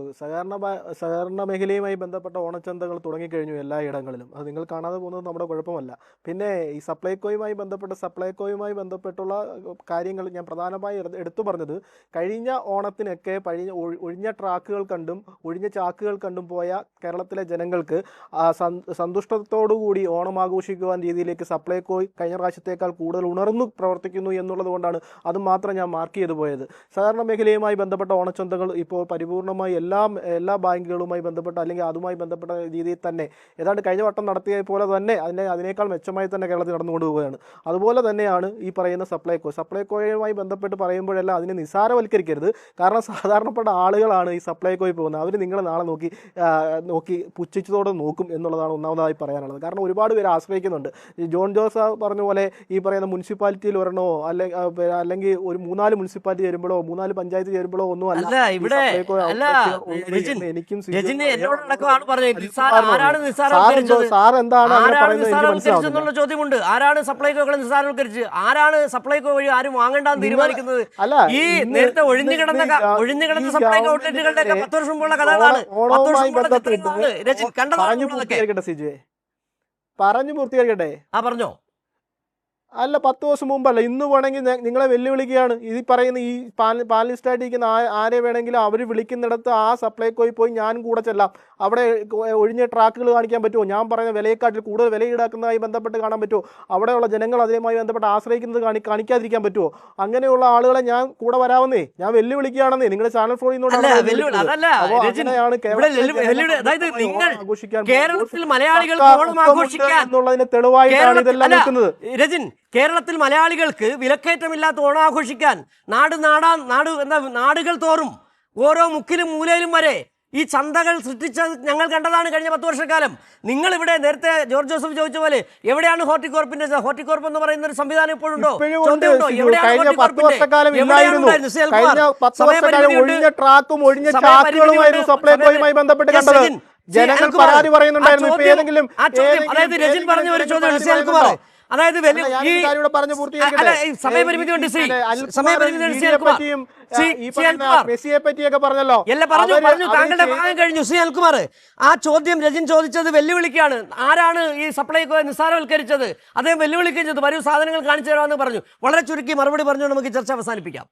Speaker 3: സഹകരണ മേഖലയുമായി ബന്ധപ്പെട്ട ഓണച്ചന്തകൾ തുടങ്ങിക്കഴിഞ്ഞു എല്ലായിടങ്ങളിലും. അത് നിങ്ങൾ കാണാതെ പോകുന്നത് നമ്മുടെ കുഴപ്പമല്ല. പിന്നെ ഈ സപ്ലൈകോയുമായി ബന്ധപ്പെട്ടുള്ള കാര്യങ്ങൾ ഞാൻ പ്രധാനമായി എടുത്തു പറഞ്ഞത്, കഴിഞ്ഞ ഓണത്തിനൊക്കെ ഒഴിഞ്ഞ ട്രാക്കുകൾ കണ്ടും ഒഴിഞ്ഞ ചാക്കുകൾ കണ്ടും പോയ കേരളത്തിലെ ജനങ്ങൾക്ക് സന്തുഷ്ടത്തോടുകൂടി ഓണം ആഘോഷിക്കുവാൻ രീതിയിലേക്ക് സപ്ലൈകോ കഴിഞ്ഞ പ്രാവശ്യത്തേക്കാൾ കൂടുതൽ ഉണർന്നു പ്രവർത്തിക്കുന്നു എന്നുള്ളത് കൊണ്ടാണ് അത് മാത്രം ഞാൻ മാർക്ക് ചെയ്തു പോയത്. സഹകരണ മേഖലയുമായി ബന്ധപ്പെട്ട ഓണച്ചന്തകൾ ഇപ്പോൾ പൂർണ്ണമായി എല്ലാ ബാങ്കുകളുമായി ബന്ധപ്പെട്ട അല്ലെങ്കിൽ അതുമായി ബന്ധപ്പെട്ട രീതിയിൽ തന്നെ ഏതാണ്ട് കഴിഞ്ഞ വട്ടം നടത്തിയ പോലെ തന്നെ അതിനേക്കാൾ മെച്ചമായി തന്നെ കേരളത്തിൽ നടന്നുകൊണ്ടുപോവുകയാണ്. അതുപോലെ തന്നെയാണ് ഈ പറയുന്ന സപ്ലൈകോയുമായി ബന്ധപ്പെട്ട് പറയുമ്പോഴെല്ലാം അതിനെ നിസ്സാരവൽക്കരിക്കരുത്. കാരണം സാധാരണപ്പെട്ട ആളുകളാണ് ഈ സപ്ലൈകോയിൽ പോകുന്നത്. അവർ നിങ്ങളെ നാളെ നോക്കി പുച്ഛിച്ചതോടെ നോക്കും എന്നുള്ളതാണ് ഒന്നാമതായി പറയാനുള്ളത്. കാരണം ഒരുപാട് പേര് ആശ്രയിക്കുന്നുണ്ട്. ജോൺ ജോസ് പറഞ്ഞ പോലെ ഈ പറയുന്ന മുനിസിപ്പാലിറ്റിയിൽ ഒരെണ്ണോ അല്ലെങ്കിൽ ഒരു 3-4 മുനിസിപ്പാലിറ്റി ചേരുമ്പോഴോ 3-4 പഞ്ചായത്ത് ചേരുമ്പോഴോ ഒന്നും അല്ല.
Speaker 1: ചോദ്യമുണ്ട്. ആരാണ് സപ്ലൈകോകളെ നിസ്സാരവൽക്കരിച്ച്, ആരാണ് സപ്ലൈകോ വഴി ആരും വാങ്ങേണ്ടെന്ന് തീരുമാനിക്കുന്നത്? ഈ നേരത്തെ ഒഴിഞ്ഞുകിടന്ന സപ്ലൈകോ ഔട്ട്ലെറ്റുകളുടെ 10 വർഷം മുമ്പുള്ള കഥകളാണ്.
Speaker 3: പറഞ്ഞു പൂർത്തീകരിക്കട്ടെ.
Speaker 1: പറഞ്ഞോ.
Speaker 3: അല്ല, 10 ദിവസം മുമ്പല്ല, ഇന്ന് വേണമെങ്കിൽ നിങ്ങളെ വെല്ലുവിളിക്കുകയാണ്. ഈ പറയുന്ന ഈ പാനലിസ്റ്റായിട്ടിരിക്കുന്ന ആരെ വേണമെങ്കിലും അവർ വിളിക്കുന്നിടത്ത് ആ സപ്ലൈകോയിൽ പോയി ഞാൻ കൂടെ ചെല്ലാം. അവിടെ ഒഴിഞ്ഞ ട്രാക്കുകൾ കാണിക്കാൻ പറ്റുമോ? ഞാൻ പറയുന്ന വിലയെക്കാട്ടിൽ കൂടുതൽ വില ഈടാക്കുന്നതുമായി ബന്ധപ്പെട്ട് കാണാൻ പറ്റുമോ? അവിടെയുള്ള ജനങ്ങൾ അതുമായി ബന്ധപ്പെട്ട് ആശ്രയിക്കുന്നത് കാണിക്കാതിരിക്കാൻ പറ്റുമോ? അങ്ങനെയുള്ള ആളുകളെ ഞാൻ കൂടെ വരാമെന്നേ, ഞാൻ വെല്ലുവിളിക്കുകയാണെന്നേ. നിങ്ങളുടെ ചാനൽ ഫോണിൽ നിന്നോട്ടാണ് എന്നുള്ളതിന് തെളിവായിട്ടാണ് ഇതെല്ലാം നിൽക്കുന്നത്.
Speaker 1: കേരളത്തിൽ മലയാളികൾക്ക് വിലക്കയറ്റമില്ലാത്ത ഓണം ആഘോഷിക്കാൻ നാടുകൾ തോറും ഓരോ മുക്കിലും മൂലയിലും വരെ ഈ ചന്തകൾ സൃഷ്ടിച്ചത് ഞങ്ങൾ കണ്ടതാണ് കഴിഞ്ഞ 10 വർഷക്കാലം. നിങ്ങളിവിടെ നേരത്തെ ജോർജ് ജോസഫ് ചോദിച്ച പോലെ എവിടെയാണ് ഹോർട്ടികോർപ്പ് എന്ന് പറയുന്ന ഒരു സംവിധാനം ഇപ്പോഴുണ്ടോ?
Speaker 3: ജനങ്ങൾ പരാതി പറയുന്നുണ്ടായിരുന്നു.
Speaker 1: രജിൻ പറഞ്ഞ ഒരു ചോദ്യം, അതായത് സമയപരിമിതിയുണ്ട്.
Speaker 3: മെസ്സിയെ പറ്റിയൊക്കെ പറഞ്ഞല്ലോ.
Speaker 1: താങ്കളുടെ ഭാഗം കഴിഞ്ഞു. ശ്രീ അനിൽകുമാർ, ആ ചോദ്യം രജിൻ ചോദിച്ചത് വെല്ലുവിളിക്കാണ്. ആരാണ് ഈ സപ്ലൈകോ നിസ്സാരവൽക്കരിച്ചത്? അദ്ദേഹം വെല്ലുവിളിക്കുകയും ചെയ്തു. വരൂ സാധനങ്ങൾ കാണിച്ചു തരാമെന്ന് പറഞ്ഞു. വളരെ ചുരുക്കി മറുപടി പറഞ്ഞു നമുക്ക് ചർച്ച അവസാനിപ്പിക്കാം.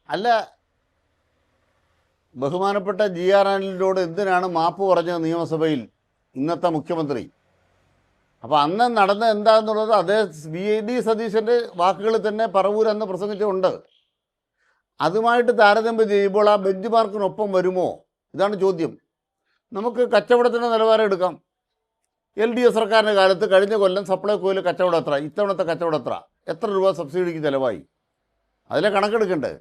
Speaker 2: അല്ല, ബഹുമാനപ്പെട്ട GR അനിലിനോട് എന്തിനാണ് മാപ്പ് പറഞ്ഞത് നിയമസഭയിൽ ഇന്നത്തെ മുഖ്യമന്ത്രി? അപ്പോൾ അന്ന് നടന്ന എന്താണെന്നുള്ളത് അതേ VD സതീശൻ്റെ വാക്കുകളിൽ തന്നെ പറവൂരെന്ന് പ്രസംഗിച്ചുണ്ട്. അതുമായിട്ട് താരതമ്യം ചെയ്യുമ്പോൾ ആ ബെഞ്ച് മാർക്കിനൊപ്പം വരുമോ? ഇതാണ് ചോദ്യം. നമുക്ക് കച്ചവടത്തിൻ്റെ നിലവാരം എടുക്കാം. LDF സർക്കാരിൻ്റെ കാലത്ത് കഴിഞ്ഞ കൊല്ലം സപ്ലൈകോയിൽ കച്ചവടം എത്ര, ഇത്തവണത്തെ കച്ചവടം എത്ര രൂപ സബ്സിഡിക്ക് ചിലവായി? അതിലെ കണക്കെടുക്കണ്ടേ?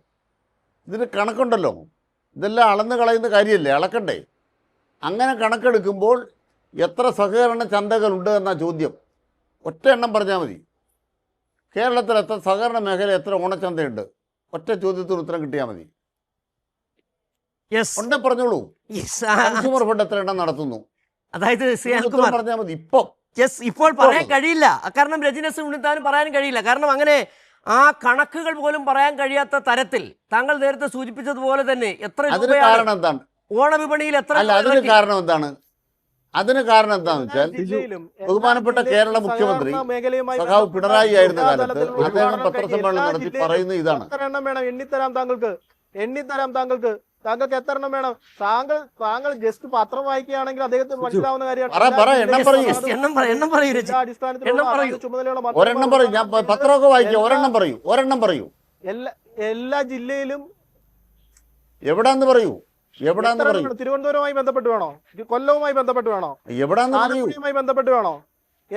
Speaker 2: ഇതിന് കണക്കുണ്ടല്ലോ. ഇതെല്ലാം അളന്ന് കളയുന്ന കാര്യമല്ലേ, അളക്കണ്ടേ? അങ്ങനെ കണക്കെടുക്കുമ്പോൾ എത്ര സഹകരണ ചന്തകളുണ്ട് എന്ന ചോദ്യം ഒറ്റ എണ്ണം പറഞ്ഞാൽ മതി. കേരളത്തിൽ സഹകരണ മേഖല എത്ര ഓണച്ചന്തയുണ്ട്? ഒറ്റ ചോദ്യത്തിന് ഉത്തരം കിട്ടിയാൽ മതി.
Speaker 1: യെസ്
Speaker 2: ഉണ്ടെ പറഞ്ഞോളൂ.
Speaker 1: യെസ്
Speaker 2: കൺസ്യൂമർ ഫെഡ് എത്ര എണ്ണം നടത്തുന്നു?
Speaker 1: അതായത് ശ്രീ
Speaker 2: ഉത്തരം
Speaker 1: അനിൽകുമാർ,
Speaker 2: പറഞ്ഞാൽ മതി. ഇപ്പം
Speaker 1: യെസ് ഇപ്പോൾ പറയാൻ കഴിയില്ല. കാരണം രജനീസ് ഉണ്ണിത്താനും പറയാൻ കഴിയില്ല. കാരണം അങ്ങനെ ആ കണക്കുകൾ പോലും പറയാൻ കഴിയാത്ത തരത്തിൽ താങ്കൾ നേരത്തെ സൂചിപ്പിച്ചതുപോലെ തന്നെ എത്ര
Speaker 2: അതിന്
Speaker 1: രൂപയാണ്
Speaker 2: കാരണം എന്താണ്?
Speaker 1: ഓണവിപണിയിൽ എത്ര
Speaker 2: അല്ല,
Speaker 1: രൂപ
Speaker 2: അതിന്
Speaker 1: ഇറക്കി?
Speaker 2: കാരണം എന്താണ്? അതിന് കാരണം എന്താണെന്ന് വെച്ചാൽ
Speaker 3: ജില്ലയിലും
Speaker 2: ബഹുമാനപ്പെട്ട കേരള മുഖ്യമന്ത്രി സഖാവ് പിണറായി ആയിരുന്ന കാലത്ത് അദ്ദേഹം പത്രസമ്മേളനം നടത്തി പറയുന്ന ഇതാണ്.
Speaker 3: എത്ര എണ്ണം വേണം എണ്ണിത്തരാം താങ്കൾക്ക്, എണ്ണിത്തരാം താങ്കൾക്ക്. താങ്കൾക്ക് എത്ര എണ്ണം വേണം? താങ്കൾ ജസ്റ്റ് പത്രം വായിക്കുകയാണെങ്കിൽ അദ്ദേഹത്തിന് മനസ്സിലാവുന്ന
Speaker 2: എണ്ണം പറയൂ.
Speaker 1: Yes, എണ്ണം പറയൂ, എണ്ണം പറയൂ രജി. എണ്ണം പറയൂ.
Speaker 2: ഒരെണ്ണം പറയൂ. ഞാൻ പത്രമൊക്കെ വായിക്കാം. ഒരെണ്ണം പറയൂ.
Speaker 3: എല്ലാ ജില്ലയിലും
Speaker 2: എവിടാന്ന് പറയൂ.
Speaker 3: തിരുവനന്തപുരവുമായി ബന്ധപ്പെട്ട് വേണോ? കൊല്ലവുമായി ബന്ധപ്പെട്ട് വേണോ?
Speaker 2: എവിടാന്ന് പറയൂ.
Speaker 3: ആലപ്പുഴയുമായി ബന്ധപ്പെട്ട് വേണോ?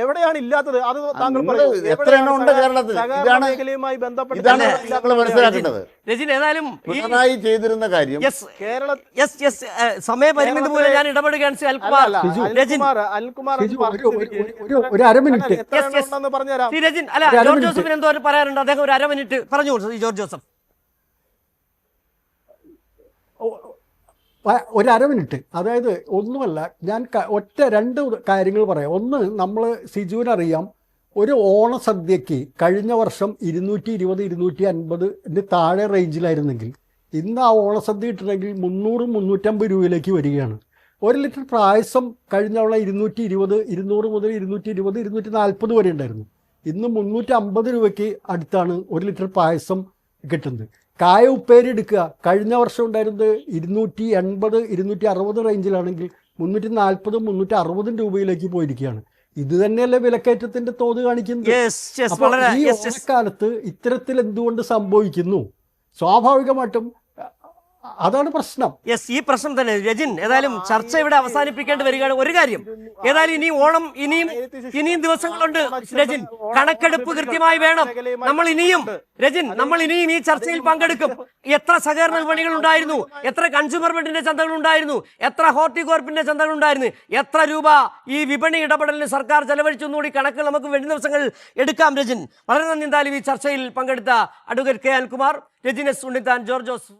Speaker 3: എവിടെയാണ് ഇല്ലാത്തത് അത് താങ്കൾ
Speaker 2: നിങ്ങള്
Speaker 3: പറയൂ.
Speaker 2: എത്ര എണ്ണം ഉണ്ട് കേരളത്തിൽ?
Speaker 3: സഹകരണ മേഖലയുമായി ബന്ധപ്പെട്ട്
Speaker 2: ഇതാണ് നിങ്ങൾ മനസ്സിലാക്കേണ്ടത്.
Speaker 1: രജിൻ ഏതായാലും
Speaker 2: പിണറായി ചെയ്തിരുന്ന കാര്യം
Speaker 1: സമയപരിമിതി മൂലം ഞാൻ ഇടപെടുകയാണ് ശ്രീ അനിൽകുമാർ. രജിൻ
Speaker 5: ഒരു അരമിനിറ്റ്
Speaker 3: പറഞ്ഞുതരാം.
Speaker 1: ശ്രീ രജിൻ അല്ല, ജോർജ് ജോസഫിന് എന്തോ പറയാനുണ്ട്. അദ്ദേഹം ഒരു അരമിനിറ്റ് പറഞ്ഞു. ശ്രീ ജോർജ് ജോസഫ്
Speaker 5: ഒരു അരമിനിറ്റ്. അതായത് ഒന്നുമല്ല, ഞാൻ രണ്ട് കാര്യങ്ങൾ പറയാം. ഒന്ന്, നമ്മൾ സിജുവിനറിയാം, ഒരു ഓണസദ്യക്ക് കഴിഞ്ഞ വർഷം 220, 250 താഴെ റേഞ്ചിലായിരുന്നെങ്കിൽ ഇന്ന് ആ ഓണസദ്യ കിട്ടണമെങ്കിൽ 300, 350 രൂപയിലേക്ക് വരികയാണ്. 1 ലിറ്റർ പായസം കഴിഞ്ഞ തവണ 220, 200 മുതൽ 220, 240 വരെ ഉണ്ടായിരുന്നു. ഇന്ന് 350 രൂപയ്ക്ക് അടുത്താണ് 1 ലിറ്റർ പായസം കിട്ടുന്നത്. കായ ഉപ്പേരി എടുക്കുക, കഴിഞ്ഞ വർഷം ഉണ്ടായിരുന്നത് 280, 260 റേഞ്ചിലാണെങ്കിൽ 340, 360 രൂപയിലേക്ക് പോയിരിക്കുകയാണ്. ഇത് തന്നെയല്ലേ വിലക്കയറ്റത്തിന്റെ തോത് കാണിക്കുന്നത്? അപ്പോൾ ഈ ഓണക്കാലത്ത് ഇത്തരത്തിൽ എന്തുകൊണ്ട് സംഭവിക്കുന്നു? സ്വാഭാവികമായിട്ടും അതാണ് പ്രശ്നം.
Speaker 1: ഈ പ്രശ്നം തന്നെ. രജിൻ ഏതായാലും ചർച്ച ഇവിടെ അവസാനിപ്പിക്കേണ്ടി വരികയാണ്. ഒരു കാര്യം, ഏതായാലും ഇനി ഓണം ഇനിയും ദിവസങ്ങളുണ്ട്. രജിൻ, കണക്കെടുപ്പ് കൃത്യമായി വേണം. നമ്മൾ ഇനിയും ഈ ചർച്ചയിൽ പങ്കെടുക്കും. എത്ര സഹകരണ വിപണികൾ ഉണ്ടായിരുന്നു, എത്ര കൺസ്യൂമർ ഫെഡിന്റെ ചന്തകൾ ഉണ്ടായിരുന്നു, എത്ര ഹോർട്ടികോർപ്പിന്റെ ചന്തകൾ ഉണ്ടായിരുന്നു, എത്ര രൂപ ഈ വിപണി ഇടപെടലിന് സർക്കാർ ചെലവഴിച്ചെന്നുകൂടി കണക്കുകൾ നമുക്ക് വരും ദിവസങ്ങൾ എടുക്കാം. രജിൻ, വളരെ നന്ദി. എന്തായാലും ഈ ചർച്ചയിൽ പങ്കെടുത്ത advocate K Anilkumar, Rajin S Unnithan, George Joseph.